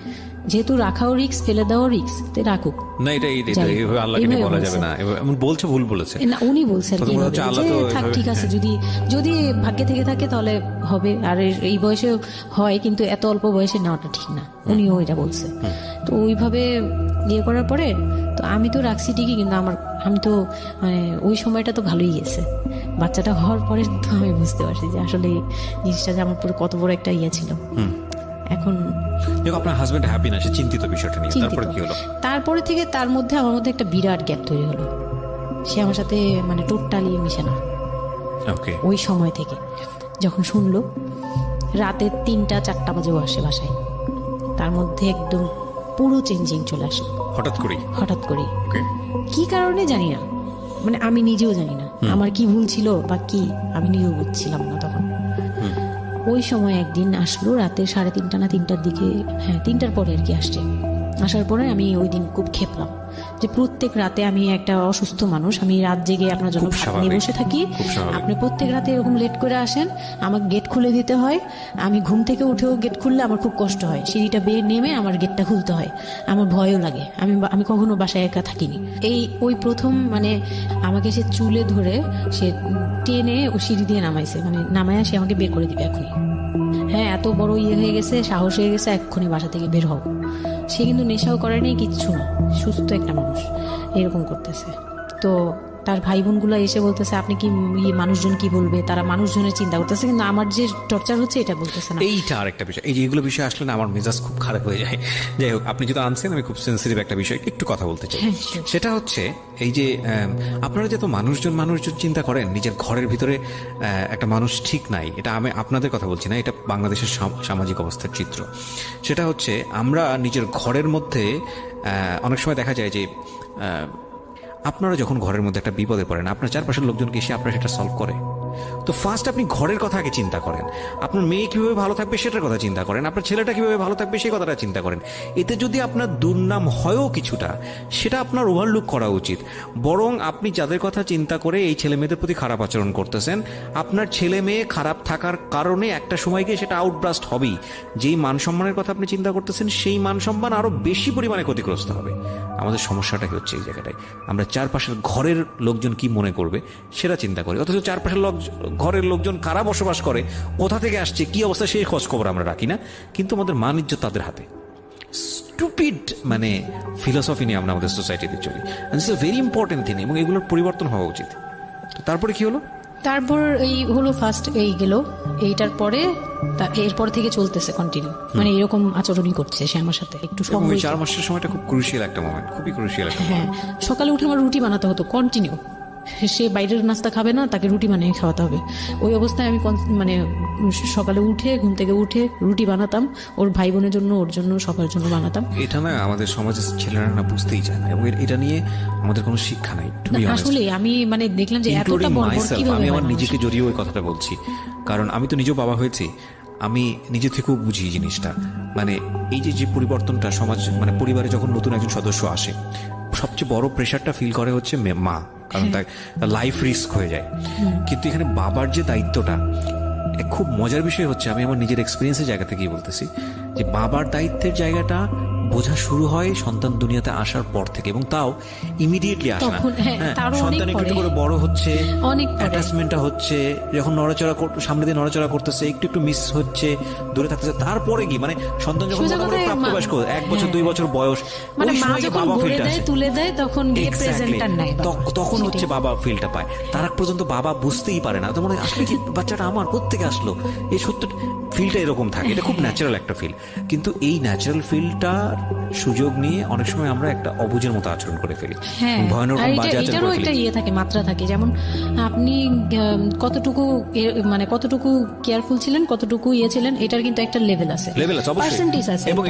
A: যেহেতু রাখাও রিস্ক ফেলে দেওয়াও রিস্ক, তো রাখুক।
B: না এটা এইভাবে আল্লাহকে নিয়ে বলা যাবে না, এমন বলছে, ভুল বলেছে
A: না উনি বলছেন থাক ঠিক আছে, যদি ভাগ্যে থেকে থাকে তাহলে হবে। আর এই বয়সে হয়, কিন্তু এত অল্প বয়সে নেওয়াটা ঠিক না, উনিও এটা বলছে। তো ওইভাবে ইয়ে করার পরে তো আমি তো রাখছি ঠিকই, কিন্তু আমি তো মানে ওই সময়টা তো ভালোই গেছে। বাচ্চাটা হওয়ার পরে তো আমি বুঝতে পারছি যে আসলে এই জিনিসটা যে আমার পুরো কত বড় একটা ইয়ে ছিল। এখন
B: আপনার হাজবেন্ড হ্যাপি না, সে চিন্তিত বিষয়টা নিয়ে। তারপরে কি হলো?
A: তারপরে থেকে তার মধ্যে আমার মধ্যে একটা বিরাট গ্যাপ তৈরি হলো। সে আমার সাথে মানে টোটালি মিশে না। ওই সময় থেকে যখন শুনলো রাতে 3টা-4টা বাজেও আসে বাসায়, তার মধ্যে একদম পুরো চেঞ্জিং চলে আসে হঠাৎ করে। কি কারণে জানি না, মানে আমি নিজেও জানি না আমার কি ভুল ছিল বা কি, আমি নিজেও বুঝছিলাম না তখন। ওই সময় একদিন আসলো রাতে 3:30 না 3টার দিকে, হ্যাঁ 3টার পরে আর কি আসছে। আসার পরে আমি ওই দিন খুব খেপলাম যে প্রত্যেক রাতে আমি একটা অসুস্থ মানুষ, আমি রাত জেগে আপনার জন্য ভাত নিয়ে বসে থাকি, আপনি প্রত্যেক রাতে এরকম লেট করে আসেন, আমাকে গেট খুলে দিতে হয়, আমি ঘুম থেকে উঠেও গেট খুললে আমার খুব কষ্ট হয়, সিঁড়িটা বেয়ে নেমে আমার গেটটা খুলতে হয়, আমার ভয়ও লাগে, আমি কখনো বাসায় একা থাকিনি। ওই প্রথম মানে আমাকে সে চুলে ধরে সে টেনে ও সিঁড়ি দিয়ে নামাইছে, মানে নামায় সে আমাকে বের করে দিবে এখনই। হ্যাঁ এত বড় ইয়ে হয়ে গেছে, সাহস হয়ে গেছে, এক্ষুনি বাসা থেকে বের হও। সে কিন্তু নেশাও করে নেই, কিচ্ছু না, সুস্থ একটা মানুষ এরকম করতেছে। তো তার ভাই বোনগুলো এসে বলতেছে আপনি কি মানুষজন কি বলবে, তারা মানুষজনের চিন্তা করতেছে, কিন্তু আমার যে টর্চার হচ্ছে এটা বলতেছে না।
B: এইটা আরেকটা বিষয়, এই যে এগুলো বিষয় আসলে না আমার মেজাজ খুব খারাপ হয়ে যায়। যাই হোক, আপনি যেটা আনছেন আমি খুব সেন্সিটিভ একটা বিষয় একটু কথা বলতে চাই। সেটা হচ্ছে এই যে আপনারা যত মানুষজন চিন্তা করেন নিজের ঘরের ভিতরে একটা মানুষ ঠিক নাই, এটা আমি আপনাদের কথা বলছি না, এটা বাংলাদেশের সামাজিক অবস্থার চিত্র। সেটা হচ্ছে আমরা নিজের ঘরের মধ্যে অনেক সময় দেখা যায় যে আপনারা যখন ঘরের মধ্যে একটা বিপদে পড়েন আপনার চারপাশের লোকজনকে এসে আপনারা সেটা সলভ করে। তো ফার্স্ট আপনি ঘরের কথা আগে চিন্তা করেন, আপনার মেয়ে কিভাবে ভালো থাকবে সেটার কথা চিন্তা করেন, আপনার ছেলেটা কিভাবে ভালো থাকবে সেই কথাটা চিন্তা করেন। এতে যদি আপনার দুর্নাম হয়ও কিছুটা, সেটা আপনার ওভারলুক করা উচিত। বরং আপনি যাদের কথা চিন্তা করে এই ছেলে মেয়েদের প্রতি খারাপ আচরণ করতেছেন, আপনার ছেলে মেয়ে খারাপ থাকার কারণে একটা সময় গিয়ে সেটা আউটব্রাস্ট হবেই। যেই মান সম্মানের কথা আপনি চিন্তা করতেছেন সেই মান সম্মান আরো বেশি পরিমাণে ক্ষতিগ্রস্ত হবে। আমাদের সমস্যাটা কি হচ্ছে এই জায়গাটায়, আমরা চারপাশের ঘরের লোকজন কি মনে করবে সেটা চিন্তা করি, অথচ চারপাশের ঘরের লোকজন কারা বসবাস করে, কোথা থেকে আসছে, কি অবস্থা সেই খোঁজ খবর আমরা রাখি না, কিন্তু আমাদের মান ইজ্জত তাদের হাতে। স্টুপিড মানে ফিলসফি নিয়ে আমরা আমাদের সোসাইটিতে চলি, this is very important thing, এবং এগুলোর পরিবর্তন হওয়া উচিত। তো তারপরে কি হলো?
A: তারপর এই হলো ফার্স্ট এই গেল, এইটার পরে এরপর থেকে চলতেছে কন্টিনিউ, মানে এরকম আচরণই করছে সে আমার সাথে। একটু সময়
B: 4 মাসের সময়টা খুব ক্রুশিয়াল একটা মোমেন্ট, খুবই ক্রুশিয়াল একটা।
A: হ্যাঁ, সকালে উঠে আমার রুটি বানাতে হতো কন্টিনিউ। সে বাইরের নাস্তা খাবে না, তাকে রুটি বানিয়ে খাওয়াতে হবে। ওই অবস্থায় আমি মানে সকালে উঠে ঘুম থেকে উঠে রুটি বানাতাম, ওর ভাই বোনের জন্য, ওর জন্য, সবার জন্য বানাতাম।
B: এটা না আমাদের সমাজের ছেলেরা না বুঝতেই চায় না, এবং এটা নিয়ে আমাদের কোনো শিক্ষা নাই।
A: আসলে আমি মানে দেখলাম যে এতটা বর্বর কিভাবে।
B: আমি আমার নিজেকে জড়িয়ে ওই কথাটা বলছি, কারণ আমি তো নিজেও বাবা হয়েছি, আমি নিজে থেকেও বুঝি জিনিসটা। মানে এই যে পরিবর্তনটা সমাজ, মানে পরিবারে যখন নতুন একজন সদস্য আসে, সবচেয়ে বড় প্রেশারটা ফিল করে হচ্ছে মা, কারণ তার লাইফ রিস্ক হয়ে যায়। কিন্তু এখানে বাবার যে দায়িত্বটা, খুব মজার বিষয় হচ্ছে, আমি আমার নিজের এক্সপিরিয়েন্সের জায়গা থেকেই বলতেছি, যে বাবার দায়িত্বের জায়গাটা বোঝা শুরু হয় সন্তান দুনিয়াতে আসার পর থেকে, এবং তাও ইমিডিয়েটলি আসে না। সন্তান একটু করে বড় হচ্ছে, অ্যাটাচমেন্টটা হচ্ছে, যখন নড়াচড়া সামনে দিয়ে নড়াচড়া করতেছে, একটু মিস হচ্ছে, দূরে থাকতেছে, তারপরে কি মানে সন্তান যখন প্রাপ্তবয়স্ক 1 বছর 2 বছর বয়স, ওই সময় বাবা ফিলটা আসে,
A: তুলে দেয়, তখন
B: তখন হচ্ছে বাবা ফিলটা পায়। তার আগ পর্যন্ত বাবা বুঝতেই পারে না, তো মনে হয় আসলে কি বাচ্চাটা আমার কোত্থেকে আসলো, এই সত্য ফিলটা এরকম থাকে। এটা খুব ন্যাচারাল একটা ফিল, কিন্তু এই ন্যাচারাল ফিলটার সুযোগ নিয়ে অনেক সময় আমরা একটা অবুঝের মতো আচরণ করে ফেলি, ভয়ানক বাজে আচরণ করে ফেলি।
A: ইয়ে থাকে, মাত্রা থাকে, যেমন আপনি কতটুকু কেয়ারফুল ছিলেন, কতটুকু ইয়ে ছিলেন, এটার কিন্তু একটা লেভেল আছে, পার্সেন্টেজ আছে,
B: এবং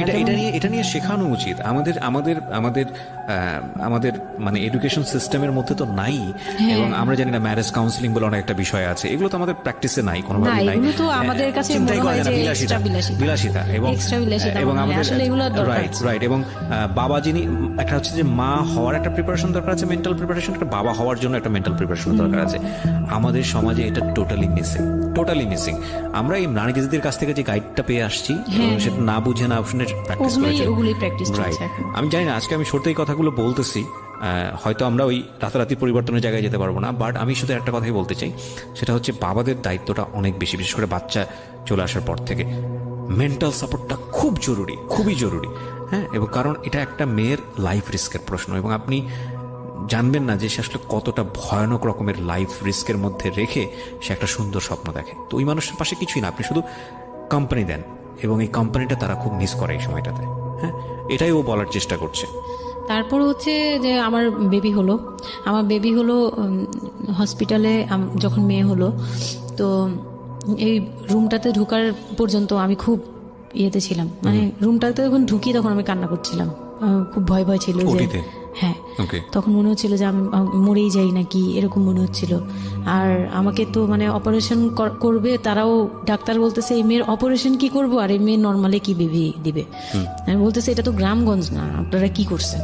B: এটা নিয়ে শেখানো উচিত আমাদের মানে এডুকেশন সিস্টেমের মধ্যে তো নাই। এবং আমরা জানি না ম্যারেজ কাউন্সিলিং বলে অনেক একটা বিষয় আছে, এগুলো তো আমাদের প্র্যাকটিসে নাই, কোনোভাবে নাই।
A: এগুলো তো আমাদের কাছে মনে হয় যে
B: বিলাসিতা, এবং আমাদের রাইট। এবং বাবা যিনি, একটা হচ্ছে যে মা হওয়ার একটা প্রিপারেশন দরকার আছে, মেন্টাল প্রিপারেশন, একটা বাবা হওয়ার জন্য একটা মেন্টাল প্রিপারেশন দরকার আছে। আমাদের সমাজে এটা টোটালি মিসিং। আমরা এই নারী দিদিদের কাছ থেকে যে গাইডটা পেয়ে আসছি, সেটা না বুঝে না শুনে প্র্যাকটিস করেছি। আমি জানি না, আজকে আমি সত্যি কথাগুলো বলতেছি, হয়তো আমরা ওই রাতারাতি পরিবর্তনের জায়গায় যেতে পারবো না, বাট আমি শুধু একটা কথাই বলতে চাই, সেটা হচ্ছে বাবাদের দায়িত্বটা অনেক বেশি, বিশেষ করে বাচ্চা চলে আসার পর থেকে মেন্টাল সাপোর্টটা খুব জরুরি, খুবই জরুরি। হ্যাঁ, এবং কারণ এটা একটা মেয়ের লাইফ রিস্কের প্রশ্ন, এবং আপনি জানবেন না যে সে আসলে কতটা ভয়ানক রকমের লাইফ রিস্কের মধ্যে রেখে সে একটা সুন্দর স্বপ্ন দেখে। তো ওই মানুষের পাশে কিছুই না, আপনি শুধু কোম্পানি দেন, এবং এই কোম্পানিটা তারা খুব মিস করে এই সময়টাতে। হ্যাঁ, এটাই ও বলার চেষ্টা করছে।
A: তারপর হচ্ছে যে আমার বেবি হলো হসপিটালে, যখন মেয়ে হলো, তো এই রুমটাতে ঢোকার পর্যন্ত আমি খুব ইয়েতে ছিলাম, মানে রুমটাতে যখন ঢুকি তখন আমি কান্না করছিলাম, খুব ভয় ছিল যে, হ্যাঁ, তখন মনে হচ্ছিল যে আমি মরেই যাই নাকি, এরকম মনে হচ্ছিল। আর আমাকে তো মানে অপারেশন করবে, তারাও ডাক্তার বলতেছে এই মেয়ের অপারেশন কি করব, আর এই মেয়ে নর্মালে কি বেবি দিবে। আমি বলতেছে এটা তো গ্রামগঞ্জ না, আপনারা কি করছেন।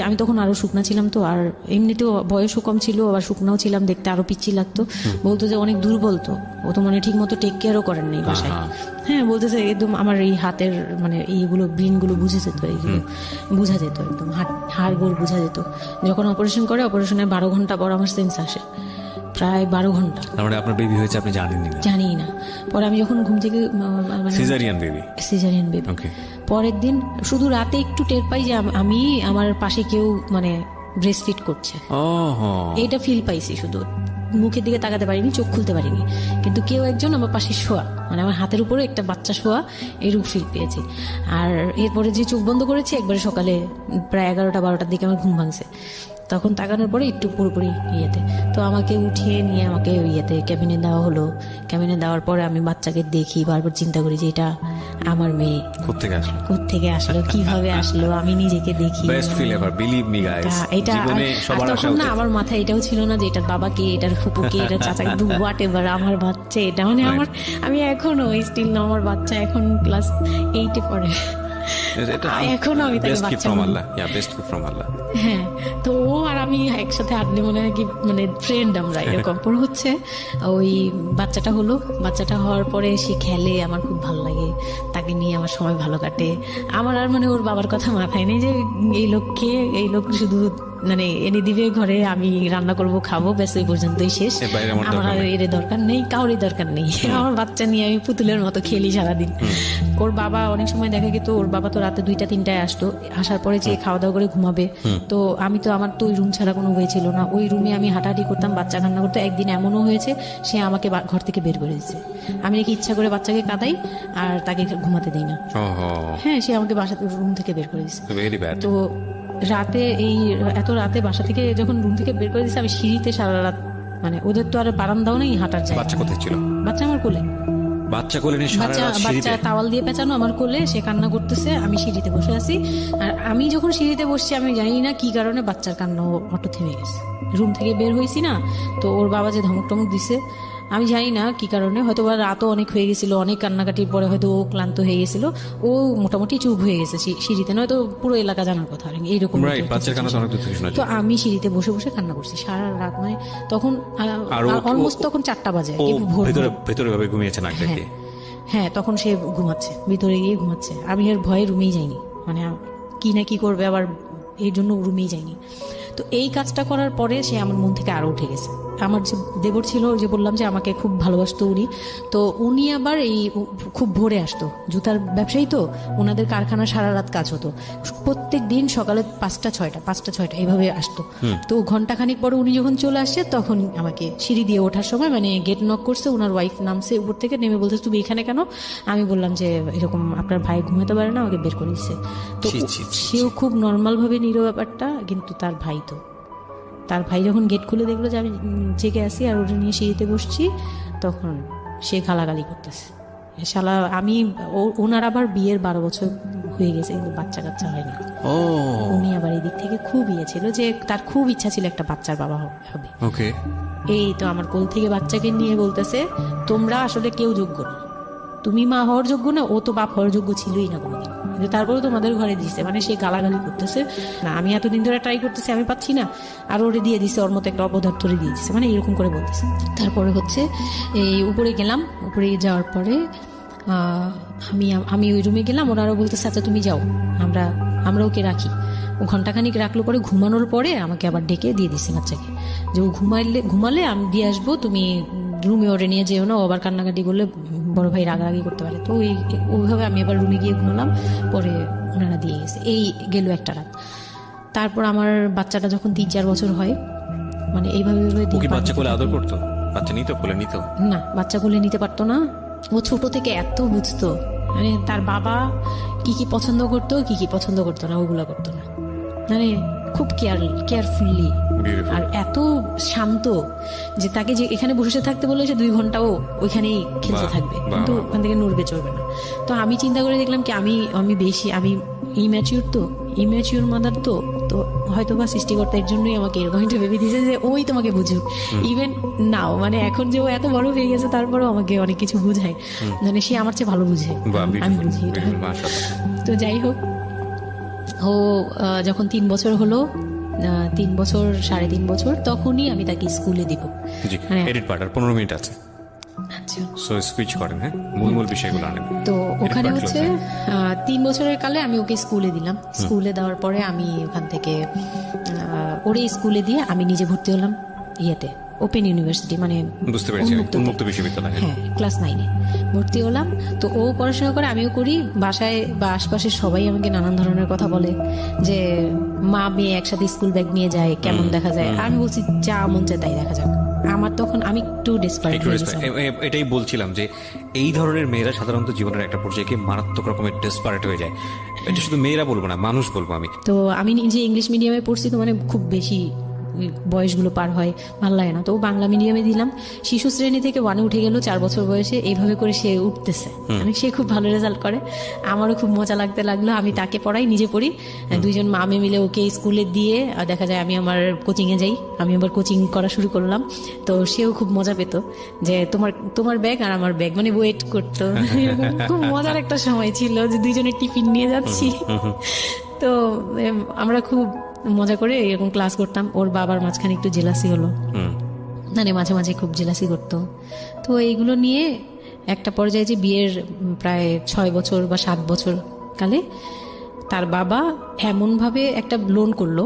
A: আমি তখন আরো শুকনা ছিলাম, তো আর এমনিতেও বয়সও কম ছিল, আবার শুকনাও ছিলাম, দেখতে আরো পিচ্ছি লাগতো। বলতো যে অনেক দুর্বল, তো ও তো মানে ঠিক মতো টেক কেয়ারও করেন নাই বাসায়। হ্যাঁ, বলতেছে একদম আমার এই হাতের মানে এইগুলো ব্রেনগুলো বুঝে যেত, এইগুলো বুঝা যেত, একদম হাড়গোড় বুঝা যেত। যখন অপারেশনের 12 ঘন্টা পর আমার সেন্স আসে, প্রায় 12 ঘন্টা।
B: তার মানে আপনার বেবি হয়েছে আপনি জানি না।
A: পরে আমি যখন ঘুম থেকে
B: সিজারিয়ান বেবি
A: পরের দিন শুধু রাতে একটু টের পাই যে আমি, আমার পাশে কেউ মানে ব্রেস্ট ফিড করছে।
B: ওহো,
A: এইটা ফিল পাইছি, শুধু মুখের দিকে তাকাতে পারিনি, চোখ খুলতে পারিনি, কিন্তু কেউ একজন আমার পাশে শোয়া, মানে আমার হাতের উপরে একটা বাচ্চা শোয়া, এরকম ফিল পেয়েছি। আর এরপরে যে চোখ বন্ধ করেছি, একবারে সকালে প্রায় 11টা-12টার দিকে আমার ঘুম ভাঙছে, তখন তাকানোর পরে একটু পুরোপুরি ইয়েতে, তো আমাকে উঠিয়ে নিয়ে আমাকে ইয়েতে ক্যাবিনে দেওয়া হলো। ক্যাবিনে দেওয়ার পরে আমি বাচ্চাকে দেখি, বারবার চিন্তা করি যে এটা আমার মেয়ে,
B: কোত্থেকে আসলো,
A: কোত্থেকে আসলো, কিভাবে আসলো, আমি নিজেকে দেখি।
B: Best feel ever, believe me guys,
A: এটা
B: জীবনে
A: আর
B: সবার আশা
A: তখন না
B: উচিত।
A: আমার মাথায় এটাও ছিল না যে এটার বাবা কে, এটার ফুপু কে, এটার চাচা কে, হোয়াট এভার, আমার বাচ্চা এটা, মানে আমার, আমি এখনো স্টিল না, আমার বাচ্চা এখন ক্লাস 8-এ পড়ে, এখনো আমি তাকে
B: বেস্ট গিফট
A: বাচ্চা
B: ফ্রম
A: বলি।
B: আল্লাহ, ইয়া বেস্ট গিফট ফ্রম আল্লাহ।
A: হ্যাঁ, তো ও আর আমি একসাথে হাঁটলে মনে হয় কি, মানে ফ্রেন্ড আমরা এরকম। পর হচ্ছে ওই বাচ্চাটা হলো, বাচ্চাটা হওয়ার পরে সে খেলে, আমার খুব ভালো লাগে, তাকে নিয়ে আমার সময় ভালো কাটে। আমার আর মানে ওর বাবার কথা মাথায় নেই যে এই লোককে, এই লোক শুধু মানে এনে দিবে ঘরে, আমি রান্না করব, খাবো, ব্যাস ওই পর্যন্তই শেষ।
B: এর বাইরে আমার
A: আমার
B: দরকার
A: আর
B: নেই।
A: এর দরকার নেই, কাউরই দরকার নেই। আমার বাচ্চা নিয়ে আমি পুতুলের মতো খেলি সারাদিন। ওর বাবা অনেক সময় দেখা গেত, ওর বাবা তো রাতে 2টা-3টায় আসতো, আসার পরে যে খাওয়া দাওয়া করে ঘুমাবে, তো আমি তো, আমার তো ওই রুম ছাড়া কোনো ওয়ে ছিল না, ওই রুমে আমি হাঁটাহাঁটি করতাম, বাচ্চা কান্না করতো। একদিন এমনও হয়েছে সে আমাকে ঘর থেকে বের করে দিচ্ছে, আমি নাকি ইচ্ছা করে বাচ্চাকে কাঁদাই আর তাকে ঘুমাতে দিই না।
B: ওহো,
A: হ্যাঁ, সে আমাকে বাসা রুম থেকে বের করে দিচ্ছে।
B: Very bad.
A: তো রাতে, এই এত রাতে বাসা থেকে যখন রুম থেকে বের করে দিচ্ছে, আমি সিঁড়িতে সারা রাত, মানে ওদের তো আর বারান্দাও নেই হাঁটার জায়গা।
B: বাচ্চা কোথায় ছিল?
A: বাচ্চা আমার কোলে,
B: বাচ্চা কোলে নিয়ে সারা
A: বাচ্চা
B: রাত সিঁড়িতে?
A: বাচ্চা তাওয়াল দিয়ে পেঁচানো আমার কোলে, সে কান্না করতেছে, আমি সিঁড়িতে বসে আছি। আর আমি যখন সিঁড়িতে বসছি, আমি জানি না কি কারণে বাচ্চার কান্না অটো থেমে গেছে। রুম থেকে বের হয়েছি না, তো ওর বাবা যে ধমক টমক দিছে, আমি জানি না কি কারণে, হয়তো বা রাতও অনেক হয়ে গেছিল, অনেক কান্নাকাটির পরে হয়তো ও ক্লান্ত হয়ে গেছিল, ও মোটামুটি চুপ হয়ে গেছে সিঁড়িতে, নয়তো পুরো এলাকা জানার কথা এইরকম।
B: রাইট, বাচ্চার কান্না তো অনেক দূর থেকে শোনা
A: তো
B: যায়।
A: আমি সিঁড়িতে বসে বসে কান্না করছি সারা রাত, মানে তখন
B: আর
A: অলমোস্ট তখন 4টা বাজে,
B: ও
A: কিন্তু ভোর
B: ভেতরে ভেতরে ভাবে ঘুমিয়েছে নাক ডেকে?
A: হ্যাঁ, তখন সে ঘুমাচ্ছে, ভিতরে গিয়ে ঘুমাচ্ছে। আমি এর ভয়ে রুমেই যাইনি, মানে কি না কি করবে আবার, এই জন্য রুমেই যাইনি। তো এই কাজটা করার পরে সে আমার মন থেকে আরো উঠে গেছে। আমার যে দেবর ছিল, যে বললাম যে আমাকে খুব ভালোবাসতো উনি, তো উনি আবার এই খুব ভোরে আসতো, জুতার ব্যবসায়ী তো, ওনাদের কারখানা সারা রাত কাজ হতো, প্রত্যেক দিন সকালে 5টা-6টা এইভাবে আসতো। তো ঘন্টাখানিক পরে উনি যখন চলে আসছে, তখন আমাকে সিঁড়ি দিয়ে ওঠার সময়, মানে গেট নক করছে, ওনার ওয়াইফ নামছে উপর থেকে, নেমে বলছে তুমি এখানে কেন? আমি বললাম যে এরকম আপনার ভাই ঘুমাতে পারে না, আমাকে বের করে দিচ্ছে। তো
B: ছি, ছি, ছি,
A: সেও খুব নর্মাল ভাবে নিল ব্যাপারটা, কিন্তু তার ভাই তো, তার ভাই যখন গেট খুলে দেখলো যে আমি জেগে আছি আর ওটা নিয়ে সিঁড়িতে বসছি, তখন সে গালাগালি করতেছে, শালা আমি, ওনার আবার বিয়ের 12 বছর হয়ে গেছে, কিন্তু বাচ্চা কাচ্চা হয়নি।
B: ও
A: উনি আবার এই দিক থেকে খুব ইয়ে ছিল যে তার খুব ইচ্ছা ছিল একটা বাচ্চার বাবা হবে।
B: ওকে,
A: এই তো আমার কোল থেকে বাচ্চাকে নিয়ে বলতেছে, তোমরা আসলে কেউ যোগ্য না, তুমি মা হওয়ার যোগ্য না, ও তো বাপ হওয়ার যোগ্য ছিলই না কোনোদিন, কিন্তু তারপরেও তোমাদের ঘরে দিছে। মানে সে গালাগালি করতেছে, না আমি এতদিন ধরে ট্রাই করতেছি, আমি পাচ্ছি না, আর ওরে দিয়ে দিছে, ওর মতো একটা অপদার্থরে দিয়ে দিছে, মানে এরকম করে বলতেছে। তারপরে হচ্ছে এই উপরে গেলাম, উপরে যাওয়ার পরে আমি ওই রুমে গেলাম, ওনারা বলতেছে আচ্ছা তুমি যাও, আমরা ওকে রাখি। ও ঘন্টাখানিক রাখলো, পরে ঘুমানোর পরে আমাকে আবার ডেকে দিয়ে দিছে বাচ্চাকে, যে ও ঘুমালে আমি দিয়ে আসবো, তুমি রুমে ওরে নিয়ে যেও না, ও আবার কান্নাকাটি করলে বড় ভাই রাগারাগি করতে পারে। তো ওইভাবে আমি আবার রুমে গিয়ে ঘুমালাম, পরে ওনারা দিয়ে গেছে। এই গেল একটা রাত। তারপর আমার বাচ্চাটা যখন 3-4 বছর হয়, মানে এইভাবে
B: ওকে বাচ্চা কোলে আদর করতো? বাচ্চা নিত, কোলে নিত?
A: না, বাচ্চা কোলে নিতে পারতো না। ও ছোট থেকে এত বুঝতো, মানে তার বাবা কি কি পছন্দ করতো, কি কি পছন্দ করতো না, ওগুলা করতো না, মানে খুব কেয়ারফুলি, আর এত শান্ত যে তাকে যে এখানে বসে থাকতে বলে সে 2 ঘন্টাও ওইখানেই খেলতে থাকবে, কিন্তু ওখান থেকে নড়বে চড়বে না। তো আমি চিন্তা করে দেখলাম কি আমি ইম্যাচিউর মাদার তো হয়তো বা সৃষ্টিকর্তা এর জন্যই আমাকে এরকম একটা ভেবে দিয়েছে যে ওই তোমাকে বুঝুক। ইভেন নাও, মানে এখন যে ও এত বড় হয়ে গেছে, তারপরেও আমাকে অনেক কিছু বুঝায়, মানে সে আমার চেয়ে ভালো বুঝে, আমি বুঝি এটা। তো যাই হোক, ও যখন 3 বছর হলো, 3 বছর 3.5 বছর, তখনই আমি তাকে স্কুলে দিব।
B: এডিট পার্ট আর 15 মিনিট আছে,
A: আচ্ছা,
B: সো সুইচ করেন, হ্যাঁ, মূল বিষয়গুলো আনেন।
A: তো ওখানে হচ্ছে 3 বছরের কালে আমি ওকে স্কুলে দিলাম। স্কুলে দেওয়ার পরে আমি ওখান থেকে ওরে স্কুলে দিয়ে আমি নিজে ভর্তি হলাম ইয়েতে, ওপেন ইউনিভার্সিটি, মানে
B: বুঝতে পেরেছি,
A: উন্মুক্ততে।
B: উন্মুক্ত বিশ্ববিদ্যালয়।
A: হ্যাঁ, ক্লাস 9-এ ভর্তি হলাম। তো ও পড়াশোনা করে, আমিও করি। বাসায় বা আশপাশের সবাই আমাকে নানান ধরনের কথা বলে যে মা মেয়ে একসাথে স্কুল ব্যাগ নিয়ে যায়, কেমন দেখা যায়। আমি বলছি যা মন চায় তাই দেখা যাক। আমার তখন আমি একটু ডেসপারেট
B: একটু
A: হয়ে
B: respect-
A: গেছিলাম।
B: এটাই বলছিলাম যে এই ধরনের মেয়েরা সাধারণত জীবনের একটা পর্যায়ে গিয়ে মারাত্মক রকমের ডেসপারেট হয়ে যায়। এটা শুধু মেয়েরা বলবো না, মানুষ বলবো আমি।
A: তো আমি নিজে ইংলিশ মিডিয়ামে পড়ছি, তো মানে খুব বেশি ওই বয়সগুলো পার হয়, ভালো লাগে না। তো বাংলা মিডিয়ামে দিলাম। শিশু শ্রেণী থেকে 1-এ উঠে গেল 4 বছর বয়সে। এইভাবে করে সে উঠতেছে, মানে সে খুব ভালো রেজাল্ট করে। আমারও খুব মজা লাগতে লাগলো। আমি তাকে পড়াই, নিজে পড়ি। দুইজন মামে মিলে ওকে স্কুলে দিয়ে দেখা যায় আমি আমার কোচিংয়ে যাই। আমি আবার কোচিং করা শুরু করলাম। তো সেও খুব মজা পেত যে তোমার ব্যাগ আর আমার ব্যাগ, মানে ওয়েট করতো। খুব মজার একটা সময় ছিল যে দুইজনের টিফিন নিয়ে যাচ্ছি। তো আমরা খুব মজা করে এরকম ক্লাস করতাম। ওর বাবার মাঝখানে একটু জেলাসি হলো, মানে মাঝে মাঝে খুব জেলাসি করতো। তো এইগুলো নিয়ে একটা পর্যায়ে যে বিয়ের প্রায় 6 বছর বা 7 বছর কালে তার বাবা এমনভাবে একটা লোন করলো,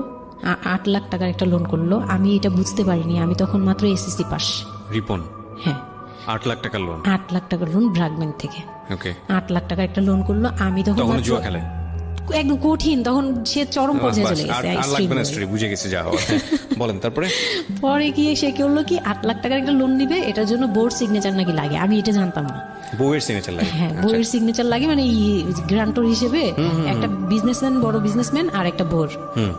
A: 8 লাখ টাকার একটা লোন করলো। আমি এটা বুঝতে পারিনি, আমি তখন মাত্র এসএসসি পাস।
B: রিপন,
A: হ্যাঁ,
B: 8 লাখ টাকার লোন।
A: 8 লাখ টাকার লোন ব্র্যাক ব্যাংক থেকে।
B: ওকে,
A: 8 লাখ টাকা একটা লোন করলো। আমি তখন
B: তখন
A: মাত্র-
B: জুয়া খেলে।
A: একদম কঠিন, তখন সে চরম পর্যায়ে চলে গেছে।
B: আর
A: extreme
B: লাগবে না
A: level।
B: স্টোরি, বুঝে গেছে যা হওয়ার। বলেন তারপরে।
A: পরে গিয়ে সে করলো কি, 8 লাখ টাকার একটা লোন নিবে, এটার জন্য বোর্ড সিগনেচার নাকি লাগে। আমি এটা জানতাম না।
B: বউয়ের সিগনেচার লাগে?
A: হ্যাঁ, বইয়ের সিগনেচার লাগে, মানে গ্রান্টর হিসেবে একটা বিজনেসম্যান, বড় বিজনেসম্যান আর একটা বোর,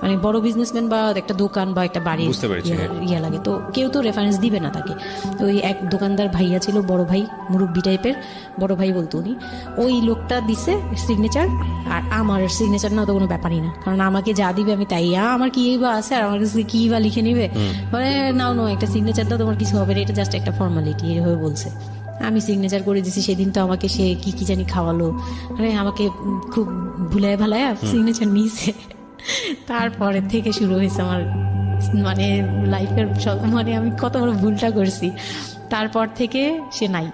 A: মানে বড় বিজনেসম্যান বা একটা দোকান বা একটা বাড়ি
B: বুঝতে পেরেছি, হ্যাঁ।
A: ইয়ে লাগে। তো কেউ তো রেফারেন্স দিবে না তাকে। তো ওই এক দোকানদার ভাইয়া ছিল, বড় ভাই, মুরব্বি টাইপের, বড় ভাই বলতো উনি। ওই লোকটা দিছে সিগনেচার, আর আমার সিগনেচার না তো কোনো ব্যাপারই না, কারণ আমাকে যা দিবে আমি তাই। আমার কি বা আছে, আর আমার কাছে কি বা লিখে নিবে, মানে নাও একটা সিগনেচার দাও, তোমার কিছু হবে না, এটা জাস্ট একটা ফর্মালিটি, এভাবে বলছে। আমি সিগনেচার করে দিছি। সেদিন তো আমাকে সে কি জানি খাওয়ালো, মানে আমাকে খুব ভুলায় ভালায় সিগনেচার নিয়েছে। তারপরে থেকে শুরু হয়েছে আমার মানে লাইফের মানে আমি কত বড় ভুলটা করছি। তারপর থেকে সে নাই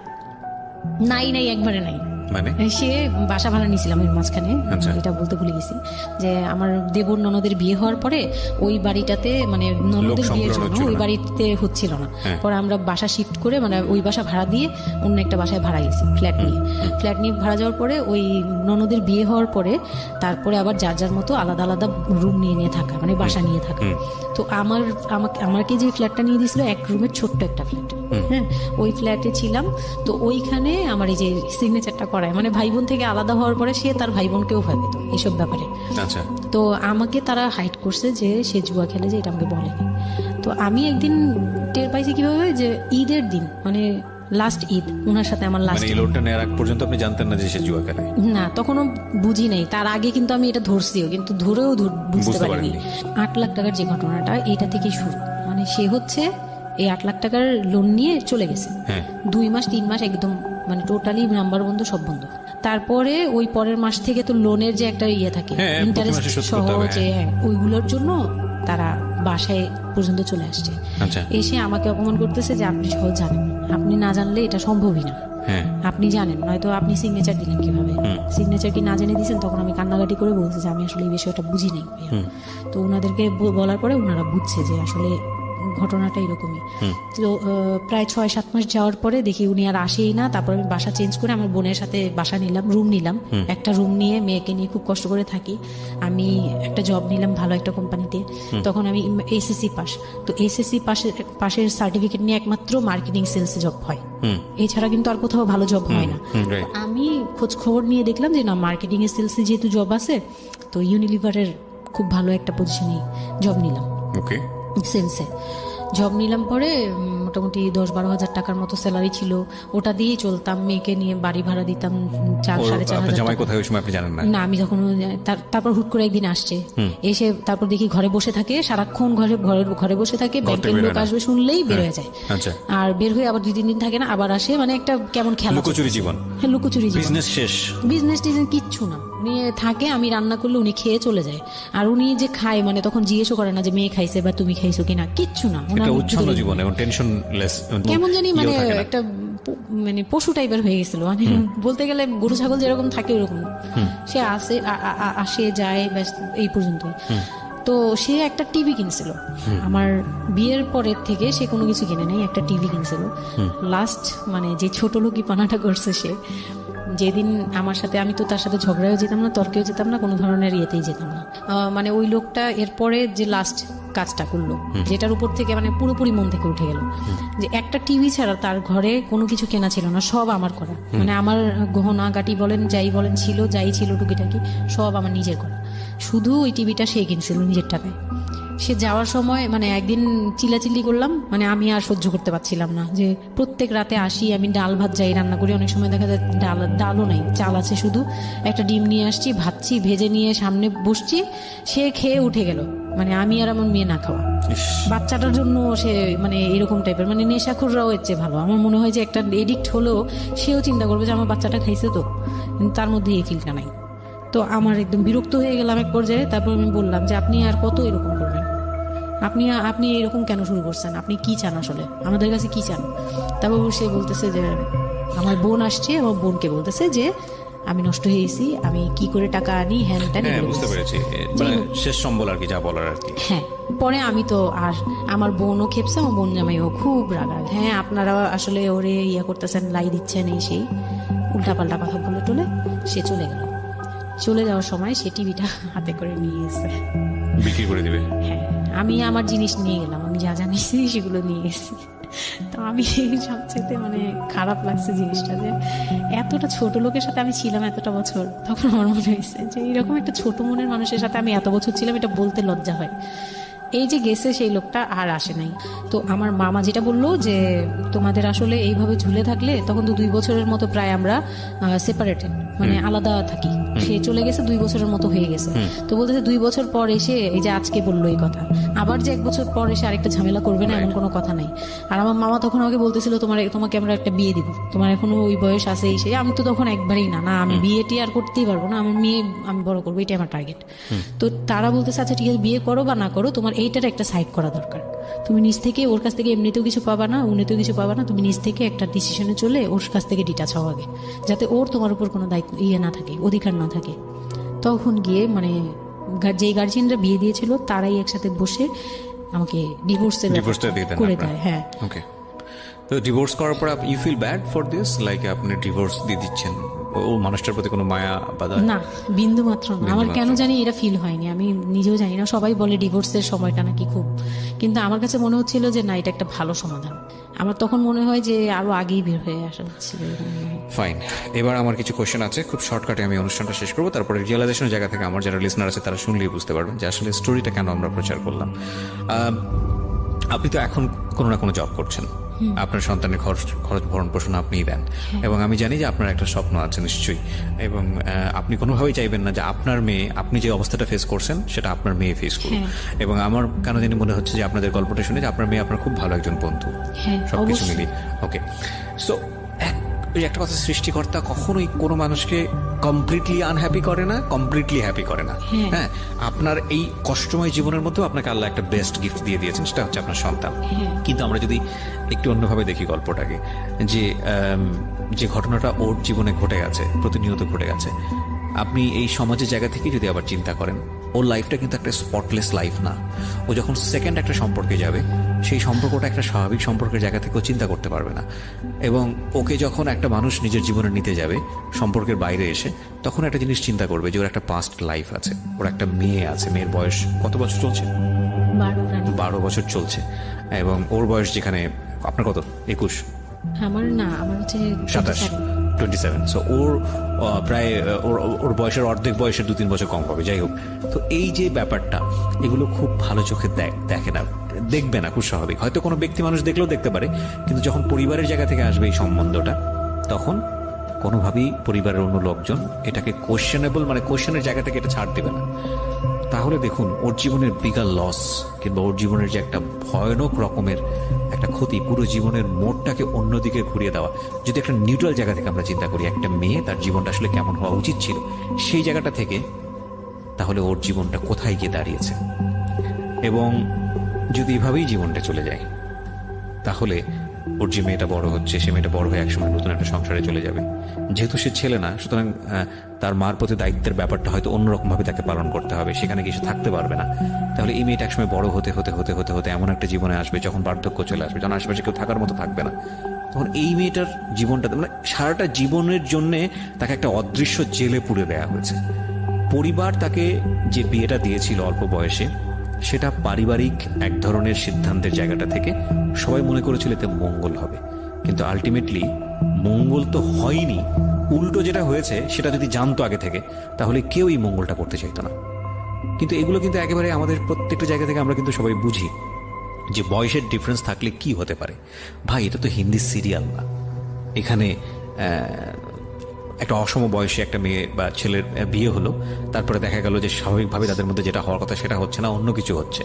A: একবারে নাই।
B: মানে
A: সে বাসা ভাড়া নিয়েছিলাম এর মাঝখানে,
B: আচ্ছা।
A: এটা বলতে ভুলে গেছি যে আমার দেবর ননদের বিয়ে হওয়ার পরে ওই বাড়িটাতে, মানে ননদের বিয়ের
B: সংগ্রহ
A: জন্য
B: হচ্ছিল
A: ওই
B: না।
A: বাড়িতে হচ্ছিল না।
B: হ্যাঁ।
A: পরে আমরা বাসা শিফট করে, মানে ওই বাসা ভাড়া দিয়ে অন্য একটা বাসায় ভাড়া গেছি, ফ্ল্যাট নিয়ে ভাড়া যাওয়ার পরে ওই ননদের বিয়ে হওয়ার পরে তারপরে আবার যার যার মতো আলাদা আলাদা রুম নিয়ে থাকা, মানে বাসা নিয়ে থাকা। তো আমাকে যে ফ্ল্যাটটা নিয়ে দিয়েছিল, এক রুমের ছোট্ট একটা ফ্ল্যাট, হ্যাঁ, ওই ফ্ল্যাটে ছিলাম। তো ওইখানে আমার এই যে সিগনেচারটা করায়, মানে ভাই বোন থেকে আলাদা হওয়ার পরে সে তার ভাই বোনকেও ভয় পেত এইসব ব্যাপারে।
B: আচ্ছা,
A: তো আমাকে তারা হাইড করছে যে সে জুয়া খেলে, যে এটা আমাকে বলেনি। তো আমি একদিন টের পাইছি কিভাবে, যে ঈদের দিন, মানে লাস্ট ঈদ, ওনার সাথে আমার লাস্ট
B: মানে এই লোনটা নেওয়ার আগ পর্যন্ত আপনি জানতেন না যে সে জুয়া খেলে?
A: না, তখনও বুঝি নাই। তার আগে কিন্তু আমি এটা ধরছিও, কিন্তু ধরেও বুঝতে
B: বুঝতে
A: পারিনি। 8 লাখ টাকার যে ঘটনাটা, এটা থেকে শুরু। মানে সে হচ্ছে এই 8 লাখ টাকার লোন নিয়ে চলে গেছে।
B: হ্যাঁ।
A: 2 মাস 3 মাস একদম মানে টোটালি নাম্বার বন্ধ, সব বন্ধ। তারপরে ওই পরের মাস থেকে তো লোনের যে একটা ইয়ে থাকে,
B: হ্যাঁ, প্রতি
A: ইন্টারেস্ট
B: মাসে শোধ
A: সহ,
B: করতে হবে,
A: যে ওইগুলোর জন্য তারা বাসায় পর্যন্ত চলে আসছে।
B: আচ্ছা,
A: এসে আমাকে অপমান করতেছে যে আপনি সহজ জানেন, আপনি না জানলে এটা সম্ভবই না।
B: হ্যাঁ,
A: আপনি জানেন, নয়তো আপনি সিগনেচার দিলেন কিভাবে? সিগনেচার কি না জেনে দিয়েছেন? তখন আমি কান্নাকাটি করে বলছি যে আমি আসলে এই বিষয়টা বুঝি নাই ভাইয়া। তো ওনাদেরকে বলার পরে ওনারা বুঝছে যে আসলে ঘটনাটা এরকমই। তো প্রায় 6-7 মাস যাওয়ার পরে দেখি উনি আর আসেই না। তারপর আমি বাসা চেঞ্জ করে আমার বোনের সাথে বাসা নিলাম, রুম নিলাম। একটা রুম নিয়ে মেয়েকে নিয়ে খুব কষ্ট করে থাকি। আমি একটা জব নিলাম ভালো একটা কোম্পানিতে। তখন আমি এসএসসি পাস। তো এসএসসি পাশের সার্টিফিকেট নিয়ে একমাত্র মার্কেটিং সেলস জব হয়, এছাড়া কিন্তু আর কোথাও ভালো জব হয় না।
B: right.
A: আমি খোঁজ খবর নিয়ে দেখলাম যে না, মার্কেটিং এর সেলসে যেহেতু জব আছে, তো ইউনিলিভারের খুব ভালো একটা পজিশনে জব নিলাম,
B: ওকে,
A: সেলসে জব নিলাম। পরে মোটামুটি 10-12 হাজার টাকার মতো স্যালারি ছিল, ওটা দিয়েই চলতাম। মেয়েকে নিয়ে বাড়ি ভাড়া দিতাম 4-4.5
B: আপনার
A: হাজার
B: জামাই
A: টাকা।
B: কোথায় ওই সময় আপনি জানেন না?
A: না, আমি তখন তারপর হুট করে একদিন আসছে, এসে তারপর দেখি ঘরে বসে থাকে, সারাক্ষণ ঘরে বসে থাকে। ব্যাংকের
B: বের
A: লোক
B: হয় না।
A: আসবে শুনলেই বের হয়ে যায়।
B: আচ্ছা,
A: আর বের হয়ে আবার 2-3 দিন থাকে না, আবার আসে, মানে একটা কেমন খেলা
B: লুকোচুরি
A: চলতেছে।
B: জীবন।
A: হ্যাঁ, লুকোচুরি জীবন।
B: বিজনেস শেষ।
A: বিজনেস টিজনেস কিচ্ছু না, নিয়ে থাকে। আমি রান্না করলে উনি খেয়ে চলে যায়। আর উনি যে খায়, মানে তখন জিজ্ঞেসও করে না যে মেয়ে খাইছে বা তুমি খাইছো কিনা, কিচ্ছু না। ওনার
B: একটা
A: ভিতরে
B: উচ্ছন্ন জীবন এবং টেনশন লেস,
A: কেমন জানি মানে একটা মানে পশু টাইপের হয়ে গেছিল, মানে বলতে গেলে গরু ছাগল যেরকম থাকে ওরকম। সে আসে যায়, ব্যাস এই পর্যন্ত। তো সে একটা টিভি কিনছিল আমার বিয়ের পরের থেকে, সে কোনো কিছু কিনে নেই, একটা টিভি কিনছিল। লাস্ট মানে যে ছোট লোকি পানাটা করছে সে, যেদিন আমার সাথে, আমি তো তার সাথে ঝগড়াও যেতাম না, তর্কেও যেতাম না, কোনো ধরনের ইয়েতেই যেতাম না, মানে ওই লোকটা এরপরে যে লাস্ট কাজটা করলো, যেটার উপর থেকে মানে পুরোপুরি মন থেকে উঠে গেল, যে একটা টিভি ছাড়া তার ঘরে কোনো কিছু কেনা ছিল না, সব আমার করা, মানে আমার গহনা গাটি বলেন যাই বলেন ছিল, যাই ছিল টুকিটাকি সব আমার নিজের করা, শুধু ওই টিভিটা সে কিনছিল নিজের টাকায়। সে যাওয়ার সময় মানে একদিন চিল্লাচিল্লি করলাম, মানে আমি আর সহ্য করতে পারছিলাম না, যে প্রত্যেক রাতে আসি, আমি ডাল ভাত যাই রান্না করি, অনেক সময় দেখা যায় ডালও নেই, চাল আছে শুধু, একটা ডিম নিয়ে আসছি, ভাজছি, ভেজে নিয়ে সামনে বসছি, সে খেয়ে উঠে গেল, মানে আমি আর আমার মেয়ে না খাওয়া। বাচ্চাটার জন্য সে মানে এরকম টাইপের, মানে নেশাখোররাও এর চেয়ে ভালো। আমার মনে হয় যে একটা এডিক্ট হলেও সেও চিন্তা করবে যে আমার বাচ্চাটা খাইছে তো, কিন্তু তার মধ্যে এই ফিলটা নাই। তো আমার একদম বিরক্ত হয়ে গেলাম এক পর্যায়ে। তারপর আমি বললাম যে আপনি আর কত এরকম করবেন, আপনি এরকম কেন শুরু করছেন, আপনি কি চান আসলে, আমাদের কাছে কি চান? তারপর সে বলতেছে যে আমার বোন আসছে, আমার বোনকে বলতেছে যে আমি নষ্ট হয়ে গেছি, আমি কি করে টাকা আনি, হ্যান ত্যান,
B: হ্যাঁ
A: এগুলো
B: বুঝতে
A: বলতেছে।
B: পেরেছি, মানে শেষ সম্বল আর কি, যা বলার আর কি।
A: হ্যাঁ, পরে আমি তো আর আমার বোনও খেপছে, আমার বোন জামাইও খুব রাগায়, হ্যাঁ আপনারা আসলে ওরে ইয়া করতেছেন, লাই দিচ্ছেন, এই সেই উল্টাপাল্টা কথা বলে টলে সে চলে গেল। চলে যাওয়ার সময় সে টিভিটা হাতে করে নিয়ে গেছে,
B: বিক্রি করে দিবে।
A: হ্যাঁ আমি আমার জিনিস নিয়ে গেলাম, আমি যা যা নিয়েছি সেগুলো নিয়ে গেছি। তো আমি সবচেয়ে মানে খারাপ লাগছে জিনিসটা, যে এতটা ছোট লোকের সাথে আমি ছিলাম এতটা বছর, তখন আমার মনে হয়েছে যে এরকম একটা ছোট মনের মানুষের সাথে আমি এত বছর ছিলাম, এটা বলতে লজ্জা হয়। এই যে গেছে সেই লোকটা আর আসে নাই। তো আমার মামা যেটা বললো যে তোমাদের আসলে এইভাবে ঝুলে থাকলে, তখন তো 2 বছরের মতো প্রায় আমরা সেপারেটেড, মানে আলাদা থাকি, সে চলে গেছে 2 বছরের মতো হয়ে গেছে। তো বলতেছে 2 বছর পর এসে, এই যে আজকে বললো এই কথা, আবার যে 1 বছর পর এসে আরেকটা ঝামেলা করবে না, এমন কোনো কথা নাই। আর আমার মামা তখন আমাকে বলতেছিল তোমাকে আমরা একটা বিয়ে দিব, তোমার এখনো ওই বয়স আছে, এই সেই। আমি তো তখন একবারই না আমি বিয়েটি আর করতেই পারবো না, আমার মেয়ে আমি বড় করবো, এটাই আমার টার্গেট। তো তারা বলতেছে আচ্ছা ঠিক আছে, বিয়ে করো বা না করো, তোমার এইটার একটা সাইড করা দরকার, তুমি নিজ থেকে ওর কাছ থেকে এমনিতেও কিছু পাবা না, উনিতেও কিছু পাবা না, তুমি নিজ থেকে একটা ডিসিশনে চলে ওর কাছ থেকে ডিটাচ হও আগে, যাতে ওর তোমার উপর কোনো দায়িত্ব না থাকে, অধিকার না থাকে। তখন গিয়ে মানে যে গার্জিয়ানরা বিয়ে দিয়েছিল তারাই একসাথে বসে আমাকে ডিভোর্সের করে দেয়। হ্যাঁ,
B: ওকে। তো ডিভোর্স করার পর you feel bad for this, like আপনি ডিভোর্স দিয়ে দিচ্ছেন, ও মানুষটার প্রতি কোনো মায়া বা
A: না, বিন্দু মাত্র না। আমার কেন জানি এটা ফিল হয়নি, আমি নিজেও জানি না। সবাই বলে ডিভোর্সের সময়টা নাকি খুব, কিন্তু আমার কাছে মনে হচ্ছিল যে না, এটা একটা ভালো সমাধান। আমার তখন মনে হয় যে আরো আগেই বের হয়ে আসা হচ্ছিল।
B: ফাইন, এবার আমার কিছু কোশ্চেন আছে, খুব শর্টকাটে আমি অনুষ্ঠানটা শেষ করবো, তারপরে রিয়েলাইজেশনের জায়গা থেকে আমার যারা লিসনার আছে তারা শুনলেই বুঝতে পারবেন যে আসলে স্টোরিটা কেন আমরা প্রচার করলাম। আপনি তো এখন কোনো না কোনো জব করছেন, আপনার সন্তানের খরচ ভরণ পোষণ আপনিই দেন, এবং আমি জানি যে আপনার একটা স্বপ্ন আছে নিশ্চয়ই, এবং আপনি কোনোভাবেই চাইবেন না যে আপনার মেয়ে, আপনি যে অবস্থাটা ফেস করছেন সেটা আপনার মেয়ে ফেস করুন। এবং আমার কেন জানি মনে হচ্ছে যে আপনাদের গল্পটা শুনে যে আপনার মেয়ে আপনার খুব ভালো একজন বন্ধু, সবকিছু মিলিয়ে। ওকে, সো ওই একটা কথা, সৃষ্টিকর্তা কখনোই কোনো মানুষকে কমপ্লিটলি আনহ্যাপি করে না, কমপ্লিটলি হ্যাপি করে না। হ্যাঁ, আপনার এই কষ্টময় জীবনের মধ্যেও আপনাকে আল্লাহ একটা বেস্ট গিফট দিয়ে দিয়েছেন, সেটা হচ্ছে আপনার সন্তান। কিন্তু আমরা যদি একটু অন্যভাবে দেখি গল্পটাকে, যে ঘটনাটা ওর জীবনে ঘটে গেছে, প্রতিনিয়ত ঘটে গেছে, আপনি এই সমাজের জায়গা থেকে যদি আবার চিন্তা করেন, ওর লাইফটা কিন্তু একটা স্পটলেস লাইফ না। ও যখন সেকেন্ড একটা সম্পর্কে যাবে, সেই সম্পর্কটা একটা স্বাভাবিক সম্পর্কের জায়গা থেকে ও চিন্তা করতে পারবে না। এবং ওকে যখন একটা মানুষ নিজের জীবনে নিতে যাবে সম্পর্কের বাইরে এসে, তখন একটা জিনিস চিন্তা করবে যে ওর একটা পাস্ট লাইফ আছে, ওর একটা মেয়ে আছে, মেয়ের বয়স কত বছর চলছে? 12 বছর চলছে। এবং ওর বয়স যেখানে, আপনার কত? 21?
A: আমার না, আমার হচ্ছে
B: 27। সো ওর প্রায় ওর বয়সের অর্ধেক বয়সের 2-3 বছর কম পাবে। যাই হোক, তো এই যে ব্যাপারটা, এগুলো খুব ভালো চোখে দেখে না, দেখবে না, খুব স্বাভাবিক। হয়তো কোনো ব্যক্তি মানুষ দেখলেও দেখতে পারে, কিন্তু যখন পরিবারের জায়গা থেকে আসবে এই সম্বন্ধটা, তখন কোনোভাবেই পরিবারের অন্য লোকজন এটাকে কোয়েশ্চেনেবল, মানে কোয়েশ্চেনের জায়গা থেকে এটা ছাড় দেবে না। তাহলে দেখুন, ওর জীবনের বিগার লস কিংবা ওর জীবনের যে একটা ভয়ানক রকমের একটা ক্ষতি, পুরো জীবনের মোড়টাকে অন্যদিকে ঘুরিয়ে দেওয়া। যদি একটা নিউট্রাল জায়গা থেকে আমরা চিন্তা করি, একটা মেয়ে তার জীবনটা আসলে কেমন হওয়া উচিত ছিল, সেই জায়গাটা থেকে, তাহলে ওর জীবনটা কোথায় গিয়ে দাঁড়িয়েছে। এবং যদি এভাবেই জীবনটা চলে যায়, তাহলে ওর যে মেয়েটা বড় হচ্ছে, সে মেয়েটা বড় হয়ে একসময় নতুন একটা সংসারে চলে যাবে। যেহেতু সে ছেলে না, সুতরাং তার মার প্রতি দায়িত্বের ব্যাপারটা হয়তো অন্যরকম ভাবে তাকে পালন করতে হবে, সেখানে গিয়ে সে থাকতে পারবে না। তাহলে এই মেয়েটা একসময় বড় হতে হতে হতে হতে হতে এমন একটা জীবনে আসবে যখন বার্ধক্য চলে আসবে, যখন আশেপাশে কেউ থাকার মতো থাকবে না, তখন এই মেয়েটার জীবনটা মানে সারাটা জীবনের জন্য তাকে একটা অদৃশ্য জেলে পুরে দেওয়া হয়েছে। পরিবার তাকে যে বিয়েটা দিয়েছিল অল্প বয়সে, সেটা পারিবারিক এক ধরনের সিদ্ধান্তের জায়গাটা থেকে সবাই মনে করেছিল এতে মঙ্গল হবে, কিন্তু আলটিমেটলি মঙ্গল তো হয়নি। উল্টো যেটা হয়েছে সেটা যদি জানতো আগে থেকে, তাহলে কেউ এই মঙ্গলটা করতে চাইতো না। কিন্তু এগুলো কিন্তু একেবারে আমাদের প্রত্যেকটা জায়গা থেকে আমরা কিন্তু সবাই বুঝি যে বয়সের ডিফারেন্স থাকলে কি হতে পারে। ভাই, এটা তো হিন্দি সিরিয়াল না। এখানে একটা অসম বয়সে একটা মেয়ে বা ছেলের বিয়ে হলো, তারপরে দেখা গেল যে স্বাভাবিকভাবে তাদের মধ্যে যেটা হওয়ার কথা সেটা হচ্ছে না, অন্য কিছু হচ্ছে।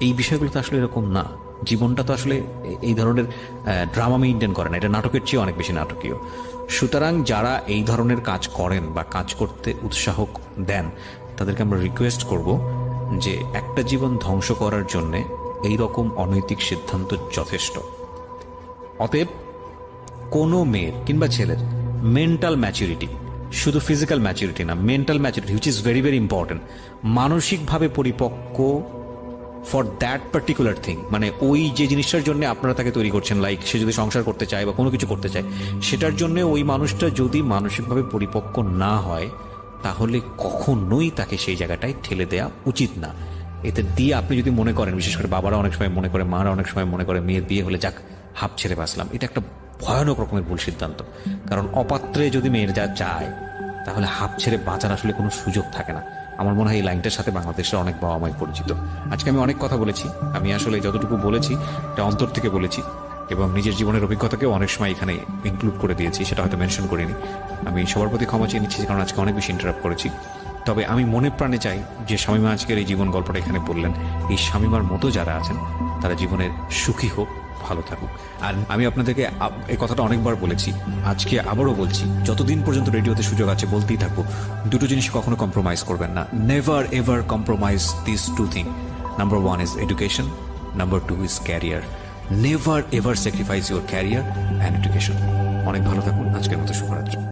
B: এই বিষয়গুলো তো আসলে এরকম না। জীবনটা তো আসলে এই ধরনের ড্রামা মেইনটেইন করে না, এটা নাটকের চেয়ে অনেক বেশি নাটকীয়। সুতরাং যারা এই ধরনের কাজ করেন বা কাজ করতে উৎসাহ দেন, তাদেরকে আমরা রিকোয়েস্ট করব যে একটা জীবন ধ্বংস করার জন্যে এইরকম অনৈতিক সিদ্ধান্ত যথেষ্ট। অতএব কোনো মেয়ের কিংবা ছেলের মেন্টাল ম্যাচুরিটি, শুধু ফিজিক্যাল ম্যাচুরিটি না, mental maturity which is very very important, মানসিকভাবে পরিপক্ক ফর দ্যাট পার্টিকুলার থিং, মানে ওই যে জিনিসটার জন্য আপনারা তাকে তৈরি করছেন, লাইক সে যদি সংসার করতে চায় বা কোনো কিছু করতে চায়, সেটার জন্য ওই মানুষটা যদি মানসিকভাবে পরিপক্ক না হয়, তাহলে কখনোই তাকে সেই জায়গাটায় ঠেলে দেওয়া উচিত না। এতে দিয়ে আপনি যদি মনে করেন, বিশেষ করে বাবারা অনেক সময় মনে করে, মারা অনেক সময় মনে করে মেয়ের বিয়ে হলে যাক হাফ ছেড়ে বাঁচলাম, এটা একটা ভয়ানক রকমের ভুল সিদ্ধান্ত। কারণ অপাত্রে যদি মেয়ের যা চায়, তাহলে হাফ ছেড়ে বাঁচার আসলে কোনো সুযোগ থাকে না। আমার মনে হয় এই লাইনটার সাথে বাংলাদেশের অনেক বাবা মাই পরিচিত। আজকে আমি অনেক কথা বলেছি, আমি আসলে যতটুকু বলেছি এটা অন্তর থেকে বলেছি, এবং নিজের জীবনের অভিজ্ঞতাকেও অনেক সময় এখানে ইনক্লুড করে দিয়েছি, সেটা হয়তো মেনশন করিনি। আমি সবার প্রতি ক্ষমা চেয়ে নিচ্ছি, কারণ আজকে অনেক বেশি ইন্টারাপ্ট করেছি। তবে আমি মনে প্রাণে চাই যে শামীমা আজকের এই জীবন গল্পটা এখানে বললেন, এই শামীমার মতো যারা আছেন তারা জীবনের সুখী হোক, ভালো থাকুক। আর আমি আপনাদেরকে এই কথাটা অনেকবার বলেছি, আজকে আবারও বলছি, যতদিন পর্যন্ত রেডিওতে সুযোগ আছে বলতেই থাকবো, দুটো জিনিস কখনো কম্প্রোমাইজ করবেন না। Never ever compromise this two thing. Number 1 is education, number 2 is career. Never ever sacrifice your career and education. অনেক ভালো থাকুন, আজকের মতো শুভরাত্রি।